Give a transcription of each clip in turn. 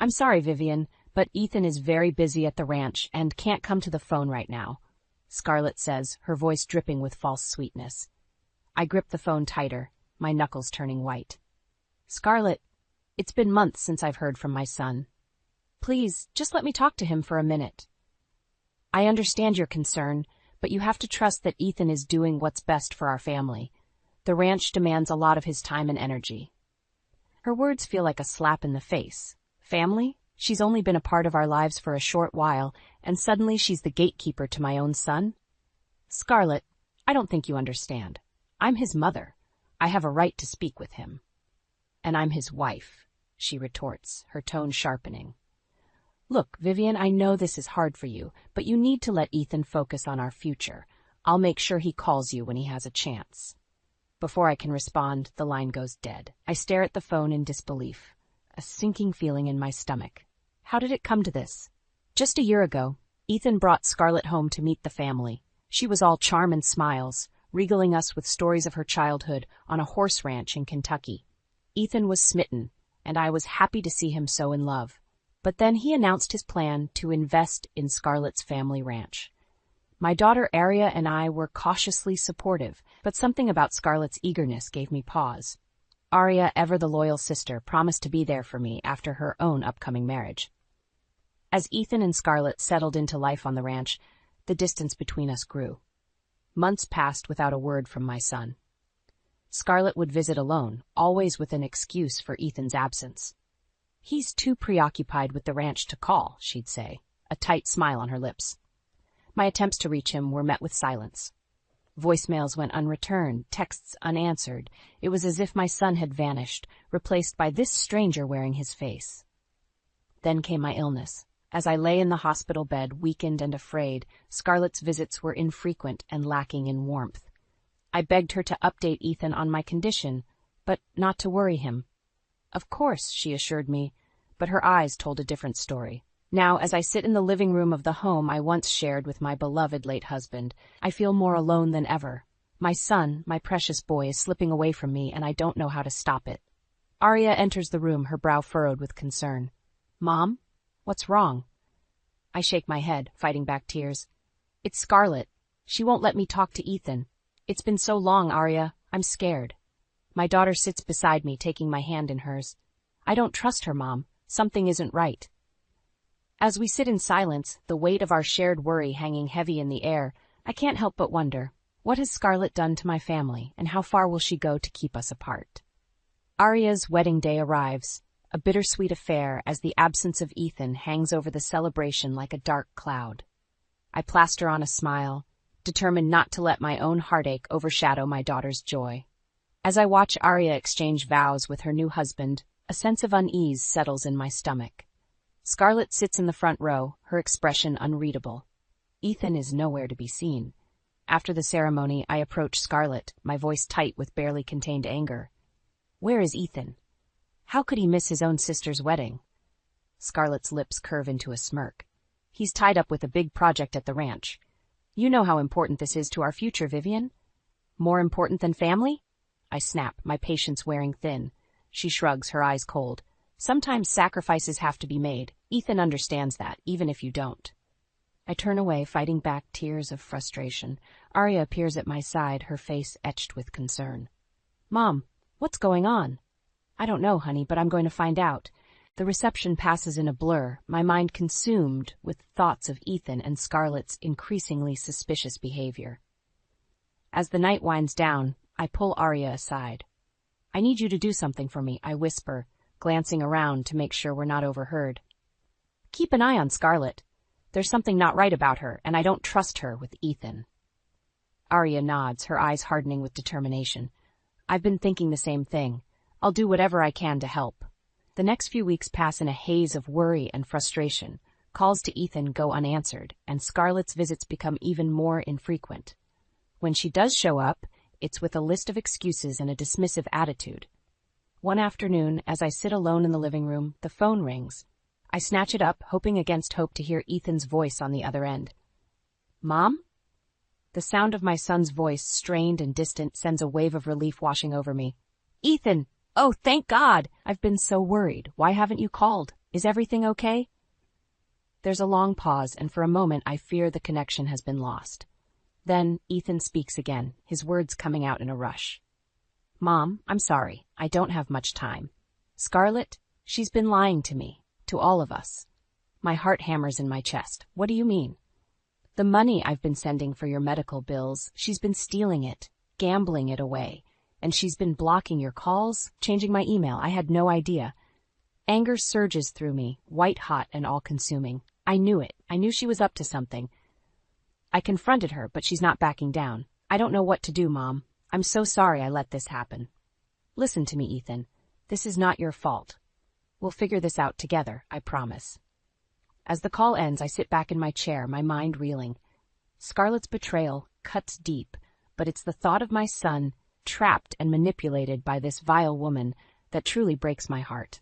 I'm sorry, Vivian, but Ethan is very busy at the ranch and can't come to the phone right now, Scarlett says, her voice dripping with false sweetness. I grip the phone tighter, my knuckles turning white. Scarlett, it's been months since I've heard from my son. Please, just let me talk to him for a minute. I understand your concern, but you have to trust that Ethan is doing what's best for our family. The ranch demands a lot of his time and energy. Her words feel like a slap in the face. Family? She's only been a part of our lives for a short while, and suddenly she's the gatekeeper to my own son? Scarlett, I don't think you understand. I'm his mother. I have a right to speak with him. And I'm his wife, she retorts, her tone sharpening. Look, Vivian, I know this is hard for you, but you need to let Ethan focus on our future. I'll make sure he calls you when he has a chance. Before I can respond, the line goes dead. I stare at the phone in disbelief, a sinking feeling in my stomach. How did it come to this? Just a year ago, Ethan brought Scarlett home to meet the family. She was all charm and smiles, regaling us with stories of her childhood on a horse ranch in Kentucky. Ethan was smitten, and I was happy to see him so in love. But then he announced his plan to invest in Scarlett's family ranch. My daughter Aria and I were cautiously supportive, but something about Scarlett's eagerness gave me pause. Aria, ever the loyal sister, promised to be there for me after her own upcoming marriage. As Ethan and Scarlett settled into life on the ranch, the distance between us grew. Months passed without a word from my son. Scarlett would visit alone, always with an excuse for Ethan's absence. He's too preoccupied with the ranch to call, she'd say, a tight smile on her lips. My attempts to reach him were met with silence. Voicemails went unreturned, texts unanswered. It was as if my son had vanished, replaced by this stranger wearing his face. Then came my illness. As I lay in the hospital bed, weakened and afraid, Scarlett's visits were infrequent and lacking in warmth. I begged her to update Ethan on my condition, but not to worry him. Of course, she assured me, but her eyes told a different story. Now, as I sit in the living room of the home I once shared with my beloved late husband, I feel more alone than ever. My son, my precious boy, is slipping away from me, and I don't know how to stop it. Aria enters the room, her brow furrowed with concern. Mom? What's wrong? I shake my head, fighting back tears. It's Scarlett. She won't let me talk to Ethan. It's been so long, Aria. I'm scared. My daughter sits beside me, taking my hand in hers. I don't trust her, Mom. Something isn't right. As we sit in silence, the weight of our shared worry hanging heavy in the air, I can't help but wonder, what has Scarlett done to my family, and how far will she go to keep us apart? Aria's wedding day arrives, a bittersweet affair as the absence of Ethan hangs over the celebration like a dark cloud. I plaster on a smile, determined not to let my own heartache overshadow my daughter's joy. As I watch Aria exchange vows with her new husband, a sense of unease settles in my stomach. Scarlett sits in the front row, her expression unreadable. Ethan is nowhere to be seen. After the ceremony, I approach Scarlett, my voice tight with barely contained anger. Where is Ethan? How could he miss his own sister's wedding? Scarlett's lips curve into a smirk. He's tied up with a big project at the ranch. You know how important this is to our future, Vivian. More important than family? I snap, my patience wearing thin. She shrugs, her eyes cold. Sometimes sacrifices have to be made. Ethan understands that, even if you don't. I turn away, fighting back tears of frustration. Aria appears at my side, her face etched with concern. Mom, what's going on? I don't know, honey, but I'm going to find out. The reception passes in a blur, my mind consumed with thoughts of Ethan and Scarlett's increasingly suspicious behavior. As the night winds down, I pull Aria aside. I need you to do something for me, I whisper, glancing around to make sure we're not overheard. Keep an eye on Scarlett. There's something not right about her, and I don't trust her with Ethan. Aria nods, her eyes hardening with determination. I've been thinking the same thing. I'll do whatever I can to help. The next few weeks pass in a haze of worry and frustration. Calls to Ethan go unanswered, and Scarlett's visits become even more infrequent. When she does show up, it's with a list of excuses and a dismissive attitude. One afternoon, as I sit alone in the living room, the phone rings. I snatch it up, hoping against hope to hear Ethan's voice on the other end. Mom? The sound of my son's voice, strained and distant, sends a wave of relief washing over me. Ethan! Oh, thank God! I've been so worried. Why haven't you called? Is everything okay?" There's a long pause, and for a moment I fear the connection has been lost. Then Ethan speaks again, his words coming out in a rush. "Mom, I'm sorry. I don't have much time. Scarlett, she's been lying to me, to all of us." My heart hammers in my chest. "What do you mean?" "The money I've been sending for your medical bills, she's been stealing it, gambling it away, and she's been blocking your calls, changing my email. I had no idea." Anger surges through me, white-hot and all-consuming. I knew it. I knew she was up to something. I confronted her, but she's not backing down. "I don't know what to do, Mom. I'm so sorry I let this happen." "Listen to me, Ethan. This is not your fault. We'll figure this out together, I promise." As the call ends, I sit back in my chair, my mind reeling. Scarlett's betrayal cuts deep, but it's the thought of my son, trapped and manipulated by this vile woman, that truly breaks my heart.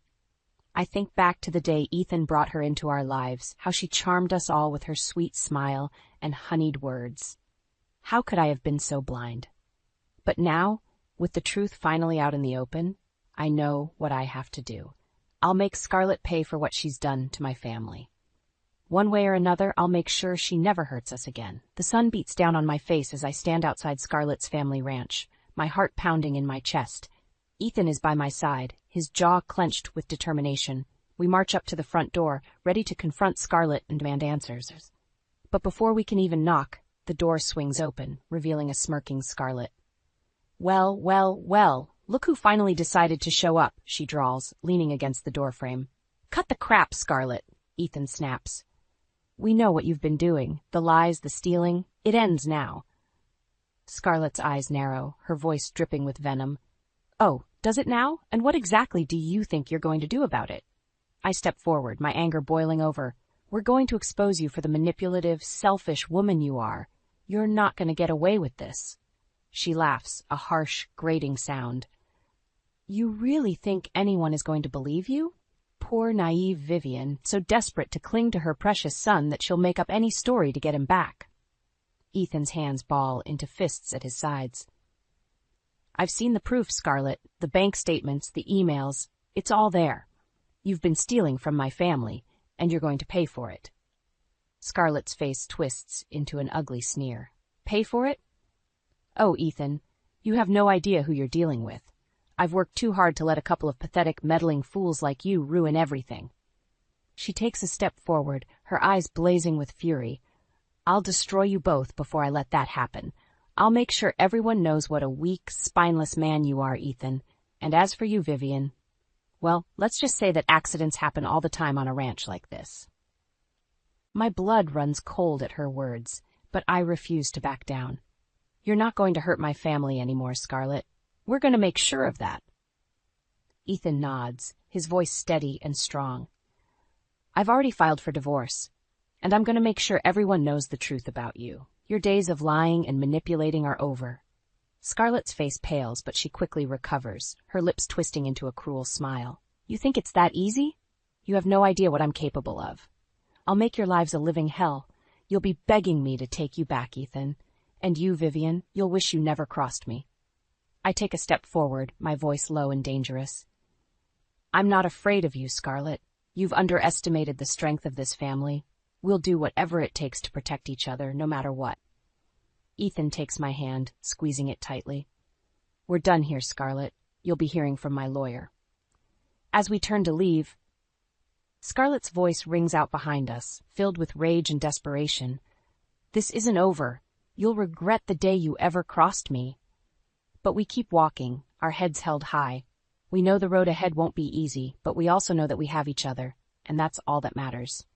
I think back to the day Ethan brought her into our lives, how she charmed us all with her sweet smile and honeyed words. How could I have been so blind? But now, with the truth finally out in the open, I know what I have to do. I'll make Scarlett pay for what she's done to my family. One way or another, I'll make sure she never hurts us again. The sun beats down on my face as I stand outside Scarlett's family ranch, my heart pounding in my chest. Ethan is by my side, his jaw clenched with determination. We march up to the front door, ready to confront Scarlett and demand answers. But before we can even knock, the door swings open, revealing a smirking Scarlett. "Well, well, well, look who finally decided to show up," she drawls, leaning against the doorframe. "Cut the crap, Scarlett," Ethan snaps. "We know what you've been doing, the lies, the stealing. It ends now." Scarlett's eyes narrow, her voice dripping with venom. "Oh, does it now? And what exactly do you think you're going to do about it?" I step forward, my anger boiling over. "We're going to expose you for the manipulative, selfish woman you are. You're not going to get away with this." She laughs, a harsh, grating sound. "You really think anyone is going to believe you? Poor, naive Vivian, so desperate to cling to her precious son that she'll make up any story to get him back." Ethan's hands ball into fists at his sides. "I've seen the proof, Scarlett, the bank statements, the emails. It's all there. You've been stealing from my family, and you're going to pay for it." Scarlett's face twists into an ugly sneer. "Pay for it? Oh, Ethan, you have no idea who you're dealing with. I've worked too hard to let a couple of pathetic, meddling fools like you ruin everything." She takes a step forward, her eyes blazing with fury. "I'll destroy you both before I let that happen. I'll make sure everyone knows what a weak, spineless man you are, Ethan. And as for you, Vivian, well, let's just say that accidents happen all the time on a ranch like this." My blood runs cold at her words, but I refuse to back down. "You're not going to hurt my family anymore, Scarlett. We're going to make sure of that." Ethan nods, his voice steady and strong. "I've already filed for divorce, and I'm going to make sure everyone knows the truth about you. Your days of lying and manipulating are over." Scarlett's face pales, but she quickly recovers, her lips twisting into a cruel smile. "You think it's that easy? You have no idea what I'm capable of. I'll make your lives a living hell. You'll be begging me to take you back, Ethan. And you, Vivian, you'll wish you never crossed me." I take a step forward, my voice low and dangerous. "I'm not afraid of you, Scarlett. You've underestimated the strength of this family. We'll do whatever it takes to protect each other, no matter what." Ethan takes my hand, squeezing it tightly. "We're done here, Scarlett. You'll be hearing from my lawyer." As we turn to leave, Scarlett's voice rings out behind us, filled with rage and desperation. "This isn't over. You'll regret the day you ever crossed me." But we keep walking, our heads held high. We know the road ahead won't be easy, but we also know that we have each other, and that's all that matters.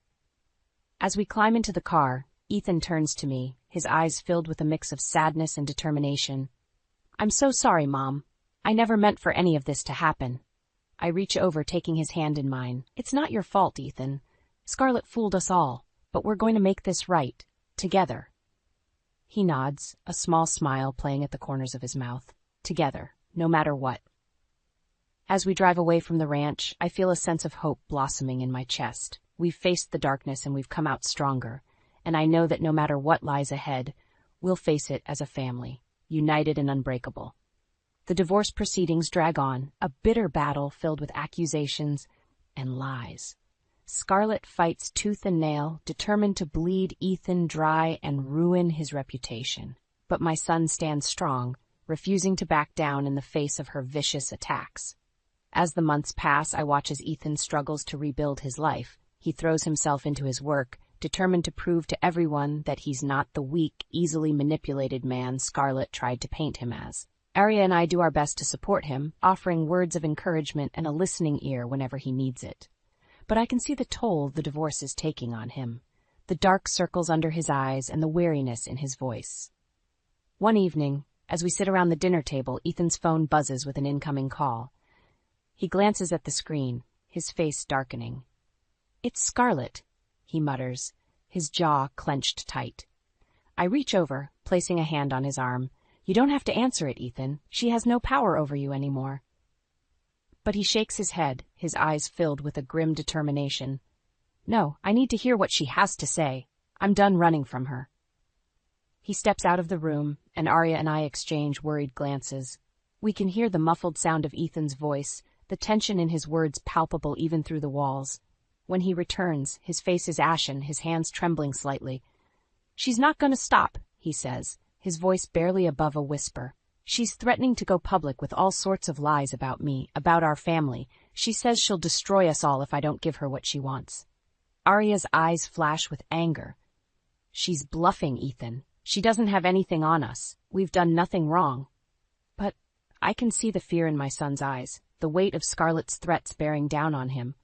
As we climb into the car, Ethan turns to me, his eyes filled with a mix of sadness and determination. "I'm so sorry, Mom. I never meant for any of this to happen." I reach over, taking his hand in mine. "It's not your fault, Ethan. Scarlett fooled us all, but we're going to make this right, together." He nods, a small smile playing at the corners of his mouth. Together, no matter what. As we drive away from the ranch, I feel a sense of hope blossoming in my chest. We've faced the darkness and we've come out stronger, and I know that no matter what lies ahead, we'll face it as a family, united and unbreakable. The divorce proceedings drag on, a bitter battle filled with accusations and lies. Scarlett fights tooth and nail, determined to bleed Ethan dry and ruin his reputation. But my son stands strong, refusing to back down in the face of her vicious attacks. As the months pass, I watch as Ethan struggles to rebuild his life. He throws himself into his work, determined to prove to everyone that he's not the weak, easily manipulated man Scarlett tried to paint him as. Arya and I do our best to support him, offering words of encouragement and a listening ear whenever he needs it. But I can see the toll the divorce is taking on him, the dark circles under his eyes and the weariness in his voice. One evening, as we sit around the dinner table, Ethan's phone buzzes with an incoming call. He glances at the screen, his face darkening. "It's Scarlett," he mutters, his jaw clenched tight. I reach over, placing a hand on his arm. "You don't have to answer it, Ethan. She has no power over you anymore." But he shakes his head, his eyes filled with a grim determination. "No, I need to hear what she has to say. I'm done running from her." He steps out of the room, and Arya and I exchange worried glances. We can hear the muffled sound of Ethan's voice, the tension in his words palpable even through the walls. When he returns, his face is ashen, his hands trembling slightly. "She's not going to stop," he says, his voice barely above a whisper. "She's threatening to go public with all sorts of lies about me, about our family. She says she'll destroy us all if I don't give her what she wants." Arya's eyes flash with anger. "She's bluffing, Ethan. She doesn't have anything on us. We've done nothing wrong." But I can see the fear in my son's eyes, the weight of Scarlett's threats bearing down on him.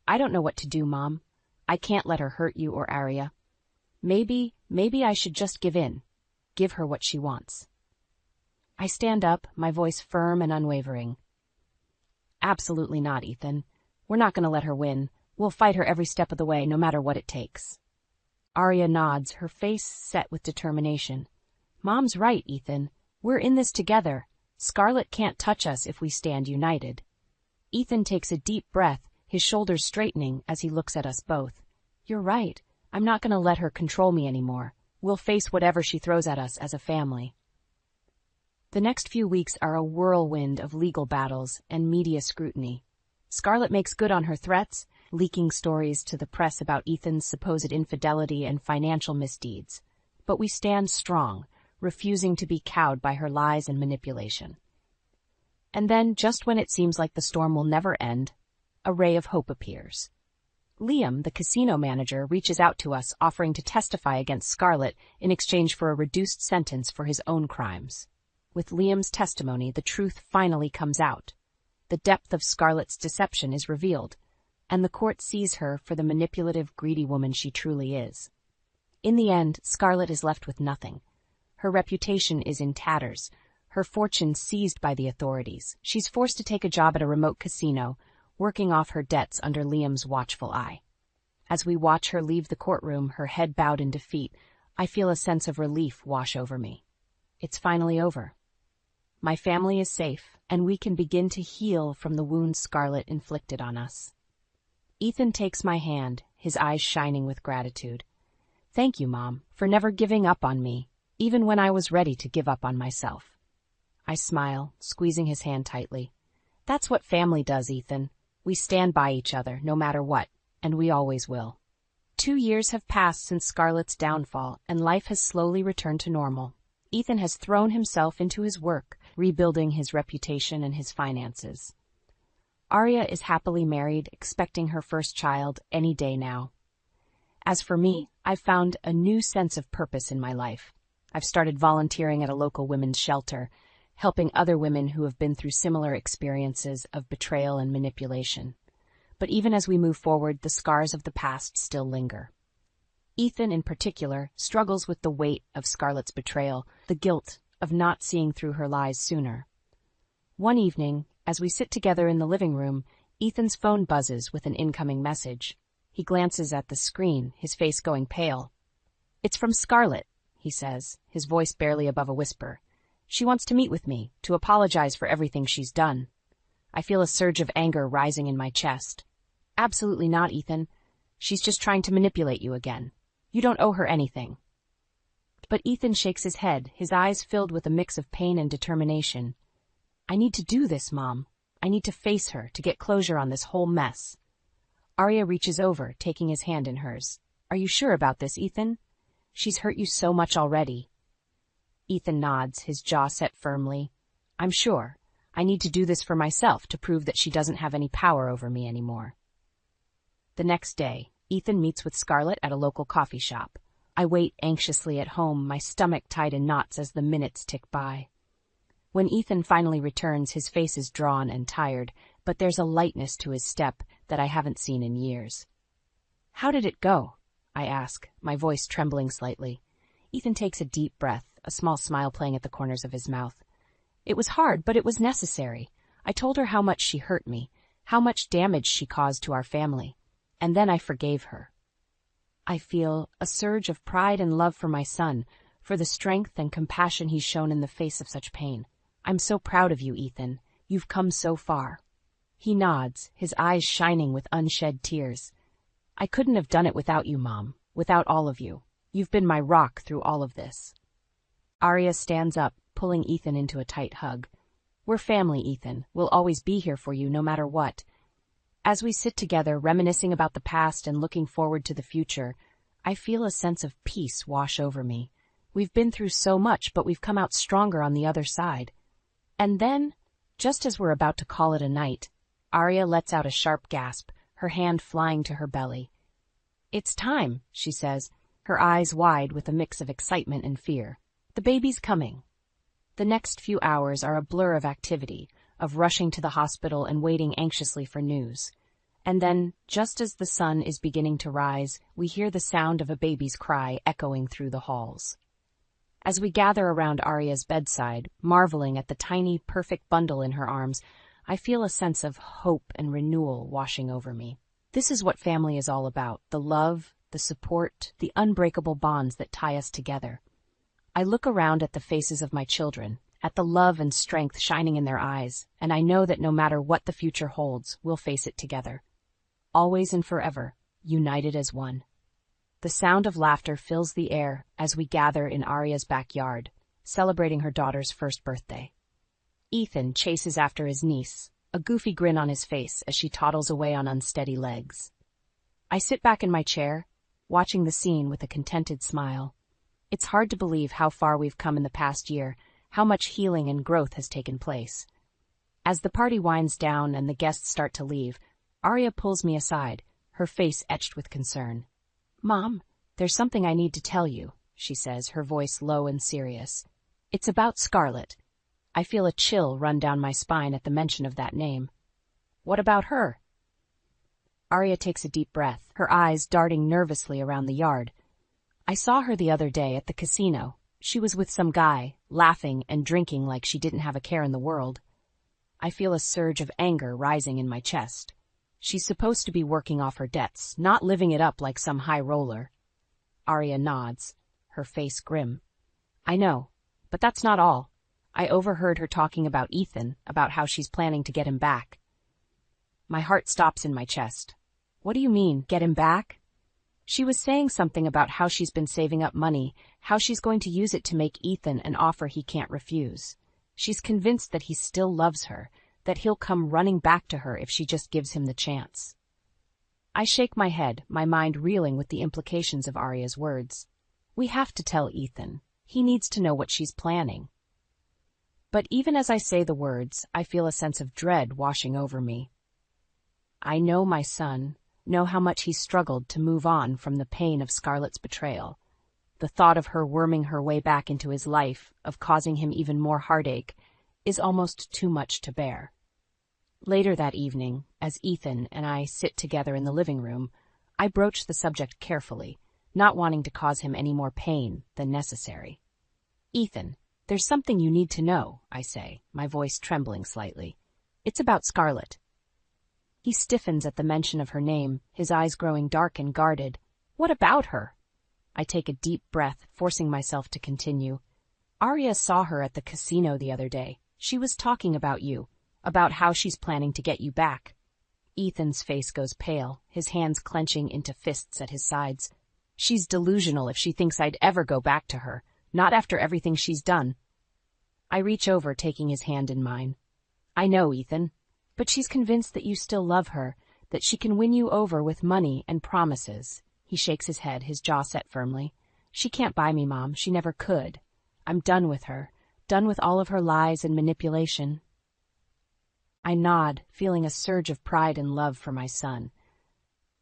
"I don't know what to do, Mom. I can't let her hurt you or Arya. Maybe I should just give in. Give her what she wants." I stand up, my voice firm and unwavering. "Absolutely not, Ethan. We're not going to let her win. We'll fight her every step of the way, no matter what it takes." Arya nods, her face set with determination. "Mom's right, Ethan. We're in this together. Scarlett can't touch us if we stand united." Ethan takes a deep breath, his shoulders straightening as he looks at us both. "You're right. I'm not going to let her control me anymore. We'll face whatever she throws at us as a family." The next few weeks are a whirlwind of legal battles and media scrutiny. Scarlett makes good on her threats, leaking stories to the press about Ethan's supposed infidelity and financial misdeeds. But we stand strong, refusing to be cowed by her lies and manipulation. And then, just when it seems like the storm will never end, a ray of hope appears. Liam, the casino manager, reaches out to us, offering to testify against Scarlett in exchange for a reduced sentence for his own crimes. With Liam's testimony, the truth finally comes out. The depth of Scarlett's deception is revealed, and the court sees her for the manipulative, greedy woman she truly is. In the end, Scarlett is left with nothing. Her reputation is in tatters, her fortune seized by the authorities. She's forced to take a job at a remote casino, working off her debts under Liam's watchful eye. As we watch her leave the courtroom, her head bowed in defeat, I feel a sense of relief wash over me. It's finally over. My family is safe, and we can begin to heal from the wounds Scarlett inflicted on us. Ethan takes my hand, his eyes shining with gratitude. "Thank you, Mom, for never giving up on me, even when I was ready to give up on myself." I smile, squeezing his hand tightly. "That's what family does, Ethan. We stand by each other, no matter what, and we always will." 2 years have passed since Scarlett's downfall, and life has slowly returned to normal. Ethan has thrown himself into his work, rebuilding his reputation and his finances. Arya is happily married, expecting her first child any day now. As for me, I've found a new sense of purpose in my life. I've started volunteering at a local women's shelter, helping other women who have been through similar experiences of betrayal and manipulation. But even as we move forward, the scars of the past still linger. Ethan, in particular, struggles with the weight of Scarlett's betrayal, the guilt of not seeing through her lies sooner. One evening, as we sit together in the living room, Ethan's phone buzzes with an incoming message. He glances at the screen, his face going pale. "It's from Scarlett," he says, his voice barely above a whisper. "She wants to meet with me, to apologize for everything she's done." I feel a surge of anger rising in my chest. "Absolutely not, Ethan. She's just trying to manipulate you again. You don't owe her anything." But Ethan shakes his head, his eyes filled with a mix of pain and determination. "I need to do this, Mom. I need to face her, to get closure on this whole mess." Arya reaches over, taking his hand in hers. Are you sure about this, Ethan? She's hurt you so much already. Ethan nods, his jaw set firmly. I'm sure. I need to do this for myself to prove that she doesn't have any power over me anymore. The next day, Ethan meets with Scarlett at a local coffee shop. I wait anxiously at home, my stomach tied in knots as the minutes tick by. When Ethan finally returns, his face is drawn and tired, but there's a lightness to his step that I haven't seen in years. How did it go? I ask, my voice trembling slightly. Ethan takes a deep breath, a small smile playing at the corners of his mouth. It was hard, but it was necessary. I told her how much she hurt me, how much damage she caused to our family, and then I forgave her. I feel a surge of pride and love for my son, for the strength and compassion he's shown in the face of such pain. I'm so proud of you, Ethan. You've come so far. He nods, his eyes shining with unshed tears. I couldn't have done it without you, Mom, without all of you. You've been my rock through all of this. Arya stands up, pulling Ethan into a tight hug. We're family, Ethan. We'll always be here for you, no matter what. As we sit together, reminiscing about the past and looking forward to the future, I feel a sense of peace wash over me. We've been through so much, but we've come out stronger on the other side. And then, just as we're about to call it a night, Arya lets out a sharp gasp, her hand flying to her belly. It's time, she says, her eyes wide with a mix of excitement and fear. The baby's coming. The next few hours are a blur of activity, of rushing to the hospital and waiting anxiously for news. And then, just as the sun is beginning to rise, we hear the sound of a baby's cry echoing through the halls. As we gather around Arya's bedside, marveling at the tiny, perfect bundle in her arms, I feel a sense of hope and renewal washing over me. This is what family is all about, the love, the support, the unbreakable bonds that tie us together. I look around at the faces of my children, at the love and strength shining in their eyes, and I know that no matter what the future holds, we'll face it together. Always and forever, united as one. The sound of laughter fills the air as we gather in Arya's backyard, celebrating her daughter's first birthday. Ethan chases after his niece, a goofy grin on his face as she toddles away on unsteady legs. I sit back in my chair, watching the scene with a contented smile. It's hard to believe how far we've come in the past year, how much healing and growth has taken place. As the party winds down and the guests start to leave, Arya pulls me aside, her face etched with concern. Mom, there's something I need to tell you, she says, her voice low and serious. It's about Scarlett. I feel a chill run down my spine at the mention of that name. What about her? Arya takes a deep breath, her eyes darting nervously around the yard. I saw her the other day at the casino. She was with some guy, laughing and drinking like she didn't have a care in the world. I feel a surge of anger rising in my chest. She's supposed to be working off her debts, not living it up like some high roller. Arya nods, her face grim. I know, but that's not all. I overheard her talking about Ethan, about how she's planning to get him back. My heart stops in my chest. What do you mean, get him back? She was saying something about how she's been saving up money, how she's going to use it to make Ethan an offer he can't refuse. She's convinced that he still loves her, that he'll come running back to her if she just gives him the chance. I shake my head, my mind reeling with the implications of Arya's words. We have to tell Ethan. He needs to know what she's planning. But even as I say the words, I feel a sense of dread washing over me. I know my son, know how much he struggled to move on from the pain of Scarlett's betrayal. The thought of her worming her way back into his life, of causing him even more heartache, is almost too much to bear. Later that evening, as Ethan and I sit together in the living room, I broach the subject carefully, not wanting to cause him any more pain than necessary. Ethan, there's something you need to know, I say, my voice trembling slightly. It's about Scarlett. He stiffens at the mention of her name, his eyes growing dark and guarded. What about her? I take a deep breath, forcing myself to continue. Arya saw her at the casino the other day. She was talking about you, about how she's planning to get you back. Ethan's face goes pale, his hands clenching into fists at his sides. She's delusional if she thinks I'd ever go back to her, not after everything she's done. I reach over, taking his hand in mine. I know, Ethan, but she's convinced that you still love her, that she can win you over with money and promises. He shakes his head, his jaw set firmly. She can't buy me, Mom. She never could. I'm done with her. Done with all of her lies and manipulation. I nod, feeling a surge of pride and love for my son.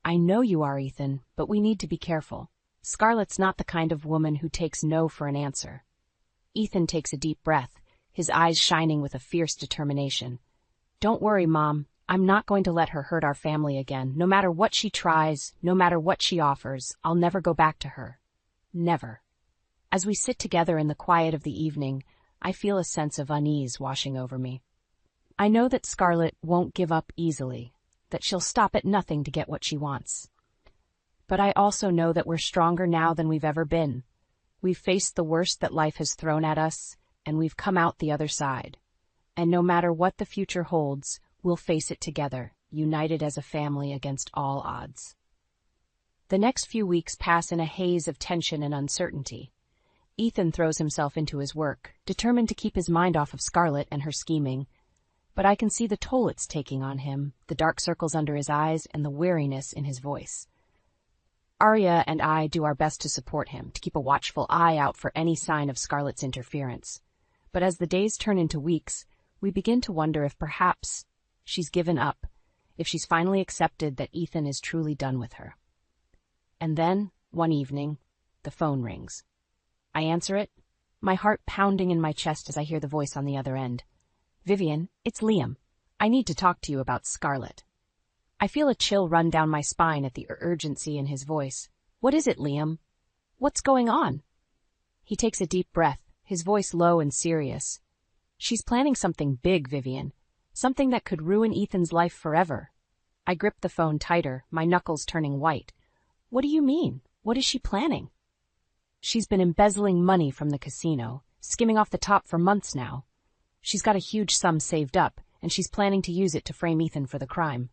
I know you are, Ethan, but we need to be careful. Scarlett's not the kind of woman who takes no for an answer. Ethan takes a deep breath, his eyes shining with a fierce determination. Don't worry, Mom. I'm not going to let her hurt our family again. No matter what she tries, no matter what she offers, I'll never go back to her. Never. As we sit together in the quiet of the evening, I feel a sense of unease washing over me. I know that Scarlett won't give up easily, that she'll stop at nothing to get what she wants. But I also know that we're stronger now than we've ever been. We've faced the worst that life has thrown at us, and we've come out the other side. And no matter what the future holds, we'll face it together, united as a family against all odds. The next few weeks pass in a haze of tension and uncertainty. Ethan throws himself into his work, determined to keep his mind off of Scarlett and her scheming. But I can see the toll it's taking on him, the dark circles under his eyes and the weariness in his voice. Arya and I do our best to support him, to keep a watchful eye out for any sign of Scarlett's interference. But as the days turn into weeks, we begin to wonder if perhaps she's given up, if she's finally accepted that Ethan is truly done with her. And then, one evening, the phone rings. I answer it, my heart pounding in my chest as I hear the voice on the other end. Vivian, it's Liam. I need to talk to you about Scarlett. I feel a chill run down my spine at the urgency in his voice. What is it, Liam? What's going on? He takes a deep breath, his voice low and serious. She's planning something big, Vivian. Something that could ruin Ethan's life forever. I grip the phone tighter, my knuckles turning white. What do you mean? What is she planning? She's been embezzling money from the casino, skimming off the top for months now. She's got a huge sum saved up, and she's planning to use it to frame Ethan for the crime.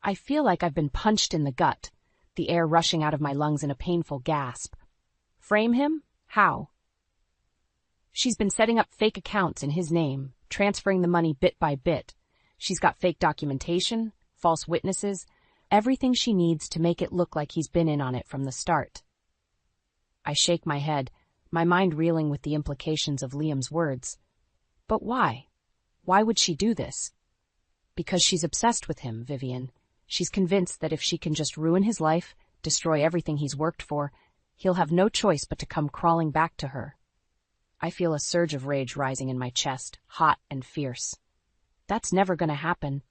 I feel like I've been punched in the gut, the air rushing out of my lungs in a painful gasp. Frame him? How? She's been setting up fake accounts in his name, transferring the money bit by bit. She's got fake documentation, false witnesses, everything she needs to make it look like he's been in on it from the start. I shake my head, my mind reeling with the implications of Liam's words. But why? Why would she do this? Because she's obsessed with him, Vivian. She's convinced that if she can just ruin his life, destroy everything he's worked for, he'll have no choice but to come crawling back to her. I feel a surge of rage rising in my chest, hot and fierce. That's never going to happen.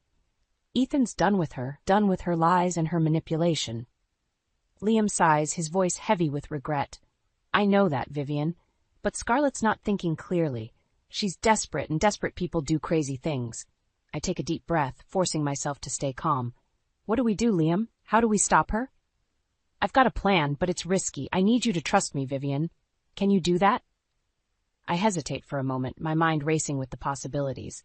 Ethan's done with her lies and her manipulation. Liam sighs, his voice heavy with regret. I know that, Vivian, but Scarlett's not thinking clearly. She's desperate, and desperate people do crazy things. I take a deep breath, forcing myself to stay calm. What do we do, Liam? How do we stop her? I've got a plan, but it's risky. I need you to trust me, Vivian. Can you do that? I hesitate for a moment, my mind racing with the possibilities.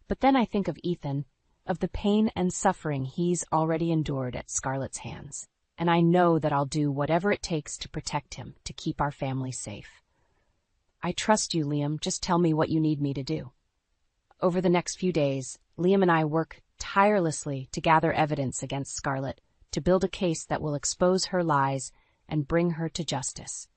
But then I think of Ethan, of the pain and suffering he's already endured at Scarlett's hands. And I know that I'll do whatever it takes to protect him, to keep our family safe. I trust you, Liam. Just tell me what you need me to do. Over the next few days, Liam and I work tirelessly to gather evidence against Scarlett, to build a case that will expose her lies and bring her to justice.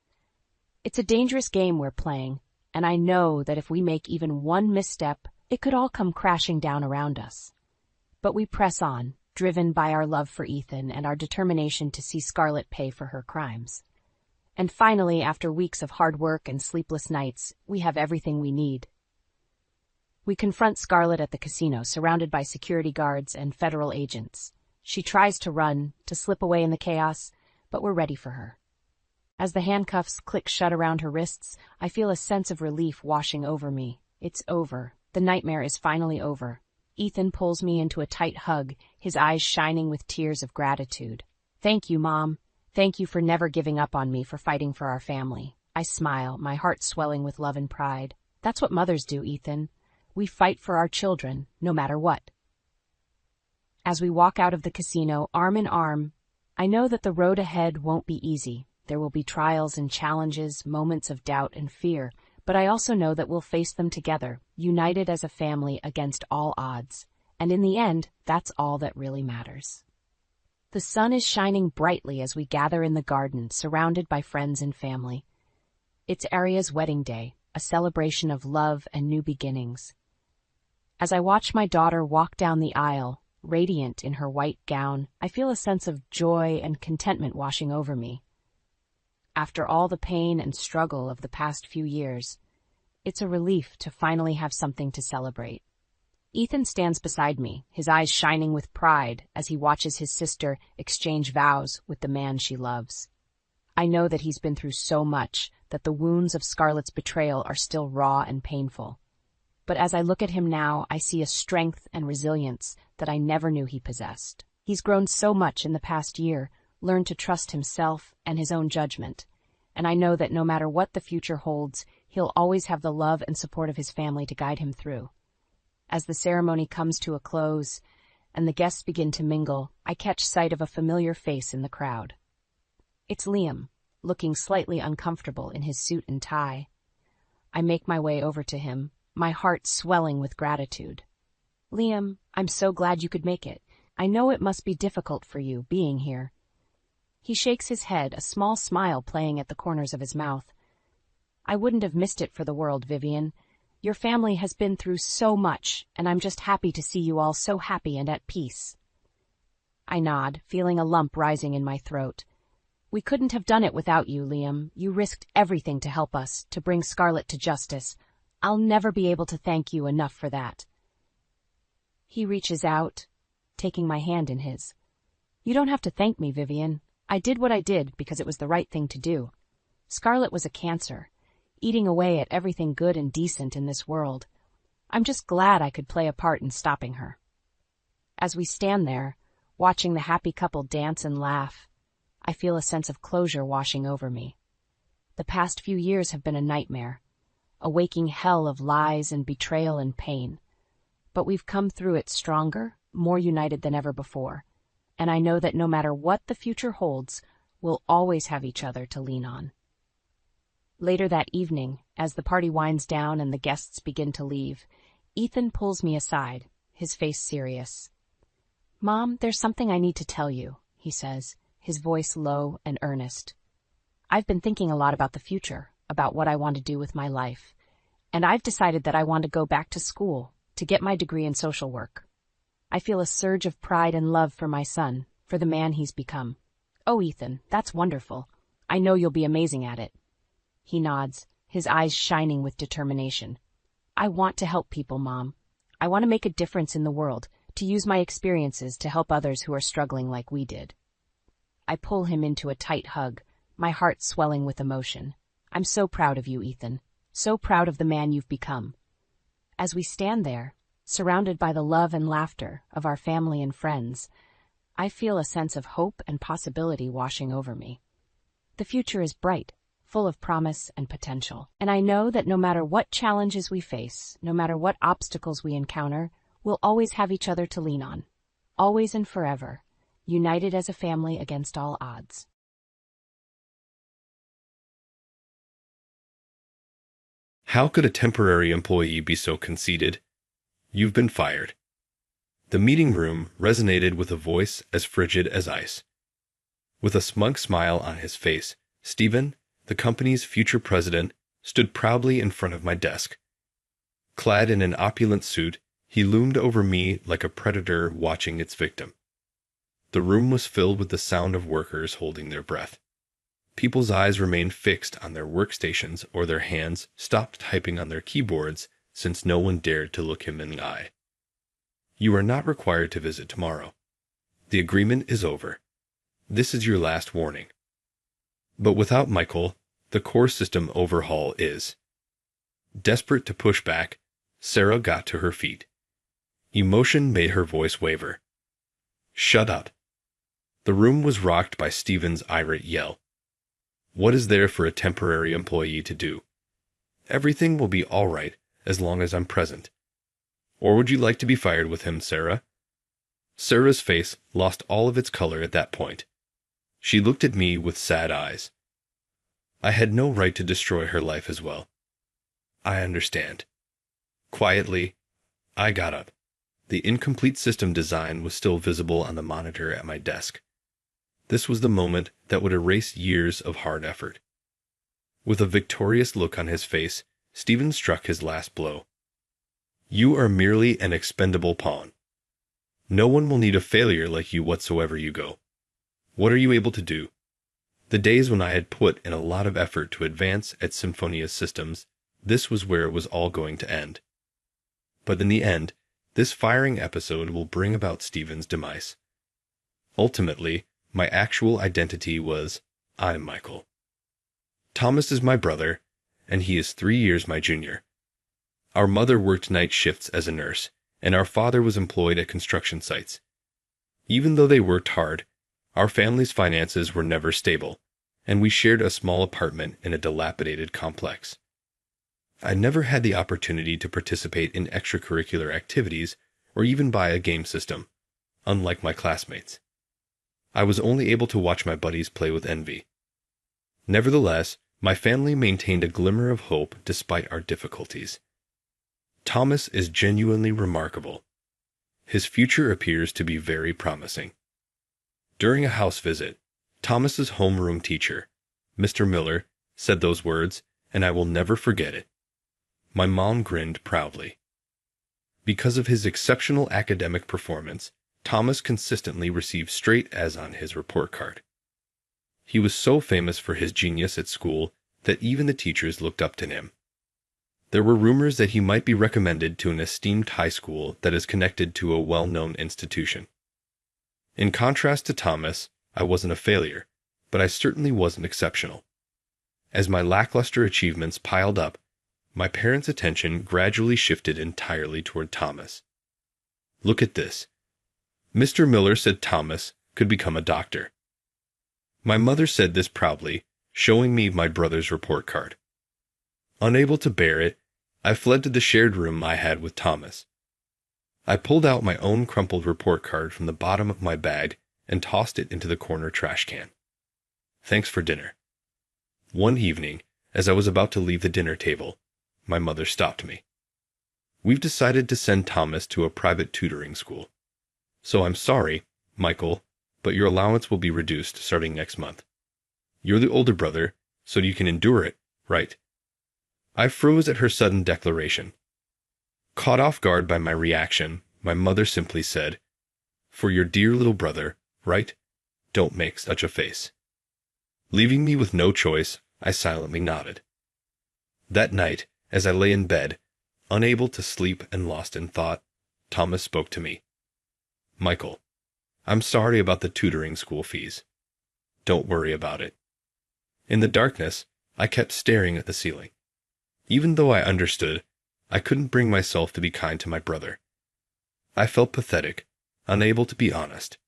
It's a dangerous game we're playing, and I know that if we make even one misstep, it could all come crashing down around us. But we press on, driven by our love for Ethan and our determination to see Scarlett pay for her crimes. And finally, after weeks of hard work and sleepless nights, we have everything we need. We confront Scarlett at the casino, surrounded by security guards and federal agents. She tries to run, to slip away in the chaos, but we're ready for her. As the handcuffs click shut around her wrists, I feel a sense of relief washing over me. It's over. The nightmare is finally over. Ethan pulls me into a tight hug, his eyes shining with tears of gratitude. Thank you, Mom. Thank you for never giving up on me, for fighting for our family. I smile, my heart swelling with love and pride. That's what mothers do, Ethan. We fight for our children, no matter what. As we walk out of the casino, arm in arm, I know that the road ahead won't be easy. There will be trials and challenges, moments of doubt and fear, but I also know that we'll face them together, united as a family against all odds. And in the end, that's all that really matters. The sun is shining brightly as we gather in the garden, surrounded by friends and family. It's Arya's wedding day, a celebration of love and new beginnings. As I watch my daughter walk down the aisle, radiant in her white gown, I feel a sense of joy and contentment washing over me. After all the pain and struggle of the past few years, it's a relief to finally have something to celebrate. Ethan stands beside me, his eyes shining with pride as he watches his sister exchange vows with the man she loves. I know that he's been through so much, that the wounds of Scarlett's betrayal are still raw and painful. But as I look at him now, I see a strength and resilience that I never knew he possessed. He's grown so much in the past year, learned to trust himself and his own judgment, and I know that no matter what the future holds, he'll always have the love and support of his family to guide him through. As the ceremony comes to a close and the guests begin to mingle, I catch sight of a familiar face in the crowd. It's Liam, looking slightly uncomfortable in his suit and tie. I make my way over to him, my heart swelling with gratitude. Liam, I'm so glad you could make it. I know it must be difficult for you, being here. He shakes his head, a small smile playing at the corners of his mouth. I wouldn't have missed it for the world, Vivian. Your family has been through so much, and I'm just happy to see you all so happy and at peace. I nod, feeling a lump rising in my throat. We couldn't have done it without you, Liam. You risked everything to help us, to bring Scarlett to justice. I'll never be able to thank you enough for that. He reaches out, taking my hand in his. You don't have to thank me, Vivian. I did what I did because it was the right thing to do. Scarlett was a cancer, eating away at everything good and decent in this world. I'm just glad I could play a part in stopping her. As we stand there, watching the happy couple dance and laugh, I feel a sense of closure washing over me. The past few years have been a nightmare, a waking hell of lies and betrayal and pain. But we've come through it stronger, more united than ever before, and I know that no matter what the future holds, we'll always have each other to lean on. Later that evening, as the party winds down and the guests begin to leave, Ethan pulls me aside, his face serious. Mom, there's something I need to tell you, he says, his voice low and earnest. I've been thinking a lot about the future, about what I want to do with my life, and I've decided that I want to go back to school to get my degree in social work. I feel a surge of pride and love for my son, for the man he's become. Oh, Ethan, that's wonderful. I know you'll be amazing at it. He nods, his eyes shining with determination. I want to help people, Mom. I want to make a difference in the world, to use my experiences to help others who are struggling like we did. I pull him into a tight hug, my heart swelling with emotion. I'm so proud of you, Ethan. So proud of the man you've become. As we stand there, surrounded by the love and laughter of our family and friends, I feel a sense of hope and possibility washing over me. The future is bright, full of promise and potential, and I know that no matter what challenges we face, no matter what obstacles we encounter, we'll always have each other to lean on, always and forever, united as a family against all odds. How could a temporary employee be so conceited? You've been fired. The meeting room resonated with a voice as frigid as ice. With a smug smile on his face, Stephen, the company's future president, stood proudly in front of my desk. Clad in an opulent suit, he loomed over me like a predator watching its victim. The room was filled with the sound of workers holding their breath. People's eyes remained fixed on their workstations or their hands stopped typing on their keyboards since no one dared to look him in the eye. You are not required to visit tomorrow. The agreement is over. This is your last warning. But without Michael, the core system overhaul is. Desperate to push back, Sarah got to her feet. Emotion made her voice waver. Shut up. The room was rocked by Stephen's irate yell. What is there for a temporary employee to do? Everything will be all right as long as I'm present. Or would you like to be fired with him, Sarah? Sarah's face lost all of its color at that point. She looked at me with sad eyes. I had no right to destroy her life as well. I understand. Quietly, I got up. The incomplete system design was still visible on the monitor at my desk. This was the moment that would erase years of hard effort. With a victorious look on his face, Stephen struck his last blow. You are merely an expendable pawn. No one will need a failure like you whatsoever you go. What are you able to do? The days when I had put in a lot of effort to advance at Symphonia's systems, this was where it was all going to end. But in the end, this firing episode will bring about Stephen's demise. Ultimately, my actual identity was, I'm Michael. Thomas is my brother, and he is 3 years my junior. Our mother worked night shifts as a nurse, and our father was employed at construction sites. Even though they worked hard, our family's finances were never stable, and we shared a small apartment in a dilapidated complex. I never had the opportunity to participate in extracurricular activities or even buy a game system, unlike my classmates. I was only able to watch my buddies play with envy. Nevertheless, my family maintained a glimmer of hope despite our difficulties. Thomas is genuinely remarkable. His future appears to be very promising. During a house visit, Thomas's homeroom teacher, Mr. Miller, said those words, and I will never forget it. My mom grinned proudly. Because of his exceptional academic performance, Thomas consistently received straight A's on his report card. He was so famous for his genius at school that even the teachers looked up to him. There were rumors that he might be recommended to an esteemed high school that is connected to a well-known institution. In contrast to Thomas, I wasn't a failure, but I certainly wasn't exceptional. As my lackluster achievements piled up, my parents' attention gradually shifted entirely toward Thomas. Look at this. Mr. Miller said Thomas could become a doctor. My mother said this proudly, showing me my brother's report card. Unable to bear it, I fled to the shared room I had with Thomas. I pulled out my own crumpled report card from the bottom of my bag and tossed it into the corner trash can. Thanks for dinner. One evening, as I was about to leave the dinner table, my mother stopped me. We've decided to send Thomas to a private tutoring school. So I'm sorry, Michael, but your allowance will be reduced starting next month. You're the older brother, so you can endure it, right? I froze at her sudden declaration. Caught off guard by my reaction, my mother simply said, For your dear little brother, right? Don't make such a face. Leaving me with no choice, I silently nodded. That night, as I lay in bed, unable to sleep and lost in thought, Thomas spoke to me. Michael, I'm sorry about the tutoring school fees. Don't worry about it. In the darkness, I kept staring at the ceiling. Even though I understood, I couldn't bring myself to be kind to my brother. I felt pathetic, unable to be honest.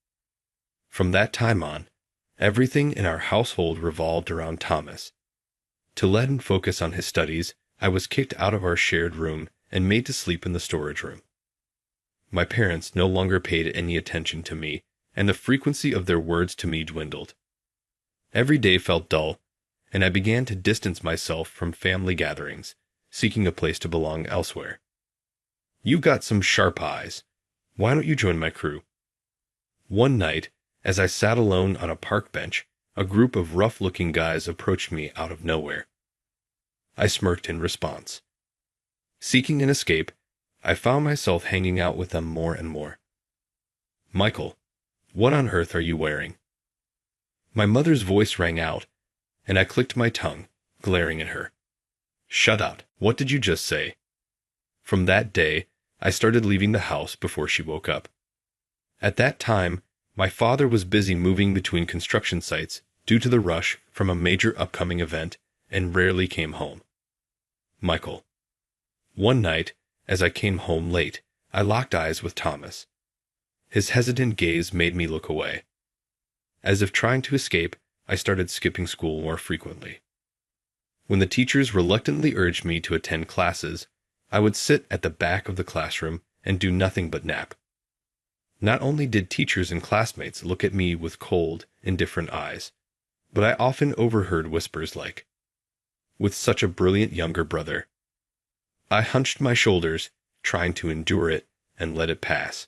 From that time on, everything in our household revolved around Thomas. To let him focus on his studies, I was kicked out of our shared room and made to sleep in the storage room. My parents no longer paid any attention to me, and the frequency of their words to me dwindled. Every day felt dull, and I began to distance myself from family gatherings, seeking a place to belong elsewhere. You've got some sharp eyes. Why don't you join my crew? One night, as I sat alone on a park bench, a group of rough-looking guys approached me out of nowhere. I smirked in response. Seeking an escape, I found myself hanging out with them more and more. Michael, what on earth are you wearing? My mother's voice rang out, and I clicked my tongue, glaring at her. Shut up. What did you just say? From that day, I started leaving the house before she woke up. At that time, my father was busy moving between construction sites due to the rush from a major upcoming event and rarely came home. Michael. One night, as I came home late, I locked eyes with Thomas. His hesitant gaze made me look away. As if trying to escape, I started skipping school more frequently. When the teachers reluctantly urged me to attend classes, I would sit at the back of the classroom and do nothing but nap. Not only did teachers and classmates look at me with cold, indifferent eyes, but I often overheard whispers like, "With such a brilliant younger brother." I hunched my shoulders, trying to endure it and let it pass.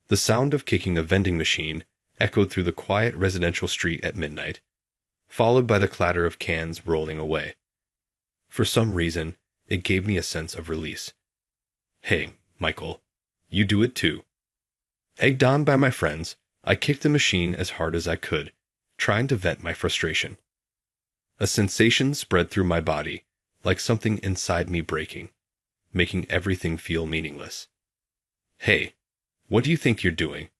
The sound of kicking a vending machine echoed through the quiet residential street at midnight, followed by the clatter of cans rolling away. For some reason, it gave me a sense of release. Hey, Michael, you do it too. Egged on by my friends, I kicked the machine as hard as I could, trying to vent my frustration. A sensation spread through my body, like something inside me breaking, making everything feel meaningless. Hey, what do you think you're doing?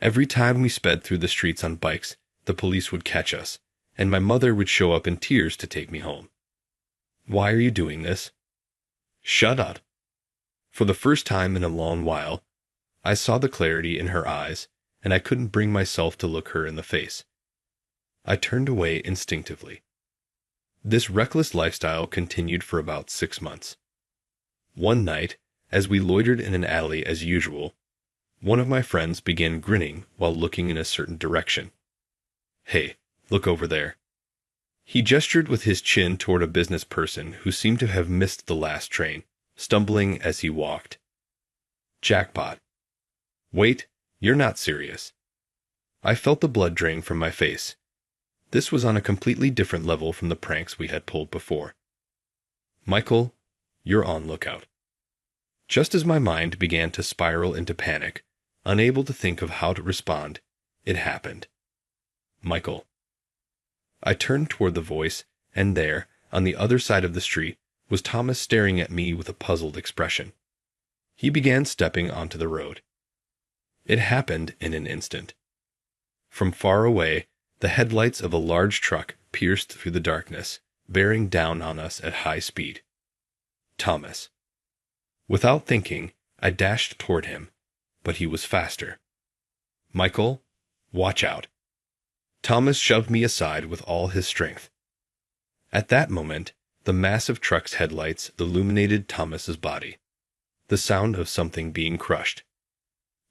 Every time we sped through the streets on bikes, the police would catch us, and my mother would show up in tears to take me home. Why are you doing this? Shut up. For the first time in a long while, I saw the clarity in her eyes, and I couldn't bring myself to look her in the face. I turned away instinctively. This reckless lifestyle continued for about 6 months. One night, as we loitered in an alley as usual, one of my friends began grinning while looking in a certain direction. Hey, look over there. He gestured with his chin toward a business person who seemed to have missed the last train, stumbling as he walked. Jackpot. Wait, you're not serious. I felt the blood drain from my face. This was on a completely different level from the pranks we had pulled before. Michael, you're on lookout. Just as my mind began to spiral into panic, unable to think of how to respond, it happened. Michael. I turned toward the voice, and there, on the other side of the street, was Thomas staring at me with a puzzled expression. He began stepping onto the road. It happened in an instant. From far away, the headlights of a large truck pierced through the darkness, bearing down on us at high speed. Thomas. Without thinking, I dashed toward him, but he was faster. Michael, watch out. Thomas shoved me aside with all his strength. At that moment, the massive truck's headlights illuminated Thomas's body. The sound of something being crushed.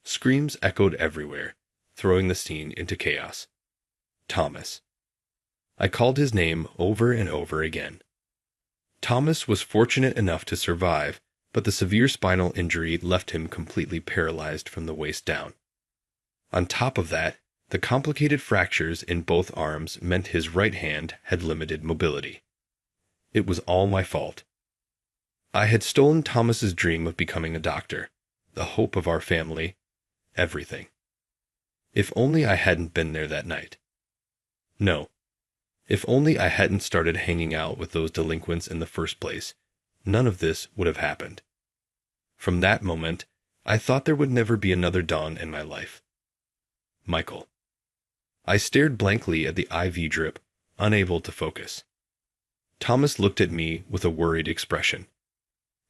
Screams echoed everywhere, throwing the scene into chaos. Thomas. I called his name over and over again. Thomas was fortunate enough to survive, but the severe spinal injury left him completely paralyzed from the waist down. On top of that, the complicated fractures in both arms meant his right hand had limited mobility. It was all my fault. I had stolen Thomas's dream of becoming a doctor, the hope of our family, everything. If only I hadn't been there that night. No. If only I hadn't started hanging out with those delinquents in the first place, none of this would have happened. From that moment, I thought there would never be another dawn in my life. Michael. I stared blankly at the IV drip, unable to focus. Thomas looked at me with a worried expression.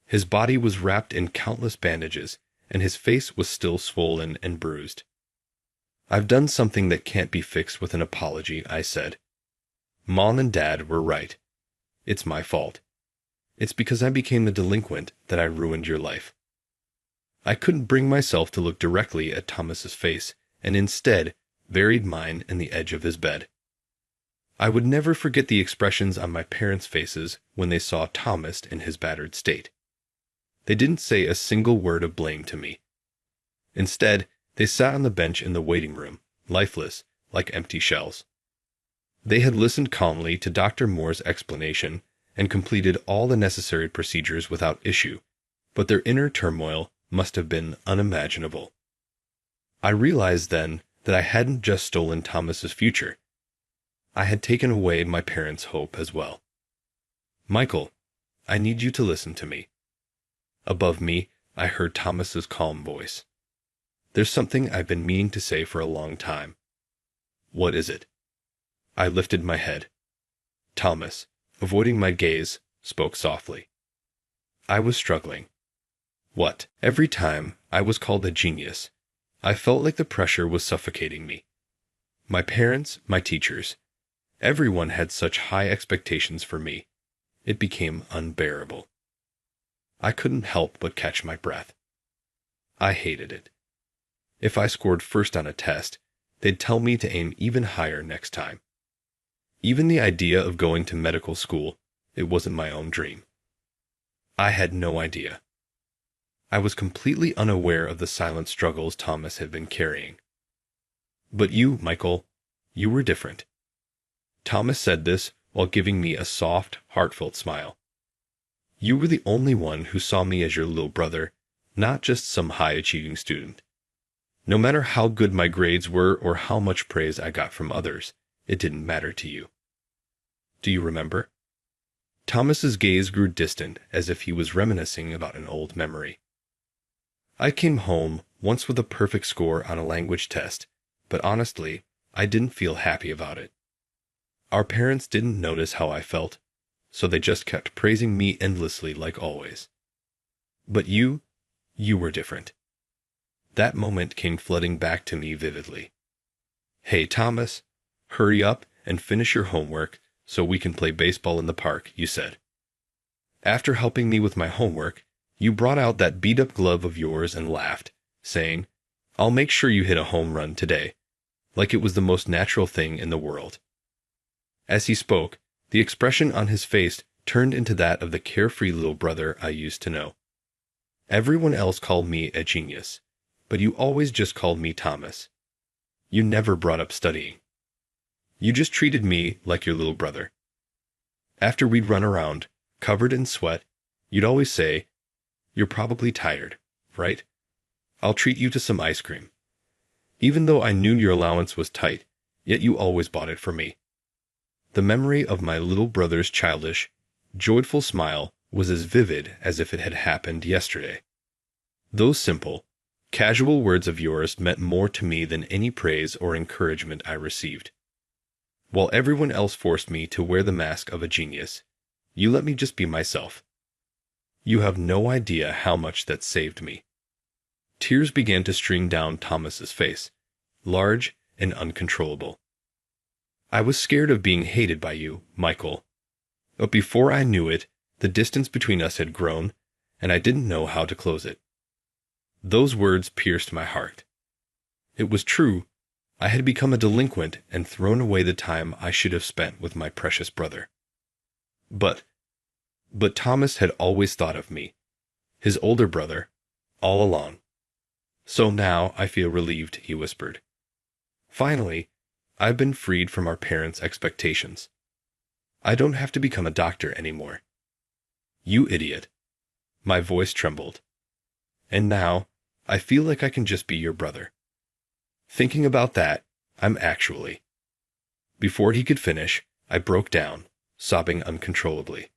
His body was wrapped in countless bandages, and his face was still swollen and bruised. I've done something that can't be fixed with an apology, I said. Mom and Dad were right. It's my fault. It's because I became the delinquent that I ruined your life. I couldn't bring myself to look directly at Thomas's face, and instead buried mine in the edge of his bed. I would never forget the expressions on my parents' faces when they saw Thomas in his battered state. They didn't say a single word of blame to me. Instead, they sat on the bench in the waiting room, lifeless, like empty shells. They had listened calmly to Dr. Moore's explanation and completed all the necessary procedures without issue, but their inner turmoil must have been unimaginable. I realized then that I hadn't just stolen Thomas's future. I had taken away my parents' hope as well. Michael, I need you to listen to me. Above me, I heard Thomas's calm voice. There's something I've been meaning to say for a long time. What is it? I lifted my head. Thomas, avoiding my gaze, spoke softly. I was struggling. What? Every time I was called a genius, I felt like the pressure was suffocating me. My parents, my teachers, everyone had such high expectations for me. It became unbearable. I couldn't help but catch my breath. I hated it. If I scored first on a test, they'd tell me to aim even higher next time. Even the idea of going to medical school, it wasn't my own dream. I had no idea. I was completely unaware of the silent struggles Thomas had been carrying. But you, Michael, you were different. Thomas said this while giving me a soft, heartfelt smile. You were the only one who saw me as your little brother, not just some high-achieving student. No matter how good my grades were or how much praise I got from others, it didn't matter to you. Do you remember? Thomas's gaze grew distant as if he was reminiscing about an old memory. I came home once with a perfect score on a language test, but honestly, I didn't feel happy about it. Our parents didn't notice how I felt, so they just kept praising me endlessly like always. But you were different. That moment came flooding back to me vividly. Hey, Thomas, hurry up and finish your homework so we can play baseball in the park, you said. After helping me with my homework, you brought out that beat-up glove of yours and laughed, saying, "I'll make sure you hit a home run today," like it was the most natural thing in the world. As he spoke, the expression on his face turned into that of the carefree little brother I used to know. Everyone else called me a genius, but you always just called me Thomas. You never brought up studying. You just treated me like your little brother. After we'd run around, covered in sweat, you'd always say, "You're probably tired, right? I'll treat you to some ice cream." Even though I knew your allowance was tight, yet you always bought it for me. The memory of my little brother's childish, joyful smile was as vivid as if it had happened yesterday. Those simple, casual words of yours meant more to me than any praise or encouragement I received. While everyone else forced me to wear the mask of a genius, you let me just be myself. You have no idea how much that saved me. Tears began to stream down Thomas's face, large and uncontrollable. I was scared of being hated by you, Michael. But before I knew it, the distance between us had grown, and I didn't know how to close it. Those words pierced my heart. It was true. I had become a delinquent and thrown away the time I should have spent with my precious brother. But Thomas had always thought of me, his older brother, all along. So now I feel relieved, he whispered. Finally, I've been freed from our parents' expectations. I don't have to become a doctor anymore. You idiot. My voice trembled. And now, I feel like I can just be your brother. Thinking about that, I'm actually. Before he could finish, I broke down, sobbing uncontrollably.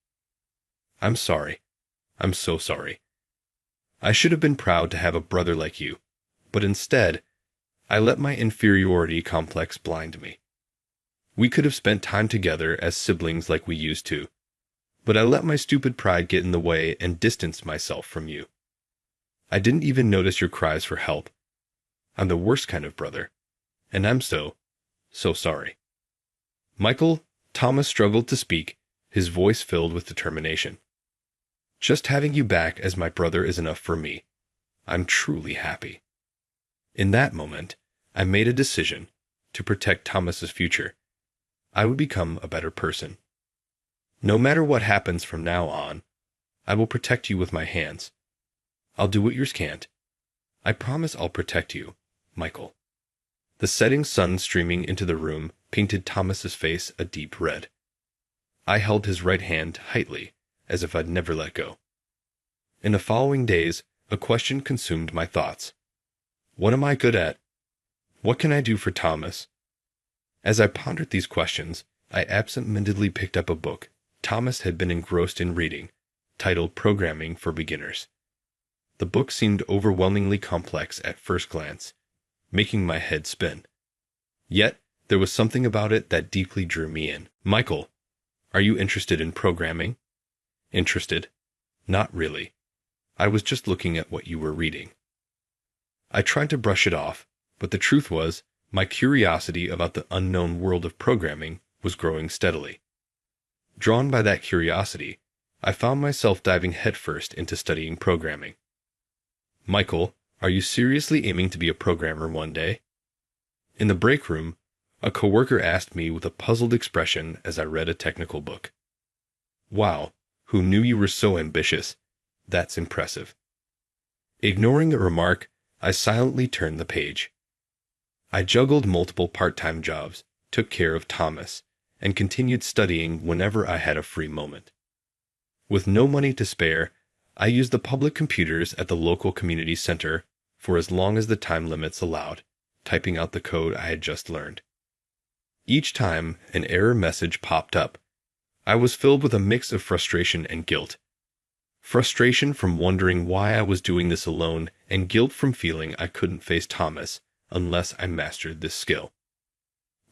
I'm sorry. I'm so sorry. I should have been proud to have a brother like you, but instead, I let my inferiority complex blind me. We could have spent time together as siblings like we used to, but I let my stupid pride get in the way and distanced myself from you. I didn't even notice your cries for help. I'm the worst kind of brother, and I'm so sorry. Michael, Thomas struggled to speak, his voice filled with determination. Just having you back as my brother is enough for me. I'm truly happy. In that moment, I made a decision to protect Thomas's future. I would become a better person. No matter what happens from now on, I will protect you with my hands. I'll do what yours can't. I promise I'll protect you, Michael. The setting sun streaming into the room painted Thomas's face a deep red. I held his right hand tightly, as if I'd never let go. In the following days, a question consumed my thoughts. What am I good at? What can I do for Thomas? As I pondered these questions, I absent-mindedly picked up a book Thomas had been engrossed in reading, titled Programming for Beginners. The book seemed overwhelmingly complex at first glance, making my head spin. Yet, there was something about it that deeply drew me in. Michael, are you interested in programming? Interested? Not really. I was just looking at what you were reading. I tried to brush it off, but the truth was, my curiosity about the unknown world of programming was growing steadily. Drawn by that curiosity, I found myself diving headfirst into studying programming. Michael, are you seriously aiming to be a programmer one day? In the break room, a coworker asked me with a puzzled expression as I read a technical book. Wow, who knew you were so ambitious? That's impressive. Ignoring a remark, I silently turned the page. I juggled multiple part-time jobs, took care of Thomas, and continued studying whenever I had a free moment. With no money to spare, I used the public computers at the local community center for as long as the time limits allowed, typing out the code I had just learned. Each time an error message popped up, I was filled with a mix of frustration and guilt. Frustration from wondering why I was doing this alone, and guilt from feeling I couldn't face Thomas unless I mastered this skill.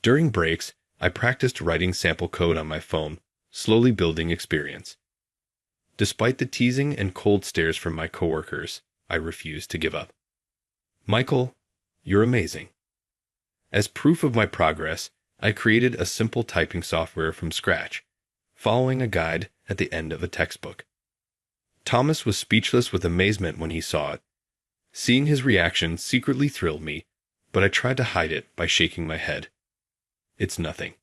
During breaks, I practiced writing sample code on my phone, slowly building experience. Despite the teasing and cold stares from my coworkers, I refused to give up. Michael, you're amazing. As proof of my progress, I created a simple typing software from scratch, following a guide at the end of a textbook. Thomas was speechless with amazement when he saw it. Seeing his reaction secretly thrilled me, but I tried to hide it by shaking my head. It's nothing.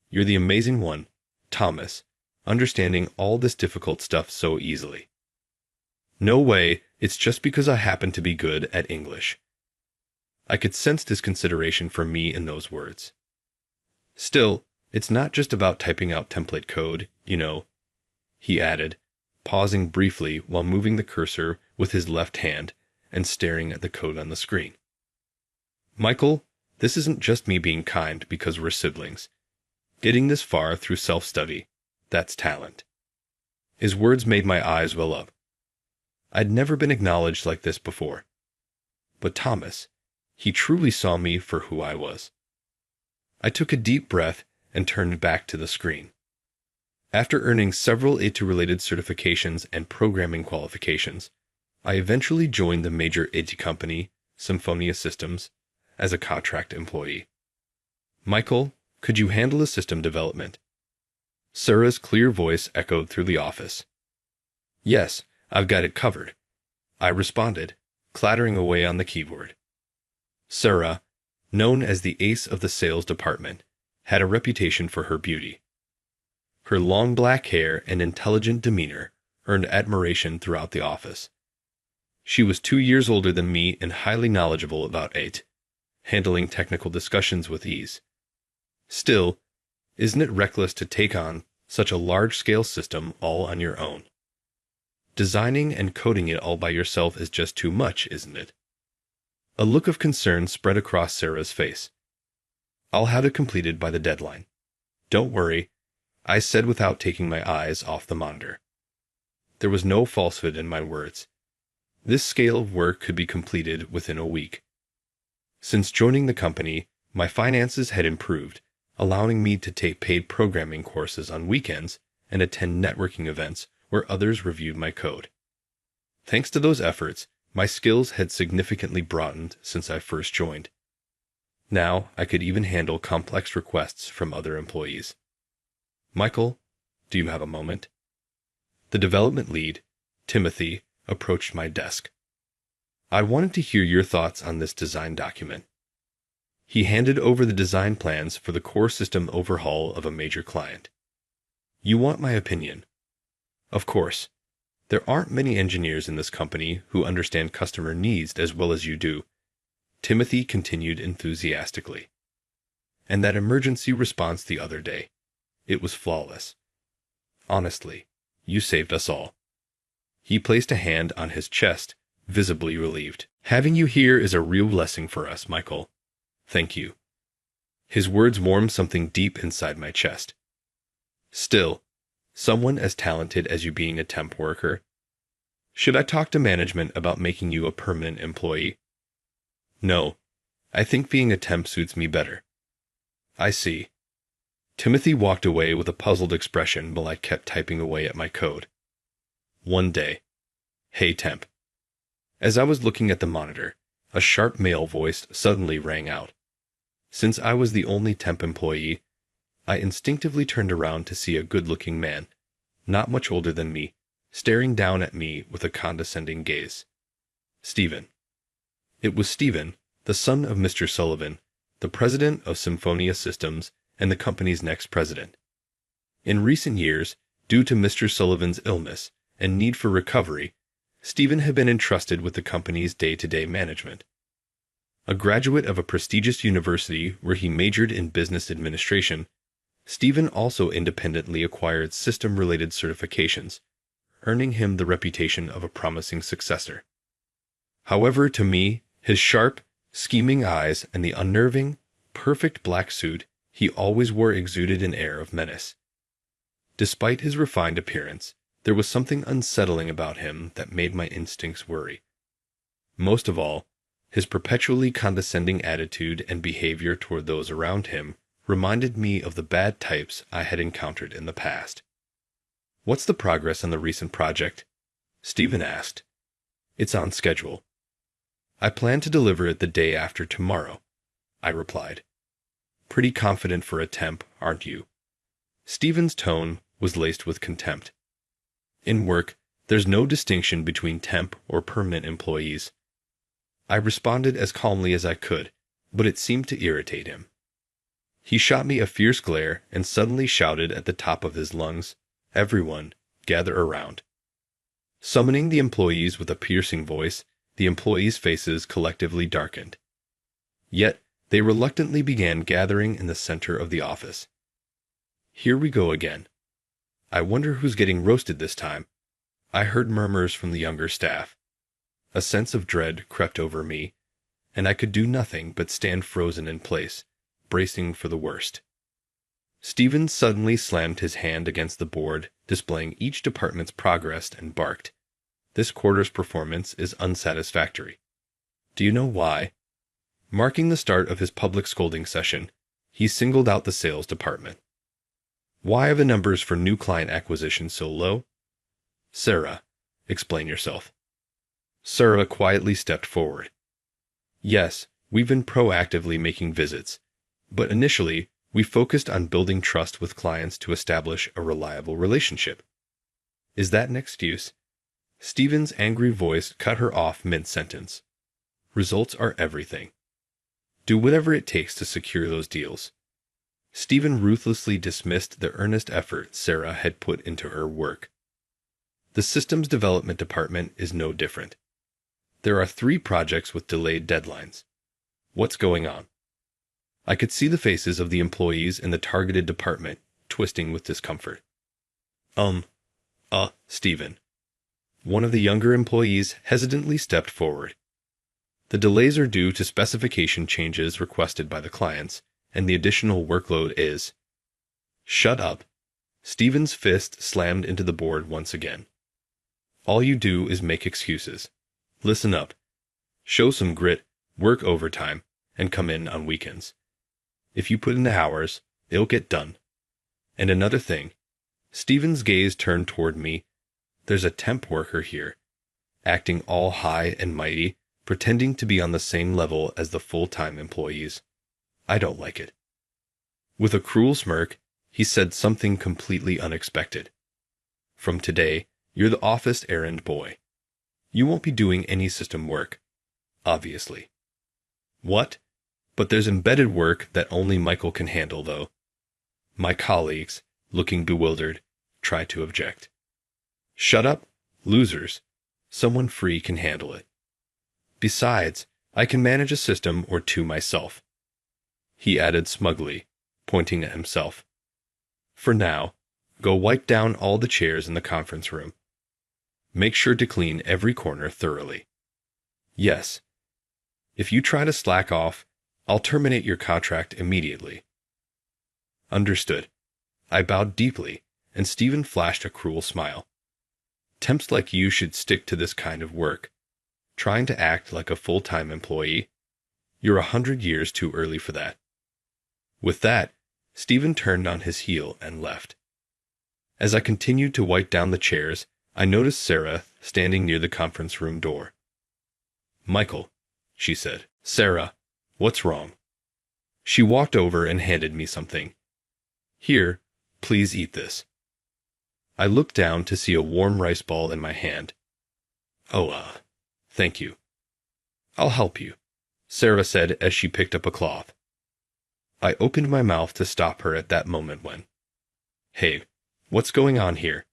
You're the amazing one, Thomas, understanding all this difficult stuff so easily. No way, it's just because I happen to be good at English. I could sense his consideration for me in those words. Still, it's not just about typing out template code, you know, he added, pausing briefly while moving the cursor with his left hand and staring at the code on the screen. Michael, this isn't just me being kind because we're siblings. Getting this far through self-study, that's talent. His words made my eyes well up. I'd never been acknowledged like this before. But Thomas, he truly saw me for who I was. I took a deep breath and turned back to the screen. After earning several aita-related certifications and programming qualifications, I eventually joined the major IT company, Symphonia Systems, as a contract employee. Michael, could you handle the system development? Sarah's clear voice echoed through the office. Yes, I've got it covered, I responded, clattering away on the keyboard. Sarah, known as the ace of the sales department, had a reputation for her beauty. Her long black hair and intelligent demeanor earned admiration throughout the office. She was 2 years older than me and highly knowledgeable about aita, handling technical discussions with ease. Still, isn't it reckless to take on such a large-scale system all on your own? Designing and coding it all by yourself is just too much, isn't it? A look of concern spread across Sarah's face. I'll have it completed by the deadline. Don't worry, I said without taking my eyes off the monitor. There was no falsehood in my words. This scale of work could be completed within a week. Since joining the company, my finances had improved, allowing me to take paid programming courses on weekends and attend networking events where others reviewed my code. Thanks to those efforts, my skills had significantly broadened since I first joined. Now I could even handle complex requests from other employees. Michael, do you have a moment? The development lead, Timothy, approached my desk. I wanted to hear your thoughts on this design document. He handed over the design plans for the core system overhaul of a major client. You want my opinion? Of course. There aren't many engineers in this company who understand customer needs as well as you do, Timothy continued enthusiastically. And that emergency response the other day. It was flawless. Honestly, you saved us all. He placed a hand on his chest, visibly relieved. Having you here is a real blessing for us, Michael. Thank you. His words warmed something deep inside my chest. Still, someone as talented as you being a temp worker. Should I talk to management about making you a permanent employee? No, I think being a temp suits me better. I see. Timothy walked away with a puzzled expression while I kept typing away at my code. One day. Hey, temp. As I was looking at the monitor, a sharp male voice suddenly rang out. Since I was the only temp employee, I instinctively turned around to see a good-looking man, not much older than me, staring down at me with a condescending gaze. Stephen. It was Stephen, the son of Mr. Sullivan, the president of Symphonia Systems and the company's next president. In recent years, due to Mr. Sullivan's illness and need for recovery, Stephen had been entrusted with the company's day-to-day management. A graduate of a prestigious university where he majored in business administration, Stephen also independently acquired system-related certifications, earning him the reputation of a promising successor. However, to me, his sharp, scheming eyes and the unnerving, perfect black suit he always wore exuded an air of menace. Despite his refined appearance, there was something unsettling about him that made my instincts worry. Most of all, his perpetually condescending attitude and behavior toward those around him reminded me of the bad types I had encountered in the past. "What's the progress on the recent project?" Stephen asked. "It's on schedule. I plan to deliver it the day after tomorrow," I replied. "Pretty confident for a temp, aren't you?" Stephen's tone was laced with contempt. "In work, there's no distinction between temp or permanent employees." I responded as calmly as I could, but it seemed to irritate him. He shot me a fierce glare and suddenly shouted at the top of his lungs, "Everyone, gather around." Summoning the employees with a piercing voice, the employees' faces collectively darkened. Yet, they reluctantly began gathering in the center of the office. "Here we go again. I wonder who's getting roasted this time," I heard murmurs from the younger staff. A sense of dread crept over me, and I could do nothing but stand frozen in place, bracing for the worst. Stephen suddenly slammed his hand against the board, displaying each department's progress, and barked, "This quarter's performance is unsatisfactory. Do you know why?" Marking the start of his public scolding session, he singled out the sales department. "Why are the numbers for new client acquisition so low?" "Sarah, explain yourself." Sarah quietly stepped forward. "Yes, we've been proactively making visits, but initially we focused on building trust with clients to establish a reliable relationship." "Is that an excuse?" Stephen's angry voice cut her off mid-sentence. "Results are everything. Do whatever it takes to secure those deals." Stephen ruthlessly dismissed the earnest effort Sarah had put into her work. The systems development department is no different. There are 3 projects with delayed deadlines. What's going on? I could see the faces of the employees in the targeted department twisting with discomfort. Stephen." One of the younger employees hesitantly stepped forward. "The delays are due to specification changes requested by the clients, and the additional workload is—" "Shut up." Stephen's fist slammed into the board once again. "All you do is make excuses. Listen up. Show some grit, work overtime, and come in on weekends. If you put in the hours, it'll get done. And another thing." Stephen's gaze turned toward me. "There's a temp worker here, acting all high and mighty, pretending to be on the same level as the full-time employees. I don't like it." With a cruel smirk, he said something completely unexpected. "From today, you're the office errand boy. You won't be doing any system work, obviously." "What? But there's embedded work that only Michael can handle, though." My colleagues, looking bewildered, tried to object. "Shut up, losers. Someone free can handle it. Besides, I can manage a system or 2 myself," he added smugly, pointing at himself. "For now, go wipe down all the chairs in the conference room. Make sure to clean every corner thoroughly. Yes. If you try to slack off, I'll terminate your contract immediately." "Understood." I bowed deeply, and Stephen flashed a cruel smile. "Temps like you should stick to this kind of work. Trying to act like a full-time employee? You're 100 years too early for that." With that, Stephen turned on his heel and left. As I continued to wipe down the chairs, I noticed Sarah standing near the conference room door. "Michael," she said. "Sarah, what's wrong?" She walked over and handed me something. "Here, please eat this." I looked down to see a warm rice ball in my hand. "Oh, thank you." "I'll help you," Sarah said as she picked up a cloth. I opened my mouth to stop her at that moment when, "Hey, what's going on here?"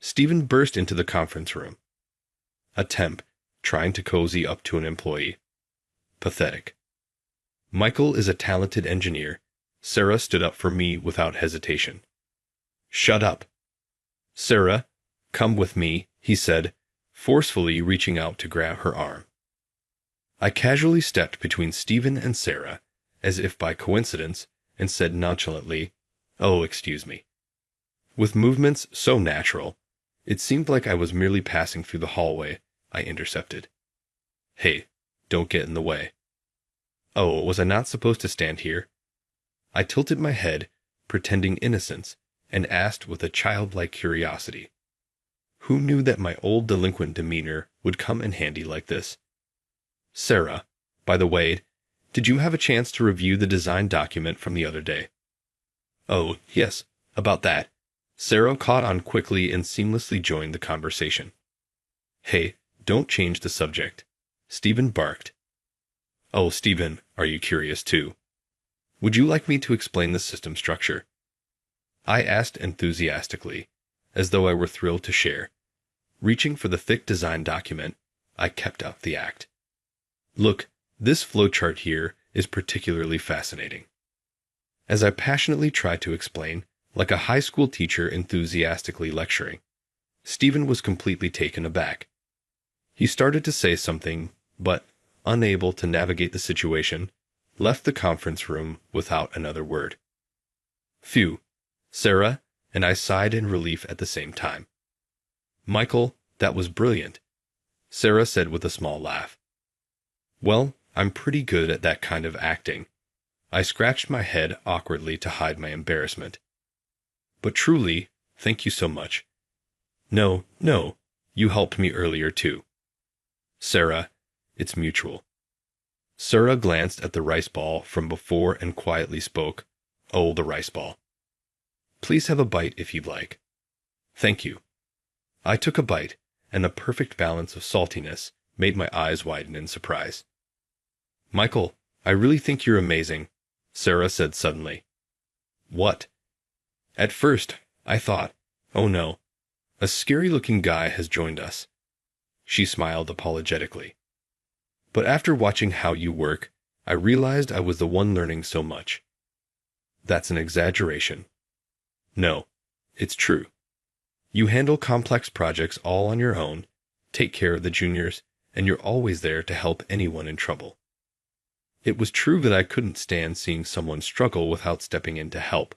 Stephen burst into the conference room. A temp, trying to cozy up to an employee. Pathetic. Michael is a talented engineer. Sarah stood up for me without hesitation. Shut up. Sarah, come with me, he said, forcefully reaching out to grab her arm. I casually stepped between Stephen and Sarah, as if by coincidence, and said nonchalantly, "Oh, excuse me." With movements so natural, it seemed like I was merely passing through the hallway. I intercepted. "Hey, don't get in the way." "Oh, was I not supposed to stand here?" I tilted my head, pretending innocence, and asked with a childlike curiosity. Who knew that my old delinquent demeanor would come in handy like this? "Sarah, by the way, did you have a chance to review the design document from the other day?" "Oh, yes, about that." Sarah caught on quickly and seamlessly joined the conversation. "Hey, don't change the subject," Stephen barked. "Oh, Stephen, are you curious too? Would you like me to explain the system structure?" I asked enthusiastically, as though I were thrilled to share. Reaching for the thick design document, I kept up the act. "Look, this flowchart here is particularly fascinating." As I passionately tried to explain, like a high school teacher enthusiastically lecturing, Stephen was completely taken aback. He started to say something, but, unable to navigate the situation, left the conference room without another word. Phew, Sarah and I sighed in relief at the same time. "Michael, that was brilliant," Sarah said with a small laugh. "Well, I'm pretty good at that kind of acting." I scratched my head awkwardly to hide my embarrassment. "But truly, thank you so much." No, you helped me earlier too." "Sarah, it's mutual." Sarah glanced at the rice ball from before and quietly spoke, "Oh, the rice ball. Please have a bite if you'd like." "Thank you." I took a bite, and a perfect balance of saltiness made my eyes widen in surprise. "Michael, I really think you're amazing," Sarah said suddenly. "What?" At first, I thought, oh no, a scary-looking guy has joined us. She smiled apologetically. But after watching how you work, I realized I was the one learning so much. That's an exaggeration. No, it's true. You handle complex projects all on your own, take care of the juniors, and you're always there to help anyone in trouble. It was true that I couldn't stand seeing someone struggle without stepping in to help.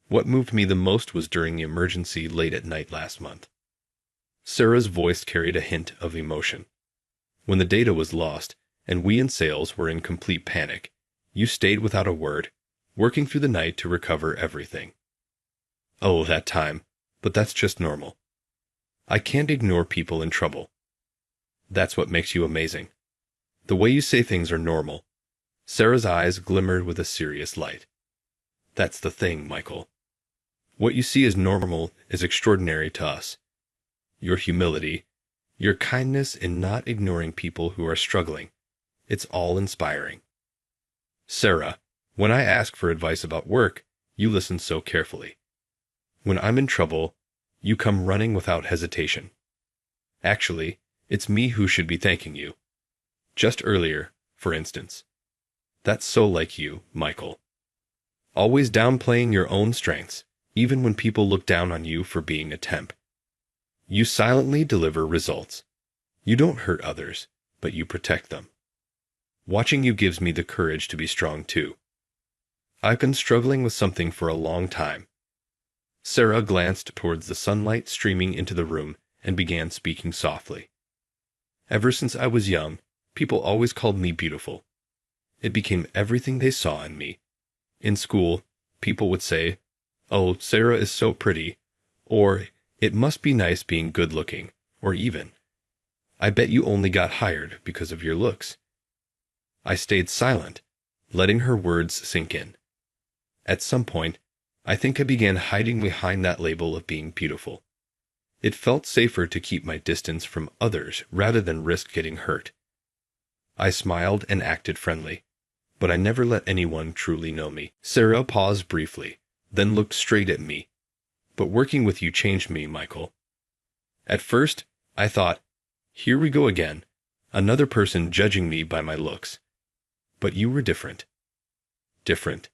What moved me the most was during the emergency late at night last month. Sarah's voice carried a hint of emotion. When the data was lost, and we in sales were in complete panic, you stayed without a word, working through the night to recover everything. Oh, that time, but that's just normal. I can't ignore people in trouble. That's what makes you amazing. The way you say things are normal. Sarah's eyes glimmered with a serious light. That's the thing, Michael. What you see as normal is extraordinary to us. Your humility, your kindness in not ignoring people who are struggling, it's all inspiring. Sarah, when I ask for advice about work, you listen so carefully. When I'm in trouble, you come running without hesitation. Actually, it's me who should be thanking you. Just earlier, for instance. That's so like you, Michael. Always downplaying your own strengths, even when people look down on you for being a temp. You silently deliver results. You don't hurt others, but you protect them. Watching you gives me the courage to be strong too. I've been struggling with something for a long time. Sarah glanced towards the sunlight streaming into the room and began speaking softly. Ever since I was young, people always called me beautiful. It became everything they saw in me. In school, people would say, "Oh, Sarah is so pretty," or "It must be nice being good-looking," or even, "I bet you only got hired because of your looks." I stayed silent, letting her words sink in. At some point, I think I began hiding behind that label of being beautiful. It felt safer to keep my distance from others rather than risk getting hurt. I smiled and acted friendly, but I never let anyone truly know me. Sarah paused briefly, then looked straight at me. "But working with you changed me, Michael." At first, I thought, here we go again, another person judging me by my looks. But you were different. Different.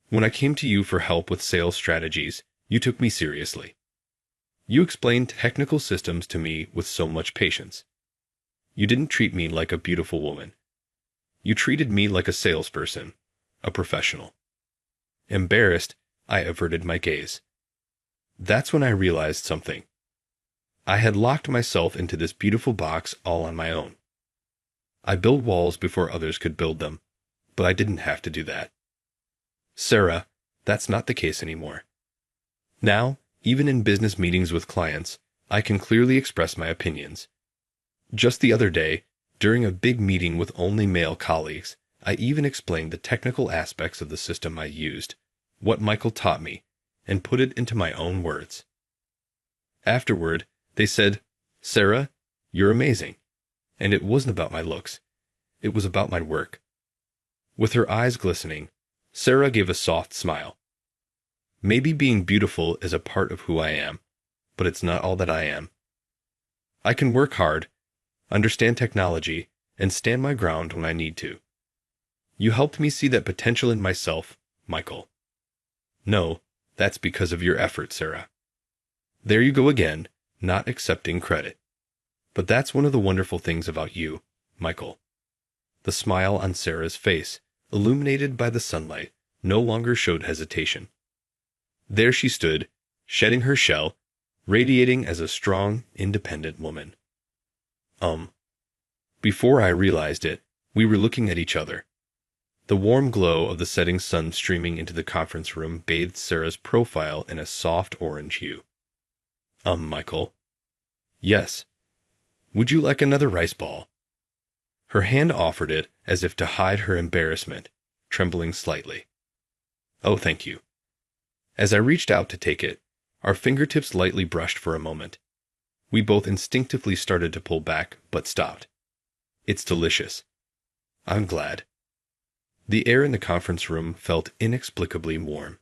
When I came to you for help with sales strategies, you took me seriously. You explained technical systems to me with so much patience. You didn't treat me like a beautiful woman. You treated me like a salesperson, a professional. Embarrassed, I averted my gaze. That's when I realized something. I had locked myself into this beautiful box all on my own. I built walls before others could build them, but I didn't have to do that. Sarah, that's not the case anymore. Now, even in business meetings with clients, I can clearly express my opinions. Just the other day, during a big meeting with only male colleagues, I even explained the technical aspects of the system I used, what Michael taught me, and put it into my own words. Afterward, they said, "Sarah, you're amazing." And it wasn't about my looks. It was about my work. With her eyes glistening, Sarah gave a soft smile. Maybe being beautiful is a part of who I am, but it's not all that I am. I can work hard, understand technology, and stand my ground when I need to. You helped me see that potential in myself, Michael. No, that's because of your effort, Sarah. There you go again, not accepting credit. But that's one of the wonderful things about you, Michael. The smile on Sarah's face, illuminated by the sunlight, no longer showed hesitation. There she stood, shedding her shell, radiating as a strong, independent woman. Before I realized it, we were looking at each other. The warm glow of the setting sun streaming into the conference room bathed Sarah's profile in a soft orange hue. Michael. Yes. Would you like another rice ball? Her hand offered it as if to hide her embarrassment, trembling slightly. Oh, thank you. As I reached out to take it, our fingertips lightly brushed for a moment. We both instinctively started to pull back, but stopped. It's delicious. I'm glad. The air in the conference room felt inexplicably warm.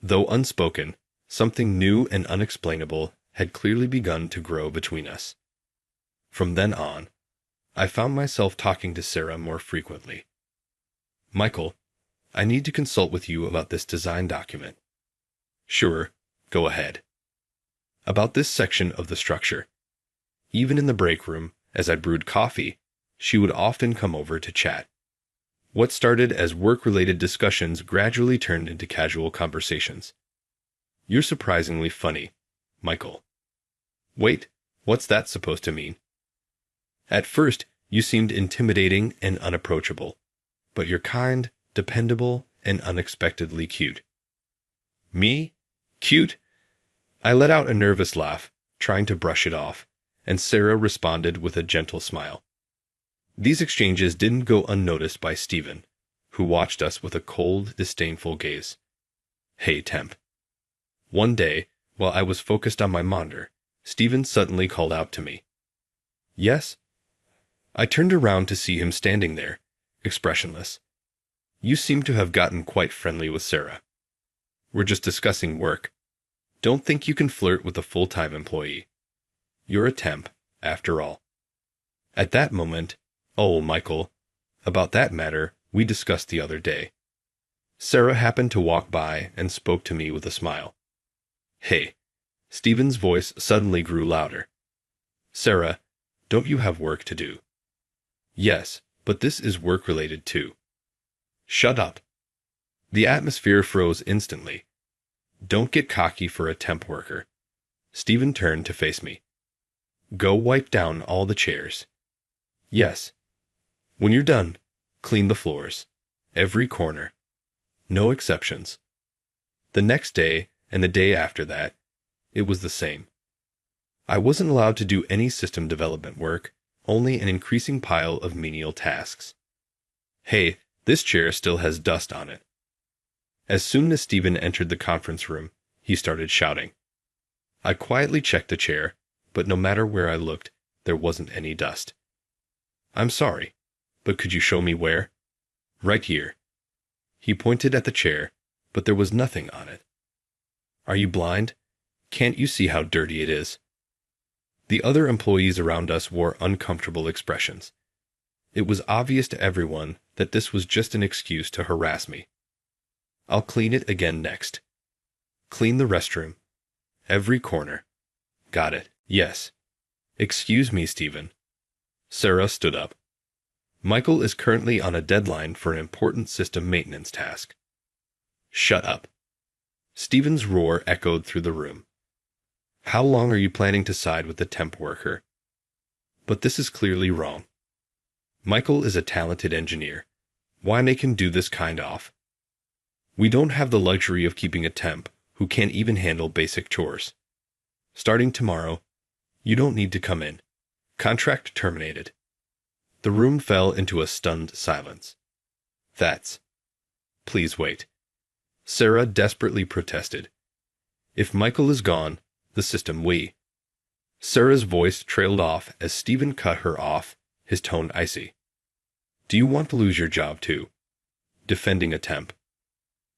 Though unspoken, something new and unexplainable had clearly begun to grow between us. From then on, I found myself talking to Sarah more frequently. Michael, I need to consult with you about this design document. Sure, go ahead. About this section of the structure. Even in the break room, as I brewed coffee, she would often come over to chat. What started as work-related discussions gradually turned into casual conversations. You're surprisingly funny, Michael. Wait, what's that supposed to mean? At first, you seemed intimidating and unapproachable, but you're kind, dependable, and unexpectedly cute. Me? Cute? I let out a nervous laugh, trying to brush it off, and Sarah responded with a gentle smile. These exchanges didn't go unnoticed by Stephen, who watched us with a cold, disdainful gaze. Hey, temp. One day, while I was focused on my monitor, Stephen suddenly called out to me. Yes? I turned around to see him standing there, expressionless. You seem to have gotten quite friendly with Sarah. We're just discussing work. Don't think you can flirt with a full-time employee. You're a temp, after all. At that moment, oh, Michael, about that matter we discussed the other day. Sarah happened to walk by and spoke to me with a smile. Hey. Stephen's voice suddenly grew louder. Sarah, don't you have work to do? Yes, but this is work-related too. Shut up. The atmosphere froze instantly. Don't get cocky for a temp worker. Stephen turned to face me. Go wipe down all the chairs. Yes. When you're done, clean the floors. Every corner. No exceptions. The next day and the day after that, it was the same. I wasn't allowed to do any system development work, only an increasing pile of menial tasks. Hey, this chair still has dust on it. As soon as Stephen entered the conference room, he started shouting. I quietly checked the chair, but no matter where I looked, there wasn't any dust. I'm sorry, but could you show me where? Right here. He pointed at the chair, but there was nothing on it. Are you blind? Can't you see how dirty it is? The other employees around us wore uncomfortable expressions. It was obvious to everyone that this was just an excuse to harass me. I'll clean it again next. Clean the restroom. Every corner. Got it. Yes. Excuse me, Stephen. Sarah stood up. Michael is currently on a deadline for an important system maintenance task. Shut up. Stephen's roar echoed through the room. How long are you planning to side with the temp worker? But this is clearly wrong. Michael is a talented engineer. Why make him do this kind of? We don't have the luxury of keeping a temp who can't even handle basic chores. Starting tomorrow, you don't need to come in. Contract terminated. The room fell into a stunned silence. That's... Please wait. Sarah desperately protested. If Michael is gone, the system we. Sarah's voice trailed off as Stephen cut her off, his tone icy. Do you want to lose your job too? Defending a temp.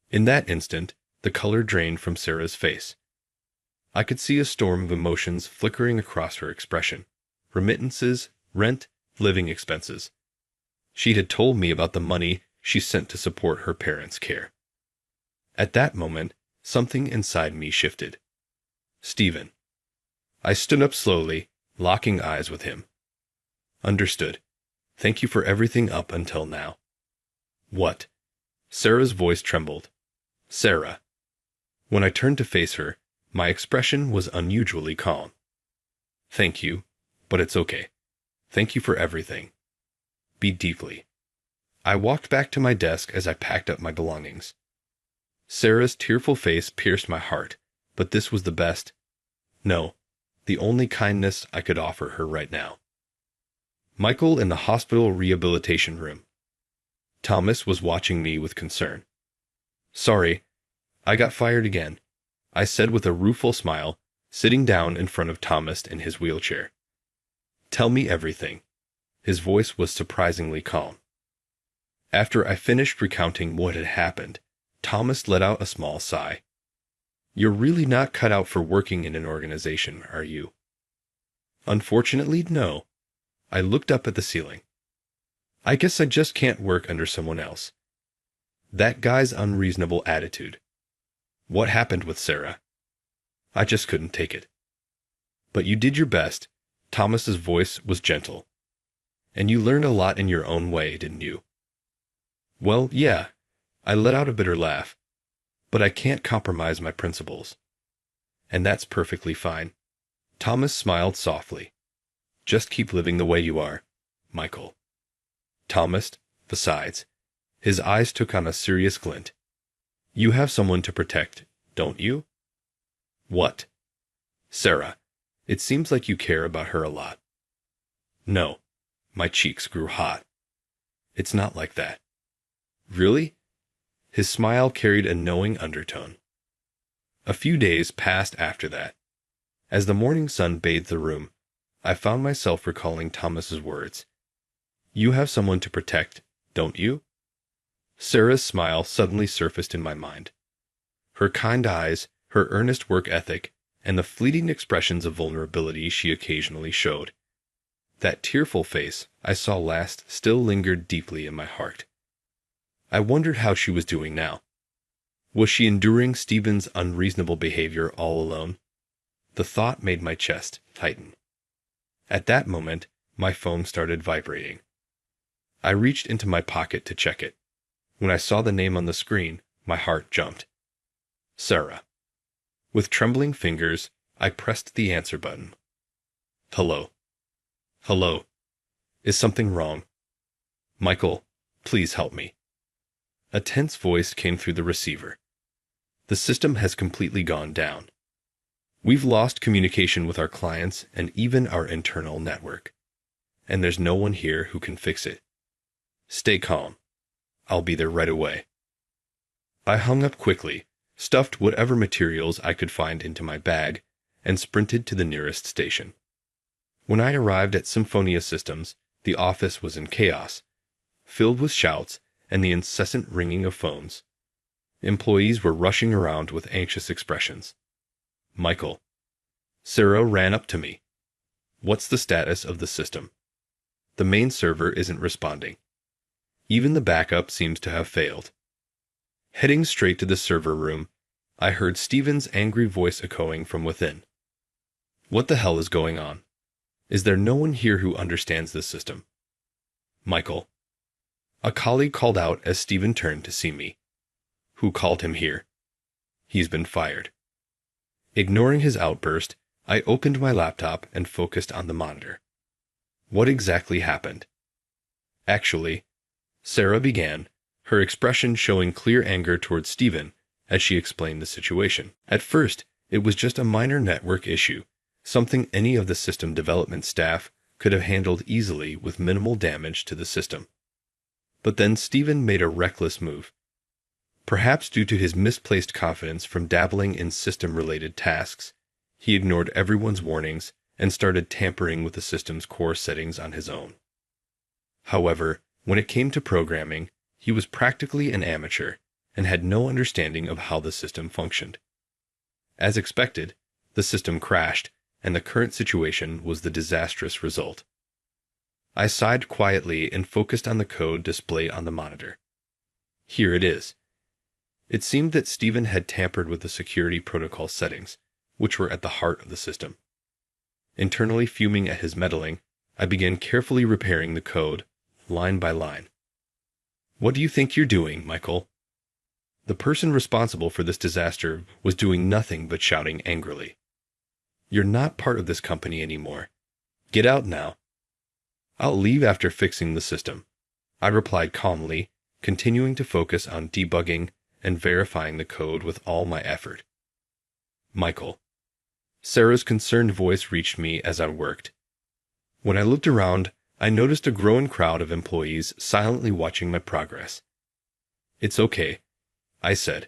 In that instant, the color drained from Sarah's face. I could see a storm of emotions flickering across her expression. Remittances, rent, living expenses. She had told me about the money she sent to support her parents' care. At that moment, something inside me shifted. Stephen. I stood up slowly, locking eyes with him. Understood. Thank you for everything up until now. What? Sarah's voice trembled. Sarah. When I turned to face her, my expression was unusually calm. Thank you, but it's okay. Thank you for everything. Be deeply. I walked back to my desk as I packed up my belongings. Sarah's tearful face pierced my heart, but this was the best, no, the only kindness I could offer her right now. Michael in the hospital rehabilitation room. Thomas was watching me with concern. Sorry, I got fired again, I said with a rueful smile, sitting down in front of Thomas in his wheelchair. Tell me everything. His voice was surprisingly calm. After I finished recounting what had happened, Thomas let out a small sigh. You're really not cut out for working in an organization, are you? Unfortunately, no. I looked up at the ceiling. I guess I just can't work under someone else. That guy's unreasonable attitude. What happened with Sarah? I just couldn't take it. But you did your best. Thomas's voice was gentle. And you learned a lot in your own way, didn't you? Well, yeah. I let out a bitter laugh. But I can't compromise my principles. And that's perfectly fine. Thomas smiled softly. Just keep living the way you are, Michael. Thomas, besides, his eyes took on a serious glint. You have someone to protect, don't you? What? Sarah, it seems like you care about her a lot. No. My cheeks grew hot. It's not like that. Really? His smile carried a knowing undertone. A few days passed after that. As the morning sun bathed the room, I found myself recalling Thomas's words. You have someone to protect, don't you? Sarah's smile suddenly surfaced in my mind. Her kind eyes, her earnest work ethic, and the fleeting expressions of vulnerability she occasionally showed. That tearful face I saw last still lingered deeply in my heart. I wondered how she was doing now. Was she enduring Stephen's unreasonable behavior all alone? The thought made my chest tighten. At that moment, my phone started vibrating. I reached into my pocket to check it. When I saw the name on the screen, my heart jumped. Sarah. With trembling fingers, I pressed the answer button. Hello. Hello. Is something wrong? Michael, please help me. A tense voice came through the receiver. The system has completely gone down. We've lost communication with our clients and even our internal network. And there's no one here who can fix it. Stay calm. I'll be there right away. I hung up quickly, stuffed whatever materials I could find into my bag, and sprinted to the nearest station. When I arrived at Symphonia Systems, the office was in chaos, filled with shouts and the incessant ringing of phones. Employees were rushing around with anxious expressions. Michael. Sarah ran up to me. What's the status of the system? The main server isn't responding. Even the backup seems to have failed. Heading straight to the server room, I heard Steven's angry voice echoing from within. What the hell is going on? Is there no one here who understands this system? Michael. A colleague called out as Steven turned to see me. Who called him here? He's been fired. Ignoring his outburst, I opened my laptop and focused on the monitor. What exactly happened? Actually, Sarah began, her expression showing clear anger towards Steven as she explained the situation. At first, it was just a minor network issue, something any of the system development staff could have handled easily with minimal damage to the system. But then Steven made a reckless move. Perhaps due to his misplaced confidence from dabbling in system-related tasks, he ignored everyone's warnings and started tampering with the system's core settings on his own. However, when it came to programming, he was practically an amateur and had no understanding of how the system functioned. As expected, the system crashed, and the current situation was the disastrous result. I sighed quietly and focused on the code displayed on the monitor. Here it is. It seemed that Steven had tampered with the security protocol settings, which were at the heart of the system. Internally fuming at his meddling, I began carefully repairing the code, line by line. What do you think you're doing, Michael? The person responsible for this disaster was doing nothing but shouting angrily. You're not part of this company anymore. Get out now. I'll leave after fixing the system, I replied calmly, continuing to focus on debugging and verifying the code with all my effort. Michael. Sarah's concerned voice reached me as I worked. When I looked around, I noticed a growing crowd of employees silently watching my progress. It's okay, I said.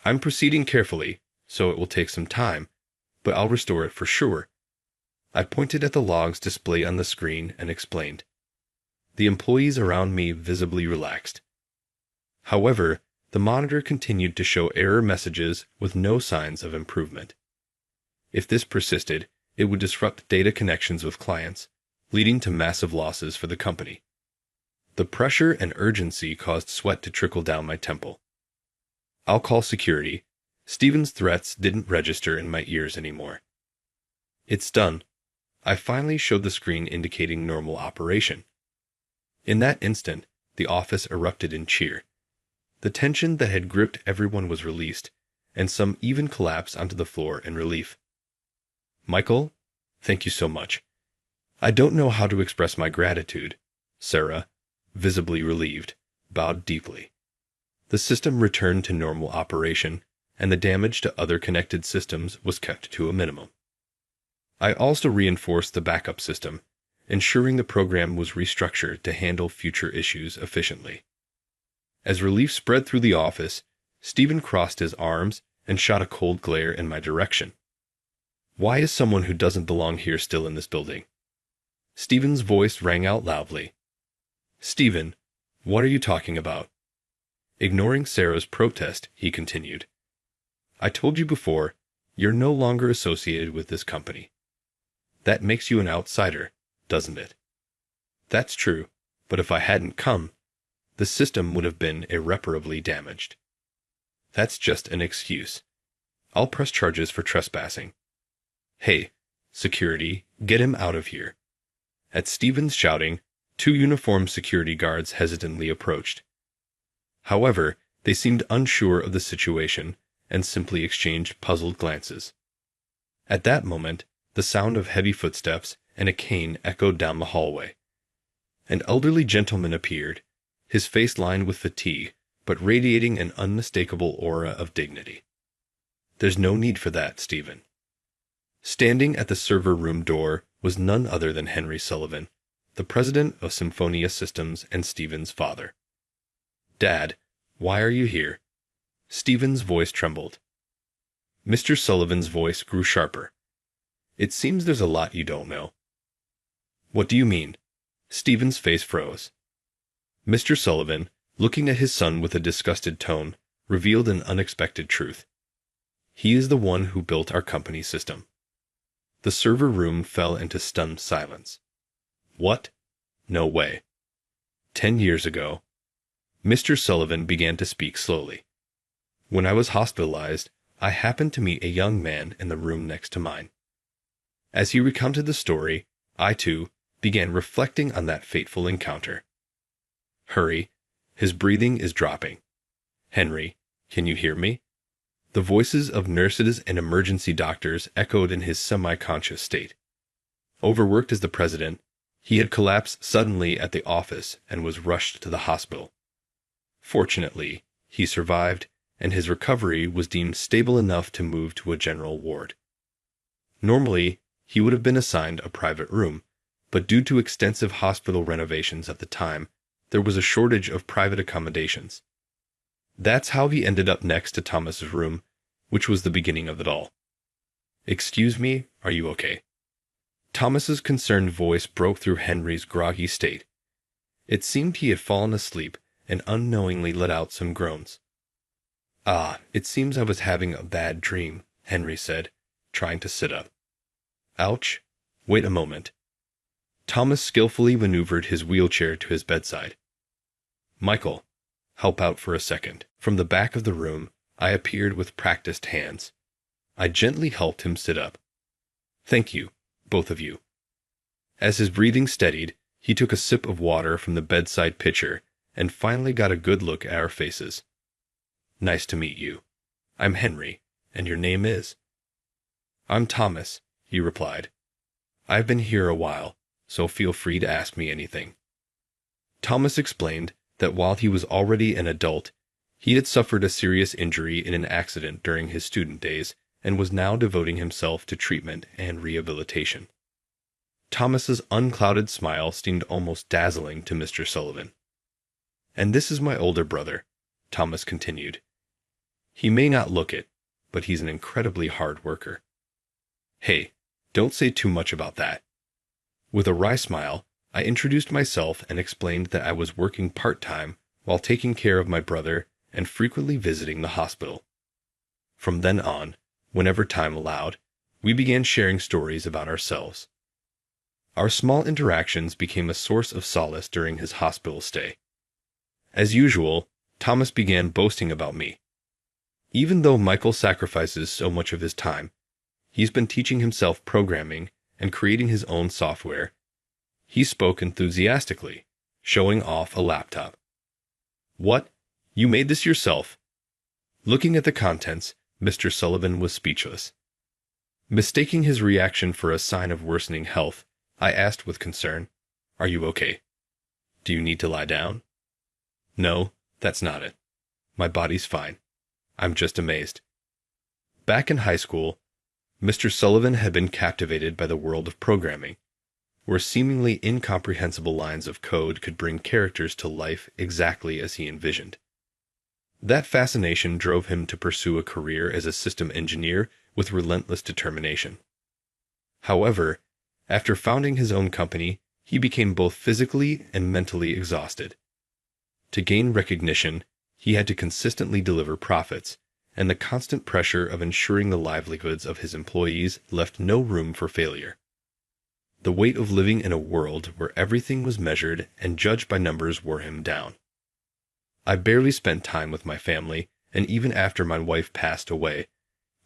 I'm proceeding carefully, so it will take some time, but I'll restore it for sure. I pointed at the logs displayed on the screen and explained. The employees around me visibly relaxed. However, the monitor continued to show error messages with no signs of improvement. If this persisted, it would disrupt data connections with clients, leading to massive losses for the company. The pressure and urgency caused sweat to trickle down my temple. I'll call security. Steven's threats didn't register in my ears anymore. It's done. I finally showed the screen indicating normal operation. In that instant, the office erupted in cheer. The tension that had gripped everyone was released, and some even collapsed onto the floor in relief. Michael, thank you so much. I don't know how to express my gratitude. Sarah, visibly relieved, bowed deeply. The system returned to normal operation, and the damage to other connected systems was kept to a minimum. I also reinforced the backup system, ensuring the program was restructured to handle future issues efficiently. As relief spread through the office, Steven crossed his arms and shot a cold glare in my direction. Why is someone who doesn't belong here still in this building? Steven's voice rang out loudly. Steven, what are you talking about? Ignoring Sarah's protest, he continued. I told you before, you're no longer associated with this company. That makes you an outsider, doesn't it? That's true, but if I hadn't come, the system would have been irreparably damaged. That's just an excuse. I'll press charges for trespassing. Hey, security, get him out of here. At Steven's shouting, 2 uniformed security guards hesitantly approached. However, they seemed unsure of the situation and simply exchanged puzzled glances. At that moment, the sound of heavy footsteps and a cane echoed down the hallway. An elderly gentleman appeared, his face lined with fatigue, but radiating an unmistakable aura of dignity. There's no need for that, Steven. Standing at the server room door was none other than Henry Sullivan, the president of Symphonia Systems and Steven's father. Dad, why are you here? Steven's voice trembled. Mr. Sullivan's voice grew sharper. It seems there's a lot you don't know. What do you mean? Steven's face froze. Mr. Sullivan, looking at his son with a disgusted tone, revealed an unexpected truth. He is the one who built our company system. The server room fell into stunned silence. What? No way. 10 years ago, Mr. Sullivan began to speak slowly. When I was hospitalized, I happened to meet a young man in the room next to mine. As he recounted the story, I too began reflecting on that fateful encounter. Hurry, his breathing is dropping. Henry, can you hear me? The voices of nurses and emergency doctors echoed in his semi-conscious state. Overworked as the president, he had collapsed suddenly at the office and was rushed to the hospital. Fortunately, he survived, and his recovery was deemed stable enough to move to a general ward. Normally, he would have been assigned a private room, but due to extensive hospital renovations at the time, there was a shortage of private accommodations. That's how he ended up next to Thomas's room, which was the beginning of it all. Excuse me, are you okay? Thomas's concerned voice broke through Henry's groggy state. It seemed he had fallen asleep and unknowingly let out some groans. It seems I was having a bad dream, Henry said, trying to sit up. Ouch. Wait a moment. Thomas skillfully maneuvered his wheelchair to his bedside. Michael, help out for a second. From the back of the room, I appeared with practiced hands. I gently helped him sit up. Thank you, both of you. As his breathing steadied, he took a sip of water from the bedside pitcher and finally got a good look at our faces. Nice to meet you. I'm Henry, and your name is? I'm Thomas, he replied. I've been here a while, so feel free to ask me anything. Thomas explained that while he was already an adult, he had suffered a serious injury in an accident during his student days and was now devoting himself to treatment and rehabilitation. Thomas's unclouded smile seemed almost dazzling to Mr. Sullivan. And this is my older brother, Thomas continued. He may not look it, but he's an incredibly hard worker. Hey, don't say too much about that. With a wry smile, I introduced myself and explained that I was working part-time while taking care of my brother and frequently visiting the hospital. From then on, whenever time allowed, we began sharing stories about ourselves. Our small interactions became a source of solace during his hospital stay. As usual, Thomas began boasting about me. Even though Michael sacrifices so much of his time, he's been teaching himself programming and creating his own software. He spoke enthusiastically, showing off a laptop. What? You made this yourself? Looking at the contents, Mr. Sullivan was speechless. Mistaking his reaction for a sign of worsening health, I asked with concern, Are you okay? Do you need to lie down? No, that's not it. My body's fine. I'm just amazed. Back in high school, Mr. Sullivan had been captivated by the world of programming, where seemingly incomprehensible lines of code could bring characters to life exactly as he envisioned. That fascination drove him to pursue a career as a system engineer with relentless determination. However, after founding his own company, he became both physically and mentally exhausted. To gain recognition, he had to consistently deliver profits, and the constant pressure of ensuring the livelihoods of his employees left no room for failure. The weight of living in a world where everything was measured and judged by numbers wore him down. I barely spent time with my family, and even after my wife passed away,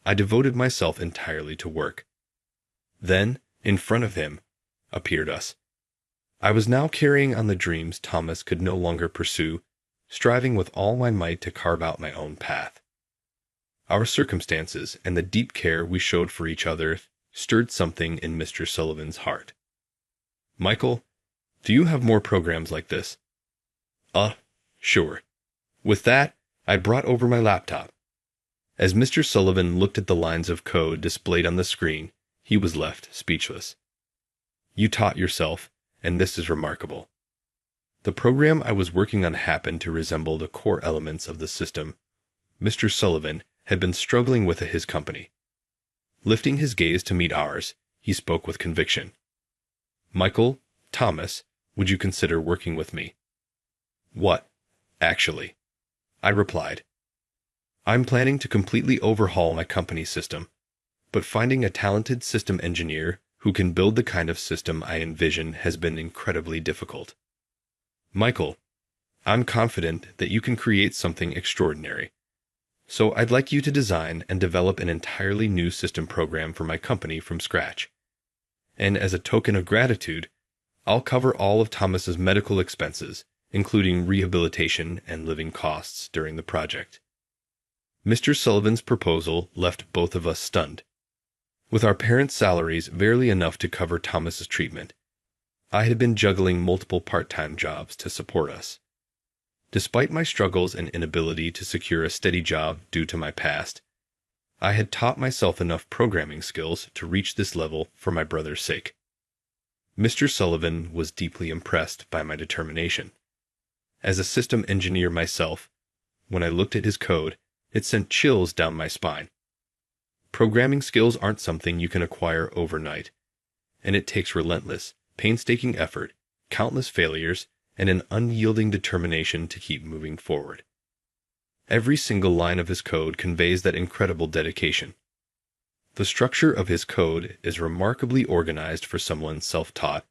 I devoted myself entirely to work. Then, in front of him, appeared us. I was now carrying on the dreams Thomas could no longer pursue, striving with all my might to carve out my own path. Our circumstances and the deep care we showed for each other stirred something in Mr. Sullivan's heart. Michael, do you have more programs like this? Sure. With that, I brought over my laptop. As Mr. Sullivan looked at the lines of code displayed on the screen, he was left speechless. You taught yourself, and this is remarkable. The program I was working on happened to resemble the core elements of the system Mr. Sullivan had been struggling with at his company. Lifting his gaze to meet ours, he spoke with conviction. Michael, Thomas, would you consider working with me? What, actually? I replied. I'm planning to completely overhaul my company system, but finding a talented system engineer who can build the kind of system I envision has been incredibly difficult. Michael, I'm confident that you can create something extraordinary. So I'd like you to design and develop an entirely new system program for my company from scratch. And as a token of gratitude, I'll cover all of Thomas's medical expenses, including rehabilitation and living costs during the project. Mr. Sullivan's proposal left both of us stunned. With our parents' salaries barely enough to cover Thomas's treatment, I had been juggling multiple part-time jobs to support us. Despite my struggles and inability to secure a steady job due to my past, I had taught myself enough programming skills to reach this level for my brother's sake. Mr. Sullivan was deeply impressed by my determination. As a system engineer myself, when I looked at his code, it sent chills down my spine. Programming skills aren't something you can acquire overnight, and it takes relentless, painstaking effort, countless failures, and an unyielding determination to keep moving forward. Every single line of his code conveys that incredible dedication. The structure of his code is remarkably organized for someone self-taught,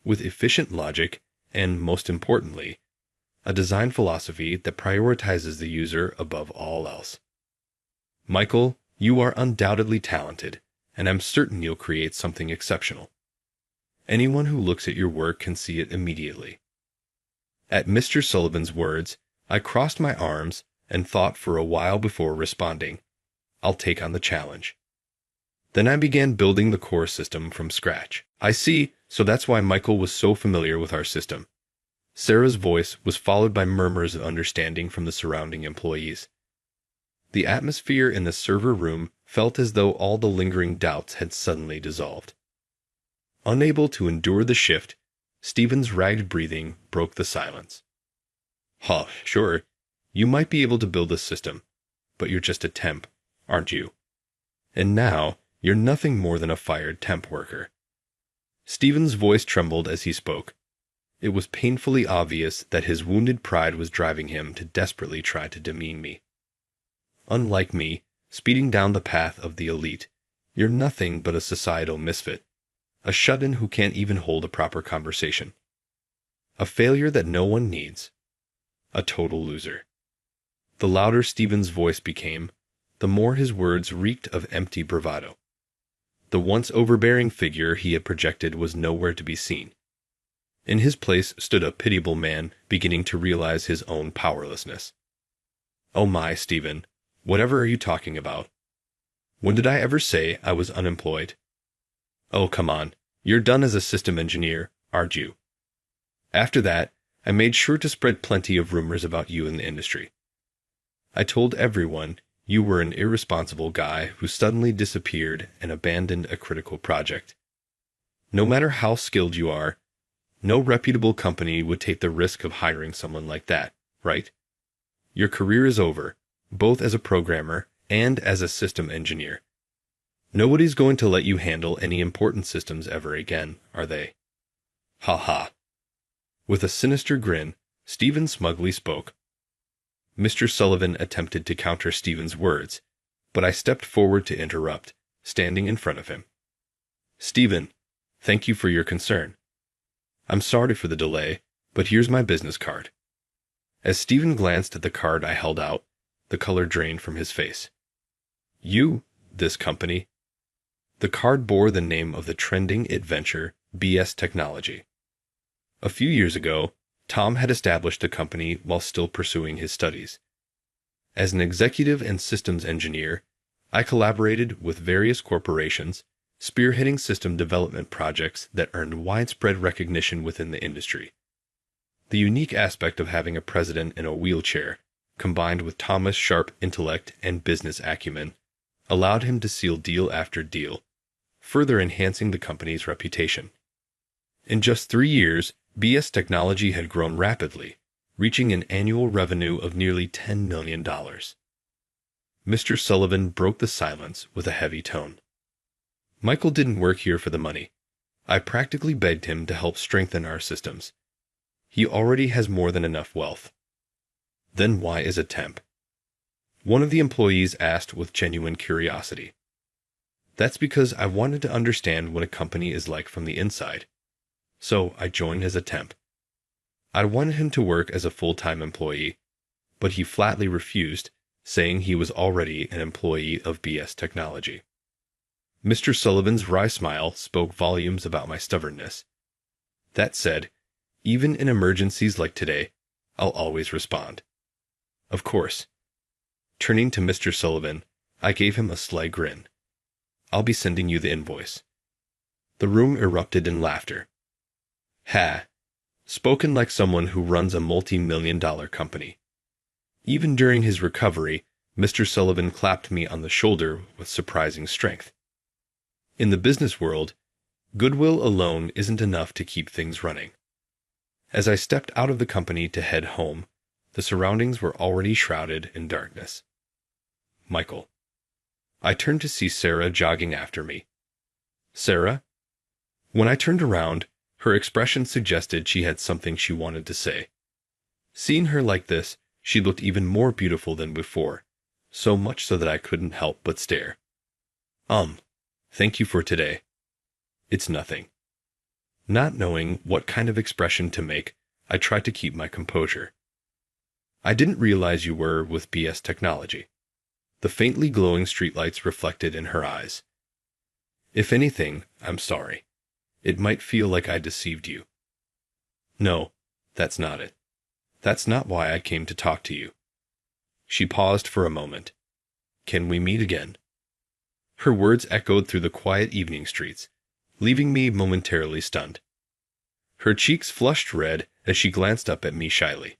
with efficient logic and, most importantly, a design philosophy that prioritizes the user above all else. Michael, you are undoubtedly talented, and I'm certain you'll create something exceptional. Anyone who looks at your work can see it immediately. At Mr. Sullivan's words, I crossed my arms and thought for a while before responding, I'll take on the challenge. Then I began building the core system from scratch. I see, so that's why Michael was so familiar with our system. Sarah's voice was followed by murmurs of understanding from the surrounding employees. The atmosphere in the server room felt as though all the lingering doubts had suddenly dissolved. Unable to endure the shift, Stephen's ragged breathing broke the silence. Huh, sure, you might be able to build a system, but you're just a temp, aren't you? And now, you're nothing more than a fired temp worker. Stephen's voice trembled as he spoke. It was painfully obvious that his wounded pride was driving him to desperately try to demean me. Unlike me, speeding down the path of the elite, you're nothing but a societal misfit, a shut-in who can't even hold a proper conversation. A failure that no one needs. A total loser. The louder Stephen's voice became, the more his words reeked of empty bravado. The once overbearing figure he had projected was nowhere to be seen. In his place stood a pitiable man beginning to realize his own powerlessness. Oh my, Stephen, whatever are you talking about? When did I ever say I was unemployed? Oh, come on, you're done as a system engineer, aren't you? After that, I made sure to spread plenty of rumors about you in the industry. I told everyone you were an irresponsible guy who suddenly disappeared and abandoned a critical project. No matter how skilled you are, no reputable company would take the risk of hiring someone like that, right? Your career is over, both as a programmer and as a system engineer. Nobody's going to let you handle any important systems ever again, are they? Ha ha. With a sinister grin, Stephen smugly spoke. Mr. Sullivan attempted to counter Stephen's words, but I stepped forward to interrupt, standing in front of him. Stephen, thank you for your concern. I'm sorry for the delay, but here's my business card. As Stephen glanced at the card I held out, the color drained from his face. You, this company. The card bore the name of the trending it venture, BS Technology. A few years ago, Tom had established a company while still pursuing his studies. As an executive and systems engineer, I collaborated with various corporations, spearheading system development projects that earned widespread recognition within the industry. The unique aspect of having a president in a wheelchair, combined with Thomas' sharp intellect and business acumen, allowed him to seal deal after deal, further enhancing the company's reputation. In just 3 years, BS Technology had grown rapidly, reaching an annual revenue of nearly $10 million. Mr. Sullivan broke the silence with a heavy tone. Michael didn't work here for the money. I practically begged him to help strengthen our systems. He already has more than enough wealth. Then why is a temp? One of the employees asked with genuine curiosity. That's because I wanted to understand what a company is like from the inside. So I joined as a temp. I wanted him to work as a full-time employee, but he flatly refused, saying he was already an employee of BS Technology. Mr. Sullivan's wry smile spoke volumes about my stubbornness. That said, even in emergencies like today, I'll always respond. Of course. Turning to Mr. Sullivan, I gave him a sly grin. I'll be sending you the invoice. The room erupted in laughter. Ha! Spoken like someone who runs a multi-million-dollar company. Even during his recovery, Mr. Sullivan clapped me on the shoulder with surprising strength. In the business world, goodwill alone isn't enough to keep things running. As I stepped out of the company to head home, the surroundings were already shrouded in darkness. Michael. I turned to see Sarah jogging after me. Sarah? When I turned around, her expression suggested she had something she wanted to say. Seeing her like this, she looked even more beautiful than before, so much so that I couldn't help but stare. Thank you for today. It's nothing. Not knowing what kind of expression to make, I tried to keep my composure. I didn't realize you were with BS Technology. The faintly glowing streetlights reflected in her eyes. If anything, I'm sorry. It might feel like I deceived you. No, that's not it. That's not why I came to talk to you. She paused for a moment. Can we meet again? Her words echoed through the quiet evening streets, leaving me momentarily stunned. Her cheeks flushed red as she glanced up at me shyly.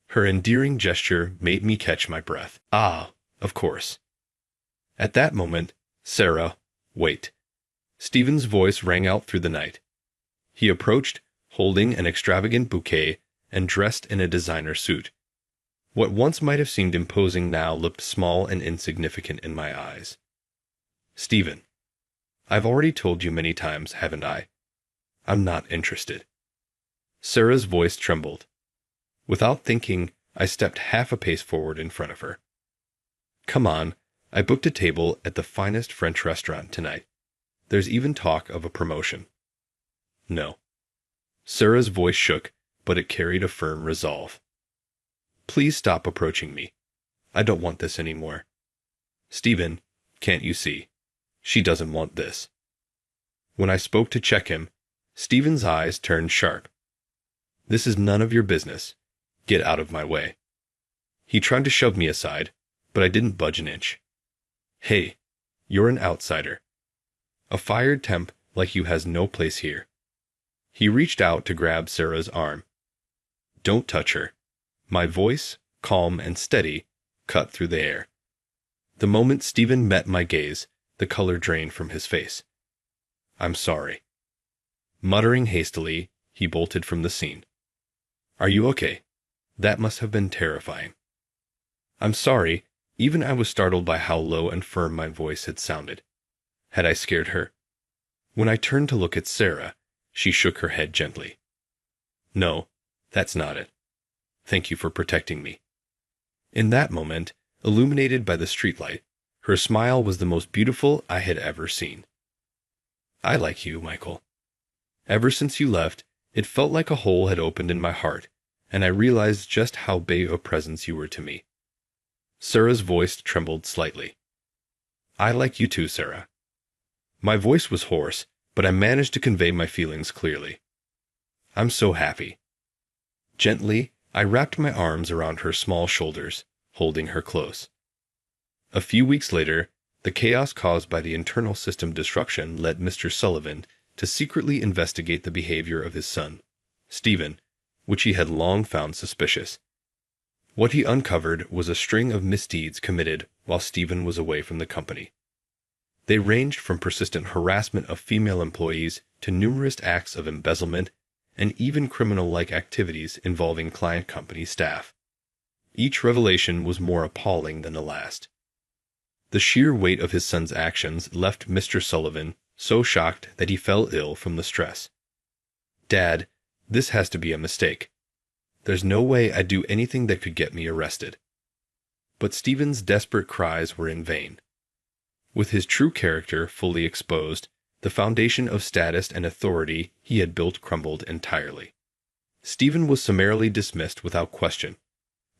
Her endearing gesture made me catch my breath. Ah, of course. At that moment, Sarah, wait. Stephen's voice rang out through the night. He approached, holding an extravagant bouquet and dressed in a designer suit. What once might have seemed imposing now looked small and insignificant in my eyes. Stephen, I've already told you many times, haven't I? I'm not interested. Sarah's voice trembled. Without thinking, I stepped half a pace forward in front of her. Come on, I booked a table at the finest French restaurant tonight. There's even talk of a promotion. No. Sarah's voice shook, but it carried a firm resolve. Please stop approaching me. I don't want this anymore. Stephen, can't you see? She doesn't want this. When I spoke to check him, Stephen's eyes turned sharp. This is none of your business. Get out of my way. He tried to shove me aside, but I didn't budge an inch. Hey, you're an outsider. A fired temp like you has no place here. He reached out to grab Sarah's arm. Don't touch her. My voice, calm and steady, cut through the air. The moment Stephen met my gaze, the color drained from his face. I'm sorry. Muttering hastily, he bolted from the scene. Are you okay? That must have been terrifying. I'm sorry. Even I was startled by how low and firm my voice had sounded. Had I scared her? When I turned to look at Sarah, she shook her head gently. No, that's not it. Thank you for protecting me. In that moment, illuminated by the streetlight, her smile was the most beautiful I had ever seen. I like you, Michael. Ever since you left, it felt like a hole had opened in my heart, and I realized just how big a presence you were to me. Sarah's voice trembled slightly. I like you too, Sarah. My voice was hoarse, but I managed to convey my feelings clearly. I'm so happy. Gently, I wrapped my arms around her small shoulders, holding her close. A few weeks later, the chaos caused by the internal system disruption led Mr. Sullivan to secretly investigate the behavior of his son, Stephen, which he had long found suspicious. What he uncovered was a string of misdeeds committed while Stephen was away from the company. They ranged from persistent harassment of female employees to numerous acts of embezzlement and even criminal-like activities involving client company staff. Each revelation was more appalling than the last. The sheer weight of his son's actions left Mr. Sullivan so shocked that he fell ill from the stress. Dad, this has to be a mistake. There's no way I'd do anything that could get me arrested. But Stephen's desperate cries were in vain. With his true character fully exposed, the foundation of status and authority he had built crumbled entirely. Stephen was summarily dismissed without question,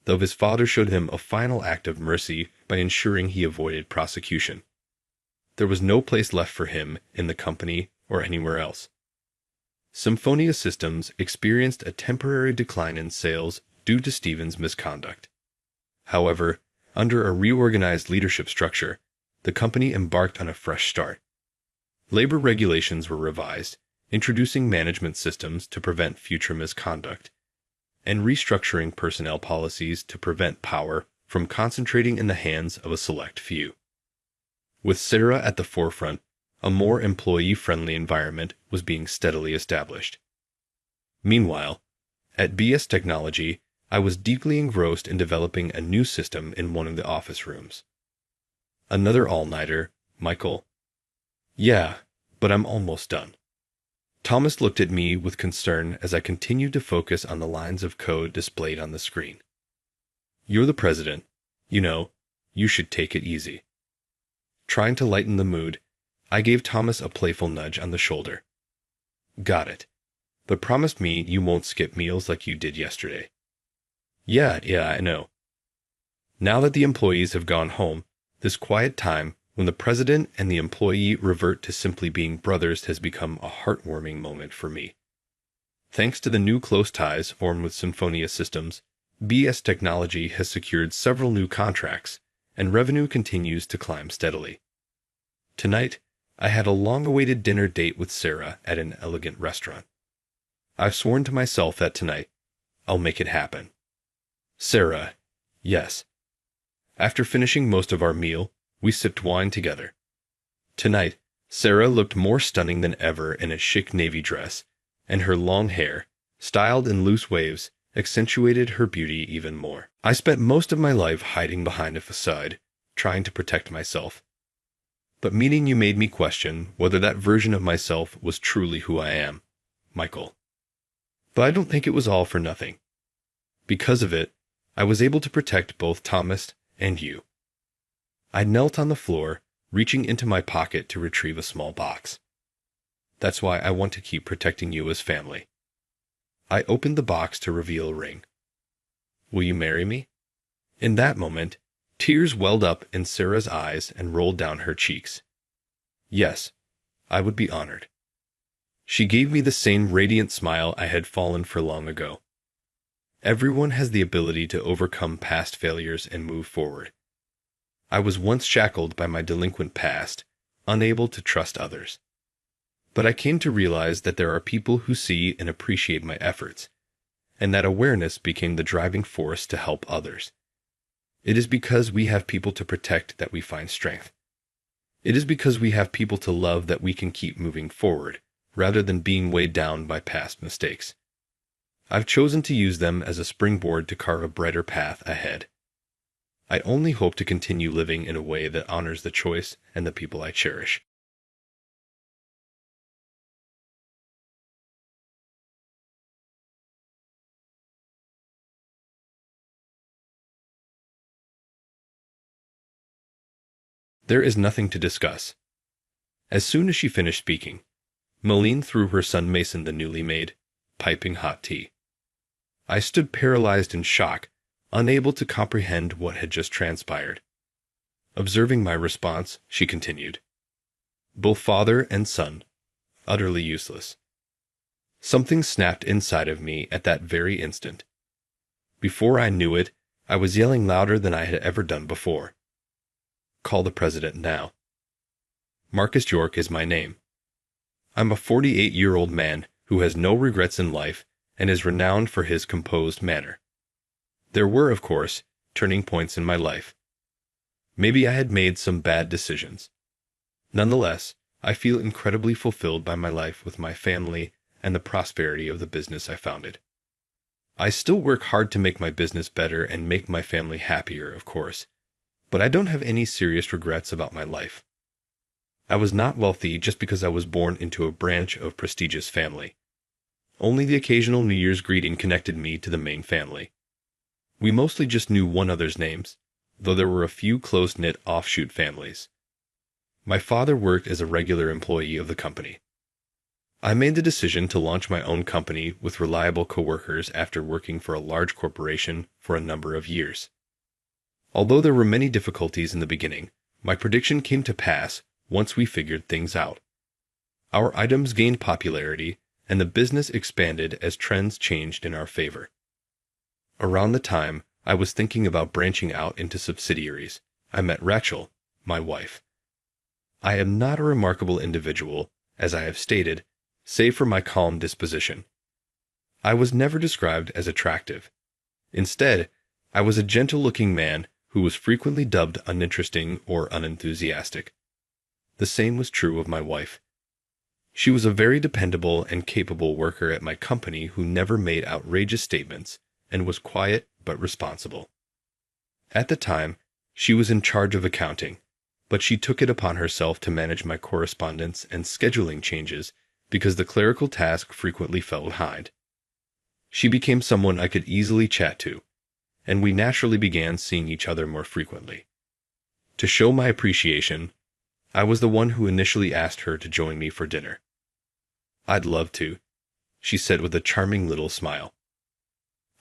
though his father showed him a final act of mercy by ensuring he avoided prosecution. There was no place left for him in the company or anywhere else. Symphonia Systems experienced a temporary decline in sales due to Stephen's misconduct. However, under a reorganized leadership structure, the company embarked on a fresh start. Labor regulations were revised, introducing management systems to prevent future misconduct, and restructuring personnel policies to prevent power from concentrating in the hands of a select few. With Sarah at the forefront, a more employee-friendly environment was being steadily established. Meanwhile, at BS Technology, I was deeply engrossed in developing a new system in one of the office rooms. Another all-nighter, Michael. Yeah, but I'm almost done. Thomas looked at me with concern as I continued to focus on the lines of code displayed on the screen. You're the president. You should take it easy. Trying to lighten the mood, I gave Thomas a playful nudge on the shoulder. Got it. But promise me you won't skip meals like you did yesterday. Yeah, I know. Now that the employees have gone home, this quiet time when the president and the employee revert to simply being brothers has become a heartwarming moment for me. Thanks to the new close ties formed with Symphonia Systems, BS Technology has secured several new contracts, and revenue continues to climb steadily. Tonight, I had a long-awaited dinner date with Sarah at an elegant restaurant. I've sworn to myself that tonight, I'll make it happen. Sarah, yes. After finishing most of our meal, we sipped wine together. Tonight, Sarah looked more stunning than ever in a chic navy dress, and her long hair, styled in loose waves, accentuated her beauty even more. I spent most of my life hiding behind a facade, trying to protect myself. But meeting you made me question whether that version of myself was truly who I am, Michael. But I don't think it was all for nothing. Because of it, I was able to protect both Thomas and you. I knelt on the floor, reaching into my pocket to retrieve a small box. That's why I want to keep protecting you as family. I opened the box to reveal a ring. Will you marry me? In that moment, tears welled up in Sarah's eyes and rolled down her cheeks. Yes, I would be honored. She gave me the same radiant smile I had fallen for long ago. Everyone has the ability to overcome past failures and move forward. I was once shackled by my delinquent past, unable to trust others. But I came to realize that there are people who see and appreciate my efforts, and that awareness became the driving force to help others. It is because we have people to protect that we find strength. It is because we have people to love that we can keep moving forward, rather than being weighed down by past mistakes. I've chosen to use them as a springboard to carve a brighter path ahead. I only hope to continue living in a way that honors the choice and the people I cherish. There is nothing to discuss. As soon as she finished speaking, Malene threw her son Mason the newly made, piping hot tea. I stood paralyzed in shock, unable to comprehend what had just transpired. Observing my response, she continued. Both father and son, utterly useless. Something snapped inside of me at that very instant. Before I knew it, I was yelling louder than I had ever done before. Call the president now. Marcus York is my name. I'm a 48-year-old man who has no regrets in life and is renowned for his composed manner. There were, of course, turning points in my life. Maybe I had made some bad decisions. Nonetheless, I feel incredibly fulfilled by my life with my family and the prosperity of the business I founded. I still work hard to make my business better and make my family happier, of course, but I don't have any serious regrets about my life. I was not wealthy just because I was born into a branch of prestigious family. Only the occasional New Year's greeting connected me to the main family. We mostly just knew one another's names, though there were a few close-knit offshoot families. My father worked as a regular employee of the company. I made the decision to launch my own company with reliable coworkers after working for a large corporation for a number of years. Although there were many difficulties in the beginning, my prediction came to pass once we figured things out. Our items gained popularity, and the business expanded as trends changed in our favor. Around the time I was thinking about branching out into subsidiaries, I met Rachel, my wife. I am not a remarkable individual, as I have stated, save for my calm disposition. I was never described as attractive. Instead, I was a gentle-looking man who was frequently dubbed uninteresting or unenthusiastic. The same was true of my wife. She was a very dependable and capable worker at my company who never made outrageous statements and was quiet but responsible. At the time, she was in charge of accounting, but she took it upon herself to manage my correspondence and scheduling changes because the clerical task frequently fell behind. She became someone I could easily chat to, and we naturally began seeing each other more frequently. To show my appreciation, I was the one who initially asked her to join me for dinner. "I'd love to," she said with a charming little smile.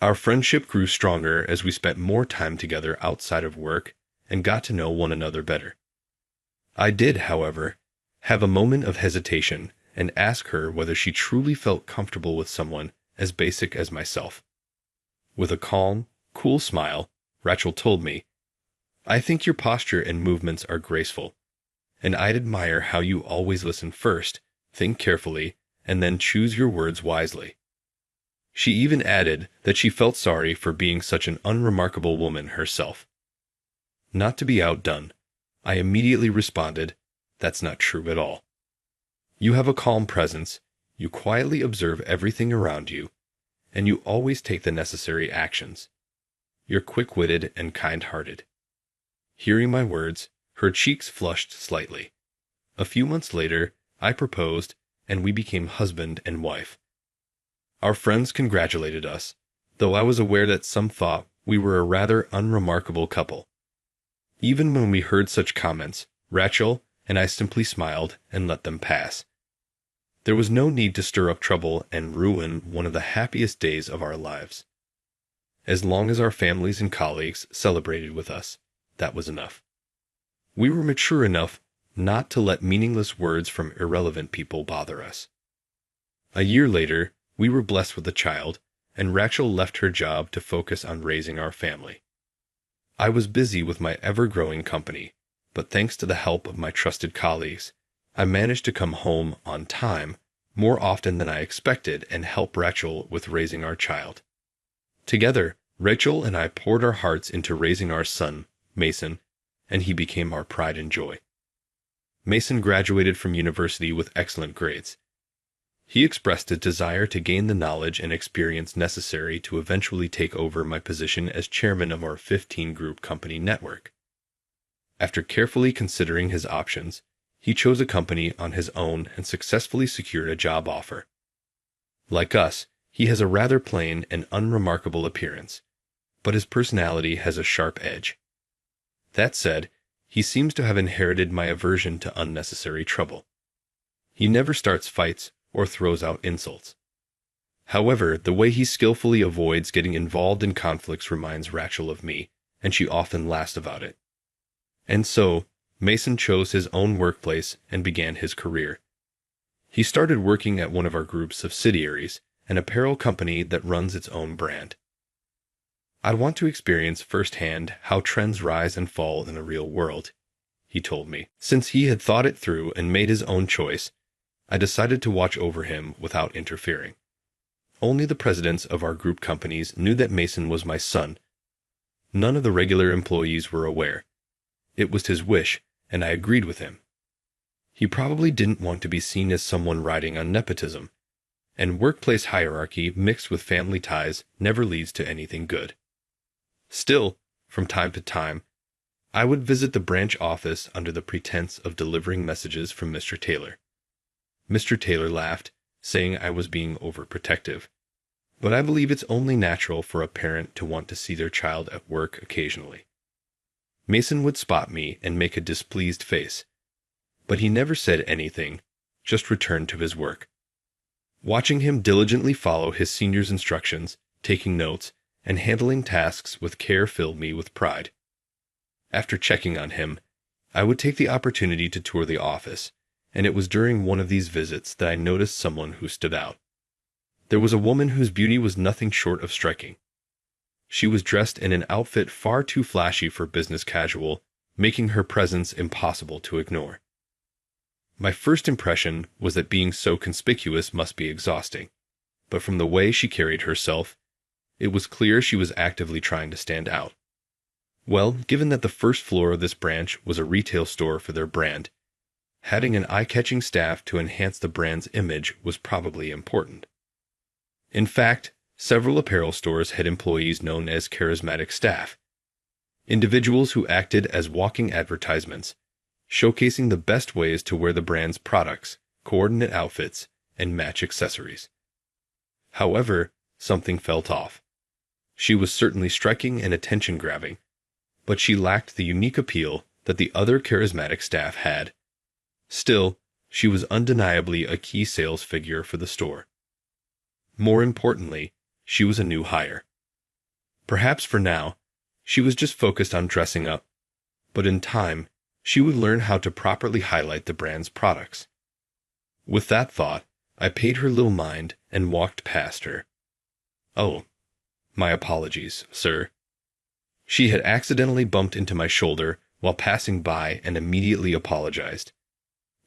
Our friendship grew stronger as we spent more time together outside of work and got to know one another better. I did, however, have a moment of hesitation and ask her whether she truly felt comfortable with someone as basic as myself. With a calm, cool smile, Rachel told me, "I think your posture and movements are graceful, and I'd admire how you always listen first, think carefully, and then choose your words wisely." She even added that she felt sorry for being such an unremarkable woman herself. Not to be outdone, I immediately responded, "That's not true at all. You have a calm presence, you quietly observe everything around you, and you always take the necessary actions. You're quick-witted and kind-hearted." Hearing my words, her cheeks flushed slightly. A few months later, I proposed, and we became husband and wife. Our friends congratulated us, though I was aware that some thought we were a rather unremarkable couple. Even when we heard such comments, Rachel and I simply smiled and let them pass. There was no need to stir up trouble and ruin one of the happiest days of our lives. As long as our families and colleagues celebrated with us, that was enough. We were mature enough not to let meaningless words from irrelevant people bother us. A year later, we were blessed with a child, and Rachel left her job to focus on raising our family. I was busy with my ever-growing company, but thanks to the help of my trusted colleagues, I managed to come home on time more often than I expected and help Rachel with raising our child. Together, Rachel and I poured our hearts into raising our son, Mason, and he became our pride and joy. Mason graduated from university with excellent grades. He expressed a desire to gain the knowledge and experience necessary to eventually take over my position as chairman of our 15-group company network. After carefully considering his options, he chose a company on his own and successfully secured a job offer. Like us, he has a rather plain and unremarkable appearance, but his personality has a sharp edge. That said, he seems to have inherited my aversion to unnecessary trouble. He never starts fights or throws out insults. However, the way he skillfully avoids getting involved in conflicts reminds Rachel of me, and she often laughs about it. And so, Mason chose his own workplace and began his career. He started working at one of our group's subsidiaries, an apparel company that runs its own brand. "I want to experience firsthand how trends rise and fall in the real world," he told me. Since he had thought it through and made his own choice, I decided to watch over him without interfering. Only the presidents of our group companies knew that Mason was my son. None of the regular employees were aware. It was his wish, and I agreed with him. He probably didn't want to be seen as someone riding on nepotism, and workplace hierarchy mixed with family ties never leads to anything good. Still, from time to time, I would visit the branch office under the pretense of delivering messages from Mr. Taylor. Mr. Taylor laughed, saying I was being overprotective, but I believe it's only natural for a parent to want to see their child at work occasionally. Mason would spot me and make a displeased face. But he never said anything, just returned to his work. Watching him diligently follow his senior's instructions, taking notes, and handling tasks with care filled me with pride. After checking on him, I would take the opportunity to tour the office, and it was during one of these visits that I noticed someone who stood out. There was a woman whose beauty was nothing short of striking. She was dressed in an outfit far too flashy for business casual, making her presence impossible to ignore. My first impression was that being so conspicuous must be exhausting, but from the way she carried herself, it was clear she was actively trying to stand out. Well, given that the first floor of this branch was a retail store for their brand, having an eye-catching staff to enhance the brand's image was probably important. In fact, several apparel stores had employees known as charismatic staff, individuals who acted as walking advertisements, showcasing the best ways to wear the brand's products, coordinate outfits, and match accessories. However, something felt off. She was certainly striking and attention-grabbing, but she lacked the unique appeal that the other charismatic staff had. Still, she was undeniably a key sales figure for the store. More importantly, she was a new hire. Perhaps for now, she was just focused on dressing up, but in time, she would learn how to properly highlight the brand's products. With that thought, I paid her little mind and walked past her. "Oh, my apologies, sir." She had accidentally bumped into my shoulder while passing by and immediately apologized.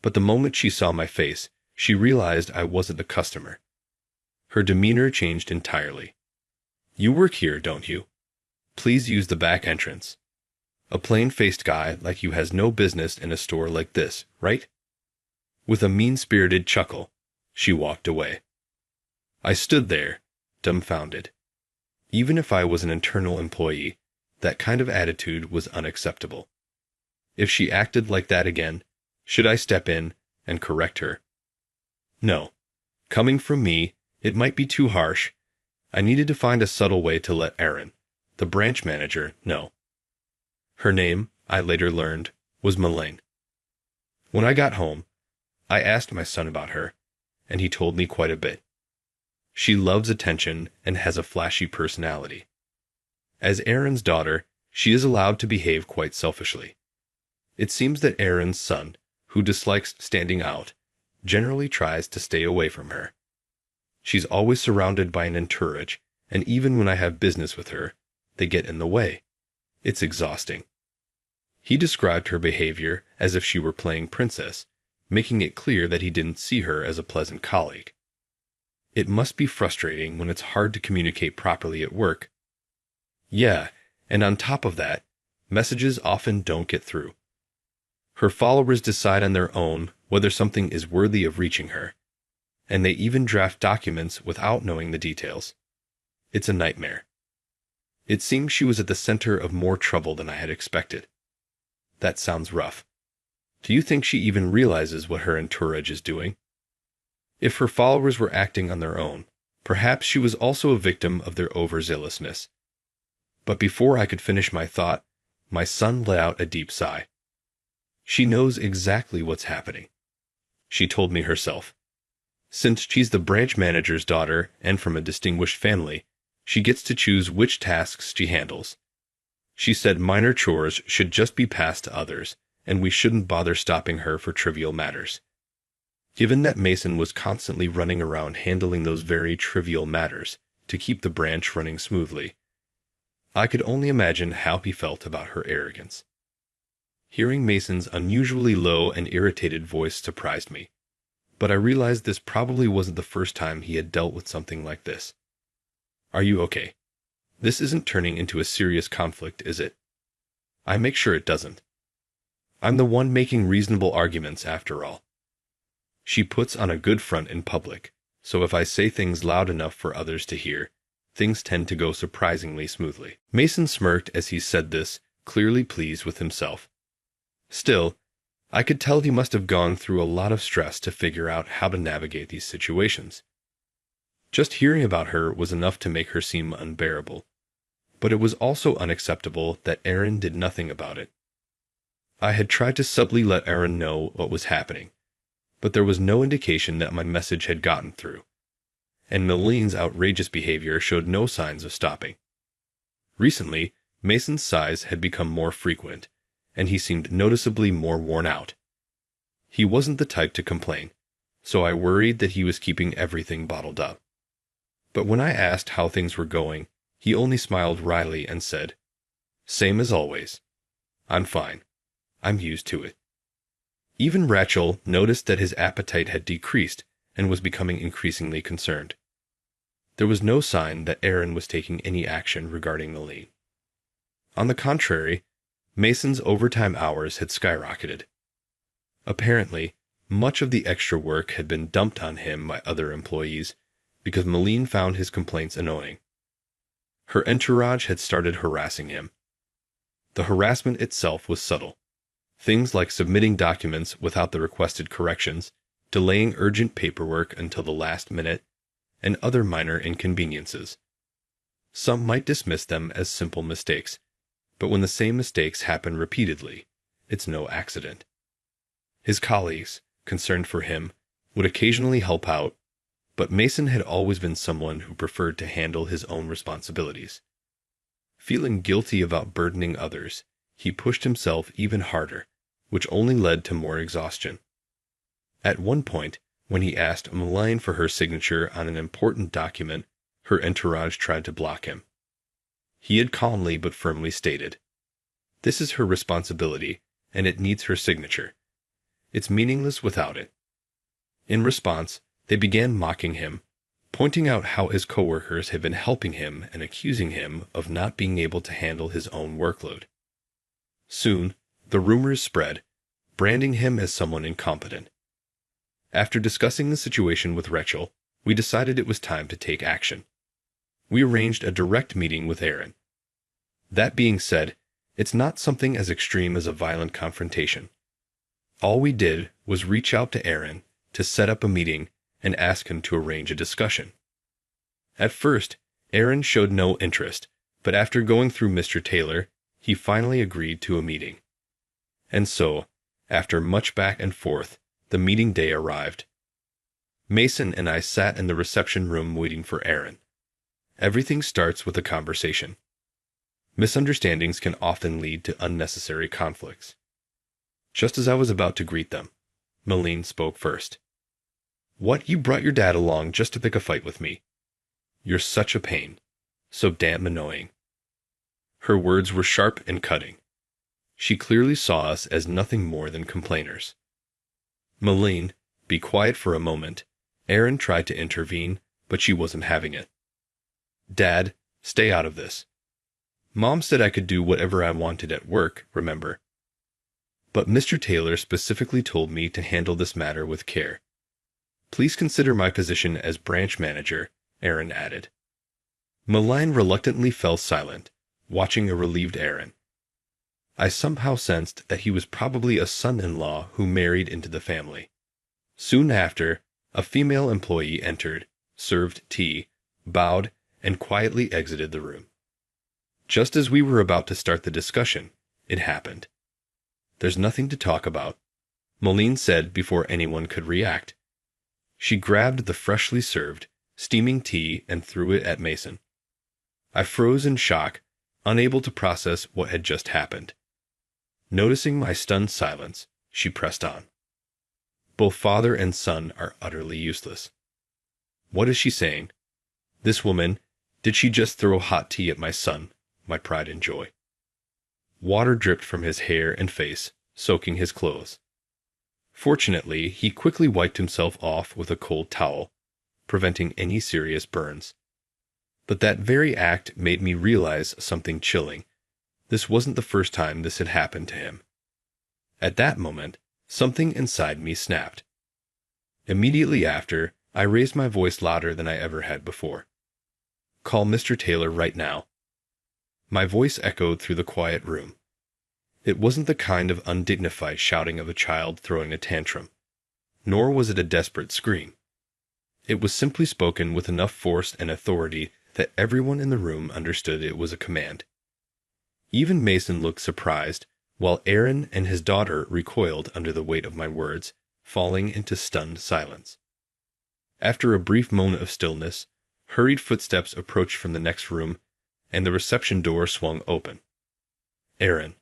But the moment she saw my face, she realized I wasn't a customer. Her demeanor changed entirely. "You work here, don't you? Please use the back entrance. A plain-faced guy like you has no business in a store like this, right?" With a mean-spirited chuckle, she walked away. I stood there, dumbfounded. Even if I was an internal employee, that kind of attitude was unacceptable. If she acted like that again, should I step in and correct her? No. Coming from me, it might be too harsh. I needed to find a subtle way to let Erin, the branch manager, know. Her name, I later learned, was Melaine. When I got home, I asked my son about her, and he told me quite a bit. She loves attention and has a flashy personality. As Erin's daughter, she is allowed to behave quite selfishly. It seems that Erin's son, who dislikes standing out, generally tries to stay away from her. She's always surrounded by an entourage, and even when I have business with her, they get in the way. It's exhausting. He described her behavior as if she were playing princess, making it clear that he didn't see her as a pleasant colleague. It must be frustrating when it's hard to communicate properly at work. Yeah, and on top of that, messages often don't get through. Her followers decide on their own whether something is worthy of reaching her, and they even draft documents without knowing the details. It's a nightmare. It seems she was at the center of more trouble than I had expected. That sounds rough. Do you think she even realizes what her entourage is doing? If her followers were acting on their own, perhaps she was also a victim of their overzealousness. But before I could finish my thought, my son let out a deep sigh. She knows exactly what's happening. She told me herself. Since she's the branch manager's daughter and from a distinguished family, she gets to choose which tasks she handles. She said minor chores should just be passed to others, and we shouldn't bother stopping her for trivial matters. Given that Mason was constantly running around handling those very trivial matters to keep the branch running smoothly, I could only imagine how he felt about her arrogance. Hearing Mason's unusually low and irritated voice surprised me, but I realized this probably wasn't the first time he had dealt with something like this. "Are you okay? This isn't turning into a serious conflict, is it?" I make sure it doesn't. I'm the one making reasonable arguments after all. She puts on a good front in public, so if I say things loud enough for others to hear, things tend to go surprisingly smoothly. Mason smirked as he said this, clearly pleased with himself. Still, I could tell he must have gone through a lot of stress to figure out how to navigate these situations. Just hearing about her was enough to make her seem unbearable, but it was also unacceptable that Erin did nothing about it. I had tried to subtly let Aaron know what was happening, but there was no indication that my message had gotten through, and Maline's outrageous behavior showed no signs of stopping. Recently, Mason's sighs had become more frequent, and he seemed noticeably more worn out. He wasn't the type to complain, so I worried that he was keeping everything bottled up. But when I asked how things were going, he only smiled wryly and said, "Same as always. I'm fine. I'm used to it." Even Rachel noticed that his appetite had decreased and was becoming increasingly concerned. There was no sign that Aaron was taking any action regarding Maline. On the contrary, Mason's overtime hours had skyrocketed. Apparently, much of the extra work had been dumped on him by other employees because Maline found his complaints annoying. Her entourage had started harassing him. The harassment itself was subtle. Things like submitting documents without the requested corrections, delaying urgent paperwork until the last minute, and other minor inconveniences. Some might dismiss them as simple mistakes, but when the same mistakes happen repeatedly, it's no accident. His colleagues, concerned for him, would occasionally help out, but Mason had always been someone who preferred to handle his own responsibilities. Feeling guilty about burdening others, he pushed himself even harder, which only led to more exhaustion. At one point, when he asked Maline for her signature on an important document, her entourage tried to block him. He had calmly but firmly stated, "This is her responsibility, and it needs her signature. It's meaningless without it." In response, they began mocking him, pointing out how his coworkers had been helping him and accusing him of not being able to handle his own workload. Soon, the rumors spread, branding him as someone incompetent. After discussing the situation with Rachel, we decided it was time to take action. We arranged a direct meeting with Aaron. That being said, it's not something as extreme as a violent confrontation. All we did was reach out to Aaron to set up a meeting and ask him to arrange a discussion. At first, Aaron showed no interest, but after going through Mr. Taylor, he finally agreed to a meeting. And so, after much back and forth, the meeting day arrived. Mason and I sat in the reception room waiting for Aaron. Everything starts with a conversation. Misunderstandings can often lead to unnecessary conflicts. Just as I was about to greet them, Maline spoke first. "What, you brought your dad along just to pick a fight with me? You're such a pain. So damn annoying." Her words were sharp and cutting. She clearly saw us as nothing more than complainers. "Maline, be quiet for a moment." Aaron tried to intervene, but she wasn't having it. "Dad, stay out of this. Mom said I could do whatever I wanted at work, remember? But Mr. Taylor specifically told me to handle this matter with care. Please consider my position as branch manager," Aaron added. Maline reluctantly fell silent, watching a relieved Aaron. I somehow sensed that he was probably a son-in-law who married into the family. Soon after, a female employee entered, served tea, bowed, and quietly exited the room. Just as we were about to start the discussion, it happened. "There's nothing to talk about," Maline said before anyone could react. She grabbed the freshly served, steaming tea and threw it at Mason. I froze in shock, unable to process what had just happened. Noticing my stunned silence, she pressed on. "Both father and son are utterly useless." "What is she saying? This woman, did she just throw hot tea at my son, my pride and joy?" Water dripped from his hair and face, soaking his clothes. Fortunately, he quickly wiped himself off with a cold towel, preventing any serious burns. But that very act made me realize something chilling. This wasn't the first time this had happened to him. At that moment, something inside me snapped. Immediately after, I raised my voice louder than I ever had before. "Call Mr. Taylor right now." My voice echoed through the quiet room. It wasn't the kind of undignified shouting of a child throwing a tantrum, nor was it a desperate scream. It was simply spoken with enough force and authority that everyone in the room understood it was a command. Even Mason looked surprised, while Aaron and his daughter recoiled under the weight of my words, falling into stunned silence. After a brief moment of stillness, hurried footsteps approached from the next room, and the reception door swung open. Aaron,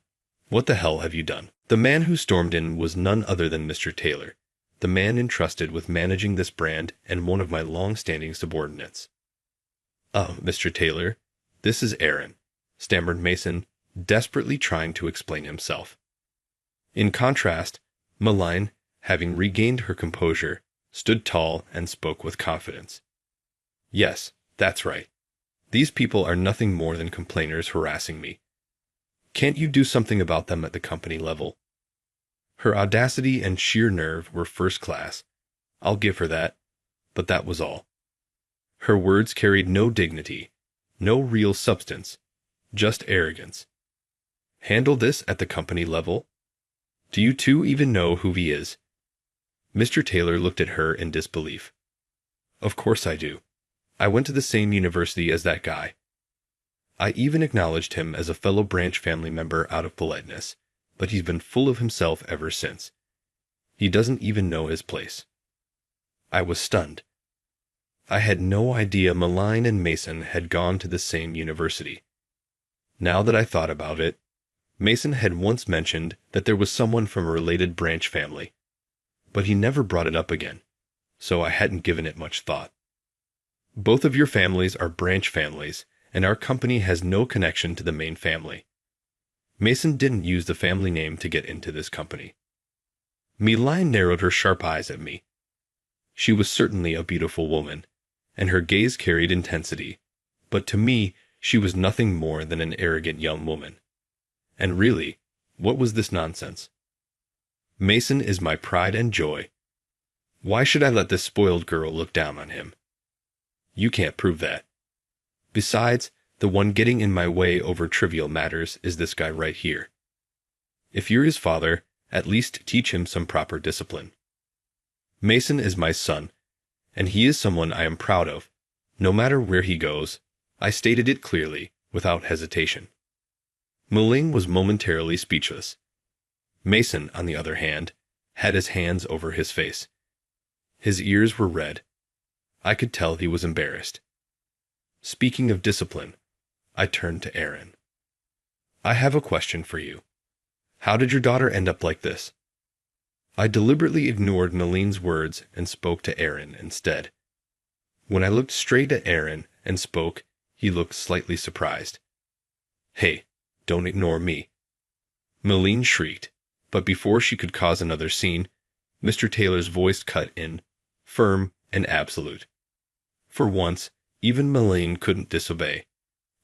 what the hell have you done? The man who stormed in was none other than Mr. Taylor, the man entrusted with managing this brand and one of my long-standing subordinates. Mr. Taylor, this is Aaron, stammered Mason, desperately trying to explain himself. In contrast, Malign, having regained her composure, stood tall and spoke with confidence. Yes, that's right. These people are nothing more than complainers harassing me. Can't you do something about them at the company level? Her audacity and sheer nerve were first class. I'll give her that, but that was all. Her words carried no dignity, no real substance, just arrogance. Handle this at the company level? Do you two even know who he is? Mr. Taylor looked at her in disbelief. Of course I do. I went to the same university as that guy. I even acknowledged him as a fellow branch family member out of politeness, but he's been full of himself ever since. He doesn't even know his place. I was stunned. I had no idea Malign and Mason had gone to the same university. Now that I thought about it, Mason had once mentioned that there was someone from a related branch family, but he never brought it up again, so I hadn't given it much thought. Both of your families are branch families, and our company has no connection to the main family. Mason didn't use the family name to get into this company. Malign narrowed her sharp eyes at me. She was certainly a beautiful woman, and her gaze carried intensity, but to me she was nothing more than an arrogant young woman. And really, what was this nonsense? Mason is my pride and joy. Why should I let this spoiled girl look down on him? You can't prove that. Besides, the one getting in my way over trivial matters is this guy right here. If you're his father, at least teach him some proper discipline. Mason is my son, and he is someone I am proud of. No matter where he goes, I stated it clearly, without hesitation. Malign was momentarily speechless. Mason, on the other hand, had his hands over his face. His ears were red. I could tell he was embarrassed. Speaking of discipline, I turned to Aaron. I have a question for you. How did your daughter end up like this? I deliberately ignored Malign's words and spoke to Aaron instead. When I looked straight at Aaron and spoke, he looked slightly surprised. Hey, don't ignore me. Malign shrieked, but before she could cause another scene, Mr. Taylor's voice cut in, firm and absolute. For once, even Malign couldn't disobey.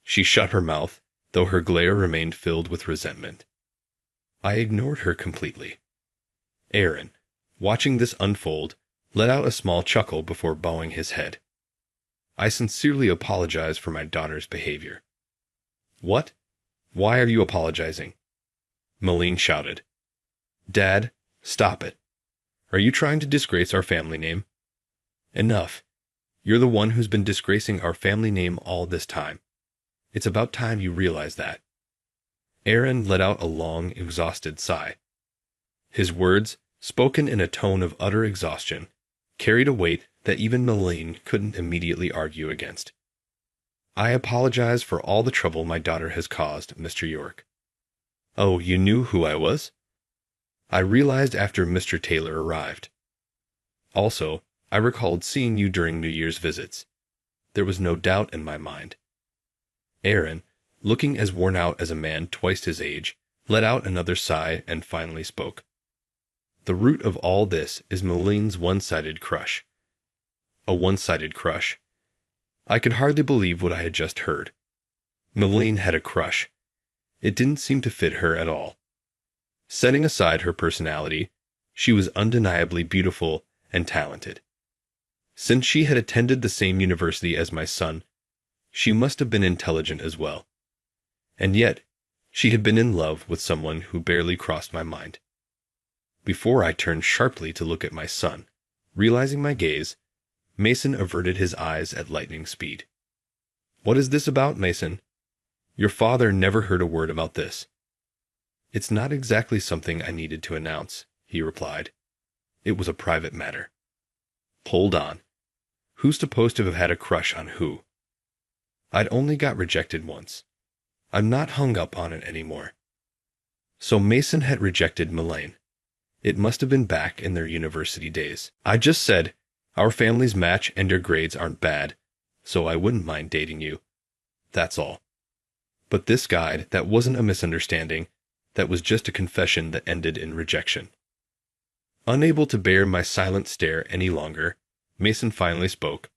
She shut her mouth, though her glare remained filled with resentment. I ignored her completely. Aaron, watching this unfold, let out a small chuckle before bowing his head. I sincerely apologize for my daughter's behavior. What? Why are you apologizing? Malign shouted. Dad, stop it. Are you trying to disgrace our family name? Enough. You're the one who's been disgracing our family name all this time. It's about time you realize that. Aaron let out a long, exhausted sigh. His words, spoken in a tone of utter exhaustion, carried a weight that even Malign couldn't immediately argue against. I apologize for all the trouble my daughter has caused, Mr. York. Oh, you knew who I was? I realized after Mr. Taylor arrived. Also, I recalled seeing you during New Year's visits. There was no doubt in my mind. Aaron, looking as worn out as a man twice his age, let out another sigh and finally spoke. The root of all this is Malign's one-sided crush. A one-sided crush. I could hardly believe what I had just heard. Malign had a crush. It didn't seem to fit her at all. Setting aside her personality, she was undeniably beautiful and talented. Since she had attended the same university as my son, she must have been intelligent as well. And yet, she had been in love with someone who barely crossed my mind. Before I turned sharply to look at my son, realizing my gaze, Mason averted his eyes at lightning speed. What is this about, Mason? Your father never heard a word about this. It's not exactly something I needed to announce, he replied. It was a private matter. Hold on. Who's supposed to have had a crush on who? I'd only got rejected once. I'm not hung up on it anymore. So Mason had rejected Melaine. It must have been back in their university days. I just said, our families match and your grades aren't bad, so I wouldn't mind dating you. That's all. But this guide, that wasn't a misunderstanding. That was just a confession that ended in rejection. Unable to bear my silent stare any longer, Mason finally spoke.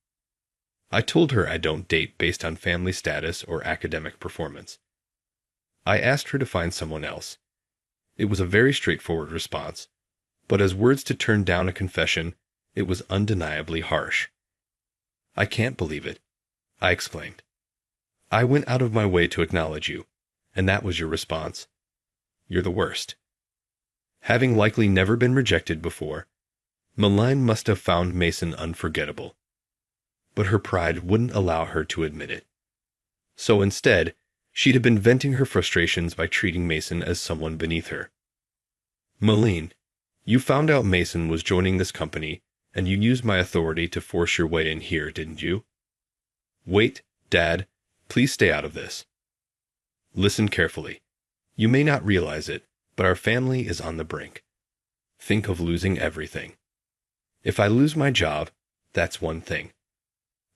I told her I don't date based on family status or academic performance. I asked her to find someone else. It was a very straightforward response, but as words to turn down a confession, it was undeniably harsh. I can't believe it, I exclaimed. I went out of my way to acknowledge you, and that was your response. You're the worst. Having likely never been rejected before, Melaine must have found Mason unforgettable. But her pride wouldn't allow her to admit it. So instead, she'd have been venting her frustrations by treating Mason as someone beneath her. Melaine, you found out Mason was joining this company, and you used my authority to force your way in here, didn't you? Wait, Dad, please stay out of this. Listen carefully. You may not realize it, but our family is on the brink. Think of losing everything. If I lose my job, that's one thing.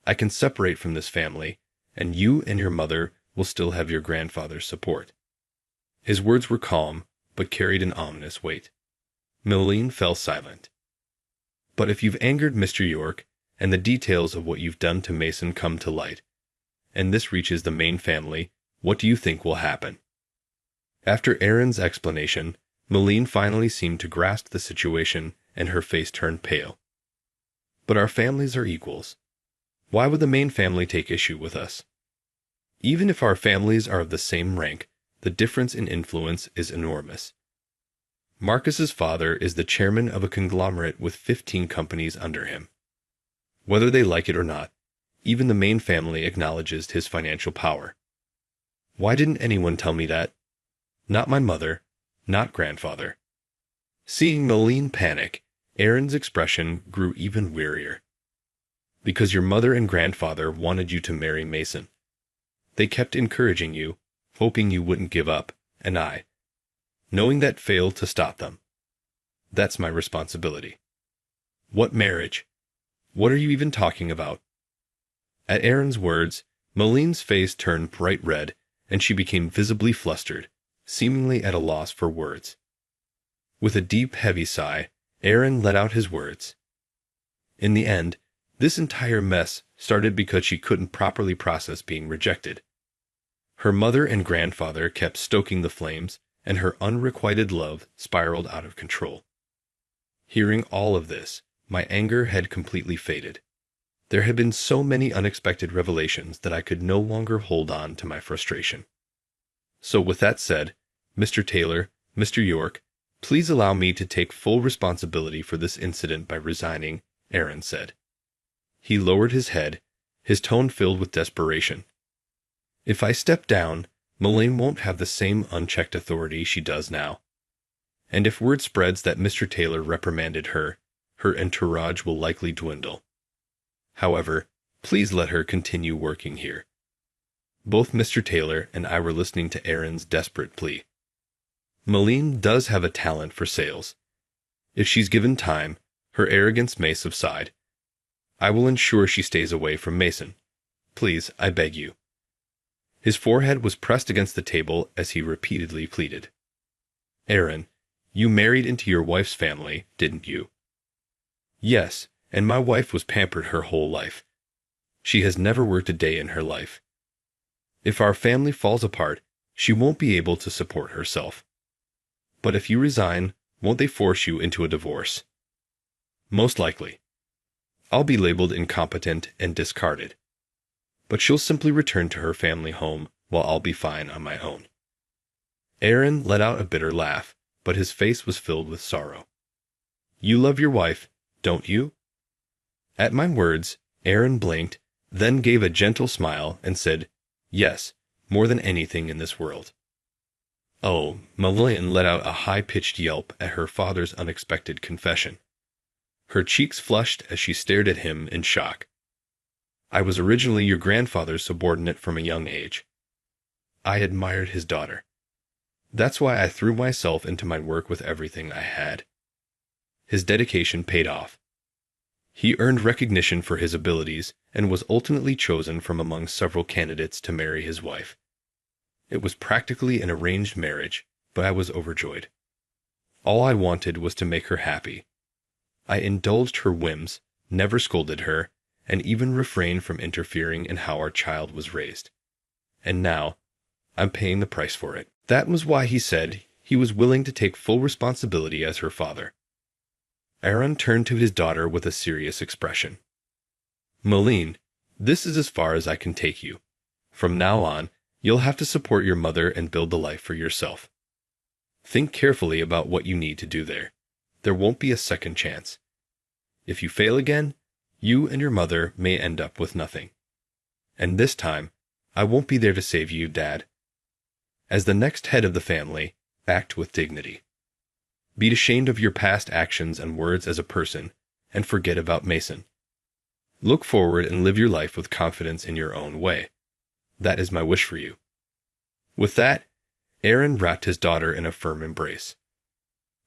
I can separate from this family, and you and your mother will still have your grandfather's support. His words were calm, but carried an ominous weight. Melaine fell silent. But if you've angered Mr. York, and the details of what you've done to Mason come to light, and this reaches the main family, what do you think will happen? After Aaron's explanation, Melaine finally seemed to grasp the situation, and her face turned pale. But our families are equals. Why would the main family take issue with us? Even if our families are of the same rank, the difference in influence is enormous. Marcus's father is the chairman of a conglomerate with 15 companies under him. Whether they like it or not, even the main family acknowledges his financial power. Why didn't anyone tell me that? Not my mother, not grandfather. Seeing Melaine panic, Aaron's expression grew even wearier. Because your mother and grandfather wanted you to marry Mason. They kept encouraging you, hoping you wouldn't give up, and I, knowing that, failed to stop them. That's my responsibility. What marriage? What are you even talking about? At Aaron's words, Melaine's face turned bright red, and she became visibly flustered, seemingly at a loss for words. With a deep, heavy sigh, Aaron let out his words. In the end, this entire mess started because she couldn't properly process being rejected. Her mother and grandfather kept stoking the flames, and her unrequited love spiraled out of control. Hearing all of this, my anger had completely faded. There had been so many unexpected revelations that I could no longer hold on to my frustration. So with that said, Mr. Taylor, Mr. York, please allow me to take full responsibility for this incident by resigning, Aaron said. He lowered his head, his tone filled with desperation. If I step down, Melaine won't have the same unchecked authority she does now. And if word spreads that Mr. Taylor reprimanded her, her entourage will likely dwindle. However, please let her continue working here. Both Mr. Taylor and I were listening to Aaron's desperate plea. Melaine does have a talent for sales. If she's given time, her arrogance may subside. I will ensure she stays away from Mason. Please, I beg you. His forehead was pressed against the table as he repeatedly pleaded. Aaron, you married into your wife's family, didn't you? Yes, and my wife was pampered her whole life. She has never worked a day in her life. If our family falls apart, she won't be able to support herself. But if you resign, won't they force you into a divorce? Most likely. I'll be labeled incompetent and discarded. But she'll simply return to her family home while I'll be fine on my own. Aaron let out a bitter laugh, but his face was filled with sorrow. You love your wife, don't you? At my words, Aaron blinked, then gave a gentle smile and said, Yes, more than anything in this world. Oh, Madeline let out a high-pitched yelp at her father's unexpected confession. Her cheeks flushed as she stared at him in shock. I was originally your grandfather's subordinate from a young age. I admired his daughter. That's why I threw myself into my work with everything I had. His dedication paid off. He earned recognition for his abilities and was ultimately chosen from among several candidates to marry his wife. It was practically an arranged marriage, but I was overjoyed. All I wanted was to make her happy. I indulged her whims, never scolded her, and even refrained from interfering in how our child was raised. And now, I'm paying the price for it. That was why he said he was willing to take full responsibility as her father. Aaron turned to his daughter with a serious expression. Maline, this is as far as I can take you. From now on, you'll have to support your mother and build the life for yourself. Think carefully about what you need to do there. There won't be a second chance. If you fail again, you and your mother may end up with nothing. And this time, I won't be there to save you, Dad. As the next head of the family, act with dignity. Be ashamed of your past actions and words as a person, and forget about Mason. Look forward and live your life with confidence in your own way. That is my wish for you. With that, Aaron wrapped his daughter in a firm embrace.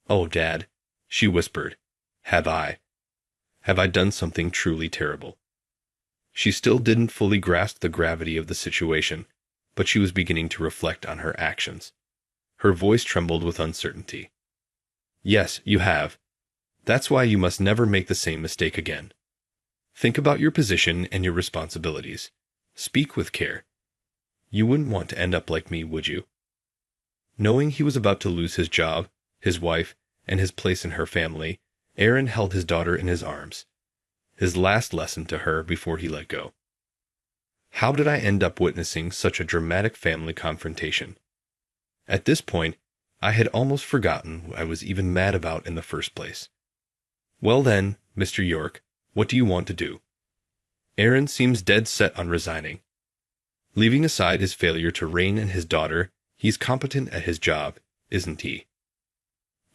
Oh, Dad, she whispered, have I done something truly terrible? She still didn't fully grasp the gravity of the situation, but she was beginning to reflect on her actions. Her voice trembled with uncertainty. Yes, you have. That's why you must never make the same mistake again. Think about your position and your responsibilities. Speak with care. You wouldn't want to end up like me, would you? Knowing he was about to lose his job, his wife, and his place in her family, Aaron held his daughter in his arms, his last lesson to her before he let go. How did I end up witnessing such a dramatic family confrontation? At this point, I had almost forgotten what I was even mad about in the first place. Well then, Mr. York, what do you want to do? Aaron seems dead set on resigning. Leaving aside his failure to rein in his daughter, he's competent at his job, isn't he?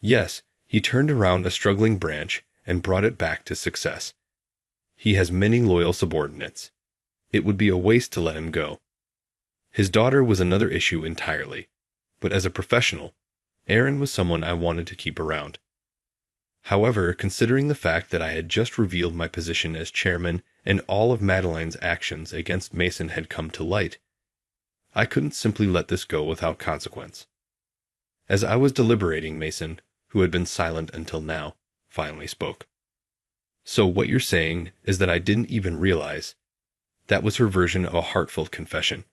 Yes, he turned around a struggling branch and brought it back to success. He has many loyal subordinates. It would be a waste to let him go. His daughter was another issue entirely, but as a professional, Aaron was someone I wanted to keep around. However, considering the fact that I had just revealed my position as chairman and all of Madeline's actions against Mason had come to light, I couldn't simply let this go without consequence. As I was deliberating, Mason, who had been silent until now, finally spoke. So what you're saying is that I didn't even realize that was her version of a heartfelt confession.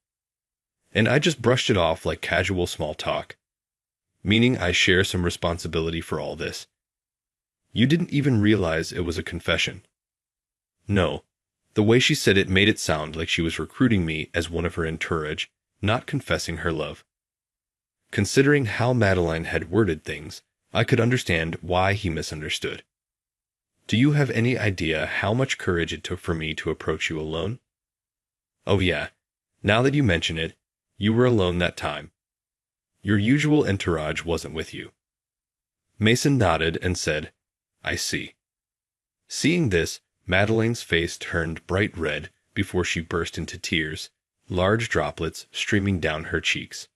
And I just brushed it off like casual small talk, meaning I share some responsibility for all this. You didn't even realize it was a confession. No, the way she said it made it sound like she was recruiting me as one of her entourage, not confessing her love. Considering how Madeline had worded things, I could understand why he misunderstood. Do you have any idea how much courage it took for me to approach you alone? Oh yeah, now that you mention it, you were alone that time. Your usual entourage wasn't with you. Mason nodded and said, I see. Seeing this, Madeline's face turned bright red before she burst into tears, large droplets streaming down her cheeks.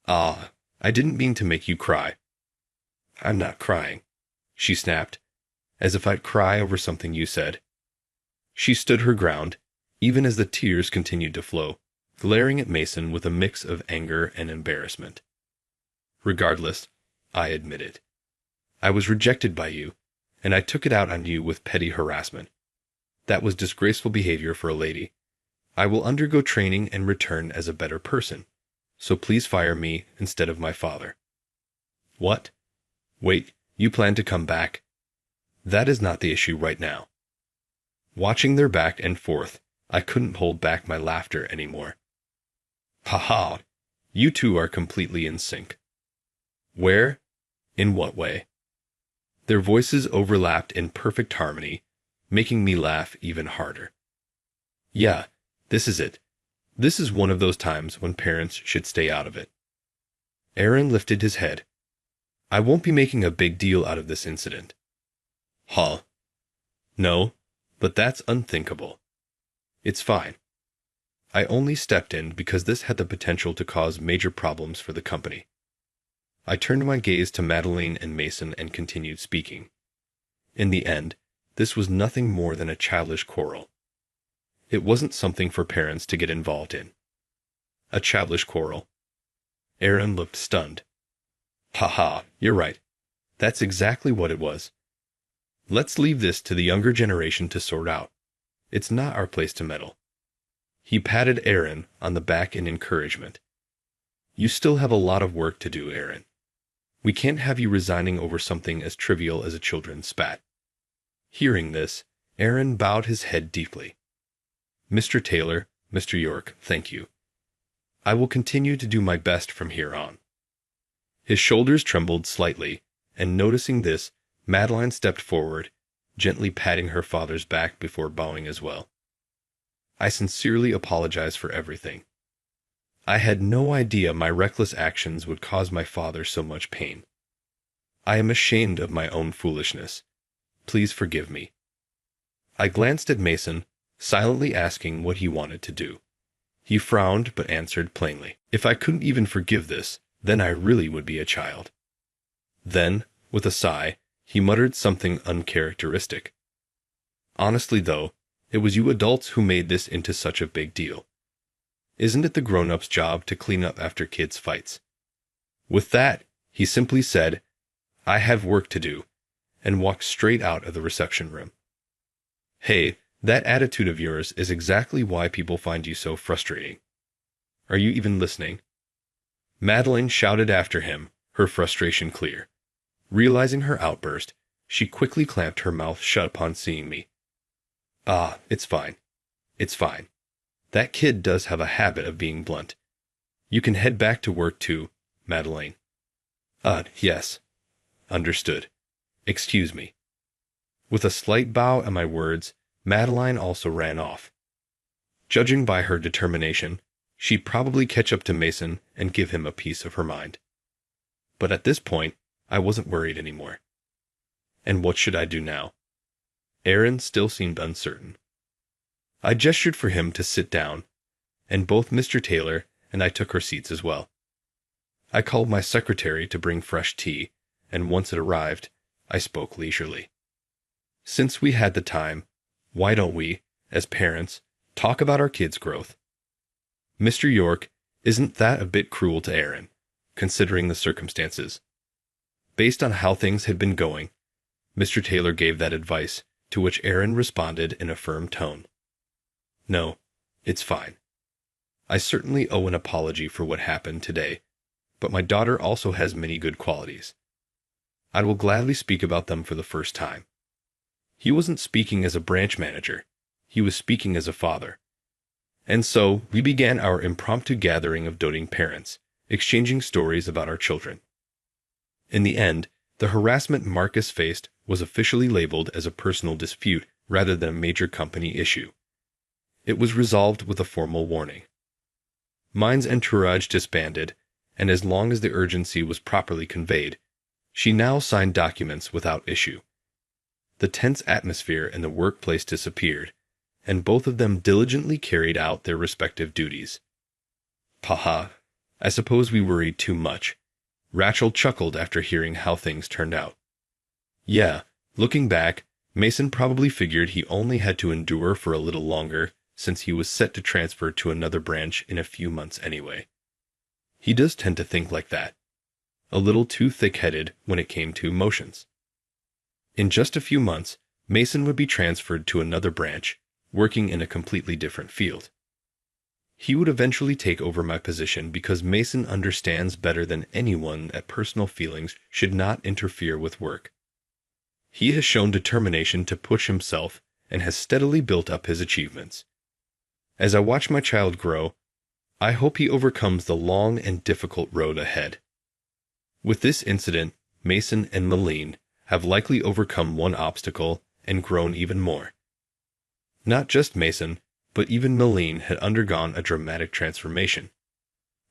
Ah, I didn't mean to make you cry. I'm not crying, she snapped, as if I'd cry over something you said. She stood her ground, even as the tears continued to flow, glaring at Mason with a mix of anger and embarrassment. Regardless, I admitted. I was rejected by you, and I took it out on you with petty harassment. That was disgraceful behavior for a lady. I will undergo training and return as a better person, so please fire me instead of my father. What? Wait, you plan to come back? That is not the issue right now. Watching their back and forth, I couldn't hold back my laughter anymore. Ha ha! You two are completely in sync. Where? In what way? Their voices overlapped in perfect harmony, making me laugh even harder. Yeah, this is it. This is one of those times when parents should stay out of it. Aaron lifted his head. I won't be making a big deal out of this incident. Huh? No, but that's unthinkable. It's fine. I only stepped in because this had the potential to cause major problems for the company. I turned my gaze to Madeline and Mason and continued speaking. In the end, this was nothing more than a childish quarrel. It wasn't something for parents to get involved in. A childish quarrel. Aaron looked stunned. Haha, you're right. That's exactly what it was. Let's leave this to the younger generation to sort out. It's not our place to meddle. He patted Aaron on the back in encouragement. You still have a lot of work to do, Aaron. We can't have you resigning over something as trivial as a children's spat. Hearing this, Aaron bowed his head deeply. Mr. Taylor, Mr. York, thank you. I will continue to do my best from here on. His shoulders trembled slightly, and noticing this, Madeline stepped forward, gently patting her father's back before bowing as well. I sincerely apologize for everything. I had no idea my reckless actions would cause my father so much pain. I am ashamed of my own foolishness. Please forgive me. I glanced at Mason, silently asking what he wanted to do. He frowned but answered plainly. If I couldn't even forgive this, then I really would be a child. Then, with a sigh, he muttered something uncharacteristic. Honestly, though, it was you adults who made this into such a big deal. Isn't it the grown-ups' job to clean up after kids' fights? With that, he simply said, I have work to do, and walked straight out of the reception room. Hey, that attitude of yours is exactly why people find you so frustrating. Are you even listening? Madeline shouted after him, her frustration clear. Realizing her outburst, she quickly clamped her mouth shut upon seeing me. Ah, it's fine. It's fine. That kid does have a habit of being blunt. You can head back to work too, Madeline. Yes. Understood. Excuse me. With a slight bow at my words, Madeline also ran off. Judging by her determination, she'd probably catch up to Mason and give him a piece of her mind. But at this point, I wasn't worried anymore. And what should I do now? Aaron still seemed uncertain. I gestured for him to sit down, and both Mr. Taylor and I took our seats as well. I called my secretary to bring fresh tea, and once it arrived, I spoke leisurely. Since we had the time, why don't we, as parents, talk about our kids' growth? Mr. York, isn't that a bit cruel to Aaron, considering the circumstances? Based on how things had been going, Mr. Taylor gave that advice, to which Aaron responded in a firm tone. No, it's fine. I certainly owe an apology for what happened today, but my daughter also has many good qualities. I will gladly speak about them for the first time. He wasn't speaking as a branch manager. He was speaking as a father. And so we began our impromptu gathering of doting parents, exchanging stories about our children. In the end, the harassment Marcus faced was officially labeled as a personal dispute rather than a major company issue. It was resolved with a formal warning. Mine's entourage disbanded, and as long as the urgency was properly conveyed, she now signed documents without issue. The tense atmosphere in the workplace disappeared, and both of them diligently carried out their respective duties. Haha, I suppose we worried too much. Rachel chuckled after hearing how things turned out. Yeah, looking back, Mason probably figured he only had to endure for a little longer, since he was set to transfer to another branch in a few months anyway. He does tend to think like that. A little too thick-headed when it came to emotions. In just a few months, Mason would be transferred to another branch, working in a completely different field. He would eventually take over my position because Mason understands better than anyone that personal feelings should not interfere with work. He has shown determination to push himself and has steadily built up his achievements. As I watch my child grow, I hope he overcomes the long and difficult road ahead. With this incident, Mason and Malene have likely overcome one obstacle and grown even more. Not just Mason, but even Malene had undergone a dramatic transformation.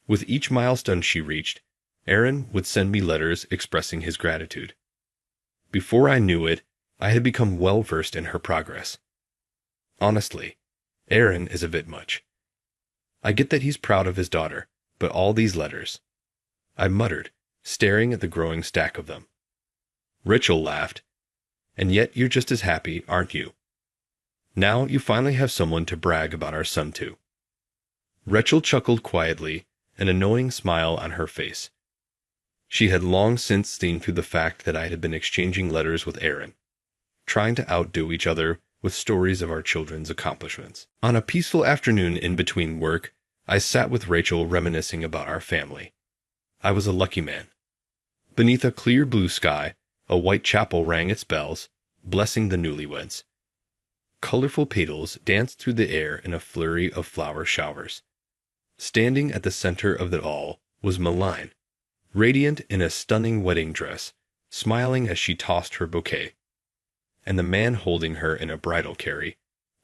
With each milestone she reached, Aaron would send me letters expressing his gratitude. Before I knew it, I had become well-versed in her progress. Honestly, Aaron is a bit much. I get that he's proud of his daughter, but all these letters. I muttered, staring at the growing stack of them. Rachel laughed. And yet you're just as happy, aren't you? Now you finally have someone to brag about our son to. Rachel chuckled quietly, an annoying smile on her face. She had long since seen through the fact that I had been exchanging letters with Aaron, trying to outdo each other with stories of our children's accomplishments. On a peaceful afternoon in between work, I sat with Rachel reminiscing about our family. I was a lucky man. Beneath a clear blue sky, a white chapel rang its bells, blessing the newlyweds. Colorful petals danced through the air in a flurry of flower showers. Standing at the center of it all was Maline, radiant in a stunning wedding dress, smiling as she tossed her bouquet. And the man holding her in a bridal carry,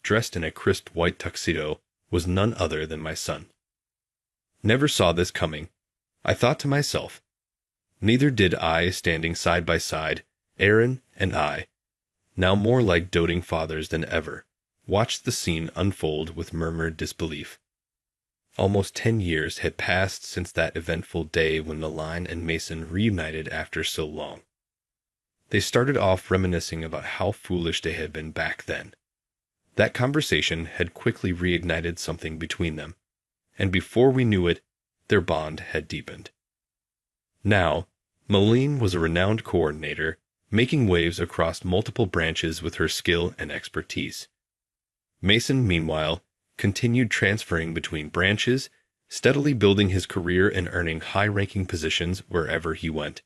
dressed in a crisp white tuxedo, was none other than my son. Never saw this coming, I thought to myself. Neither did I, standing side by side, Aaron and I, now more like doting fathers than ever, watched the scene unfold with murmured disbelief. Almost 10 years had passed since that eventful day when Maline and Mason reunited after so long. They started off reminiscing about how foolish they had been back then. That conversation had quickly reignited something between them, and before we knew it, their bond had deepened. Now, Maline was a renowned coordinator, making waves across multiple branches with her skill and expertise. Mason, meanwhile, continued transferring between branches, steadily building his career and earning high-ranking positions wherever he went.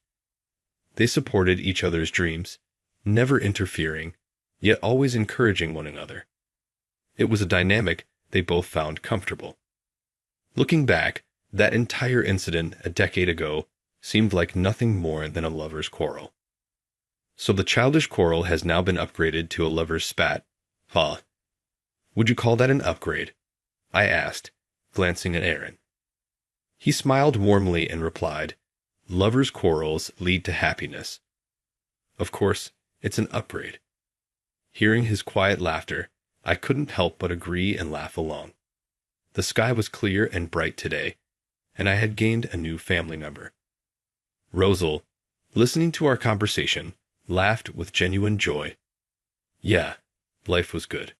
They supported each other's dreams, never interfering, yet always encouraging one another. It was a dynamic they both found comfortable. Looking back, that entire incident a decade ago seemed like nothing more than a lover's quarrel. So the childish quarrel has now been upgraded to a lover's spat. Huh. Would you call that an upgrade? I asked, glancing at Aaron. He smiled warmly and replied, "Lovers' quarrels lead to happiness. Of course, it's an upgrade." Hearing his quiet laughter, I couldn't help but agree and laugh along. The sky was clear and bright today, and I had gained a new family member. Rosal, listening to our conversation, laughed with genuine joy. Yeah, life was good.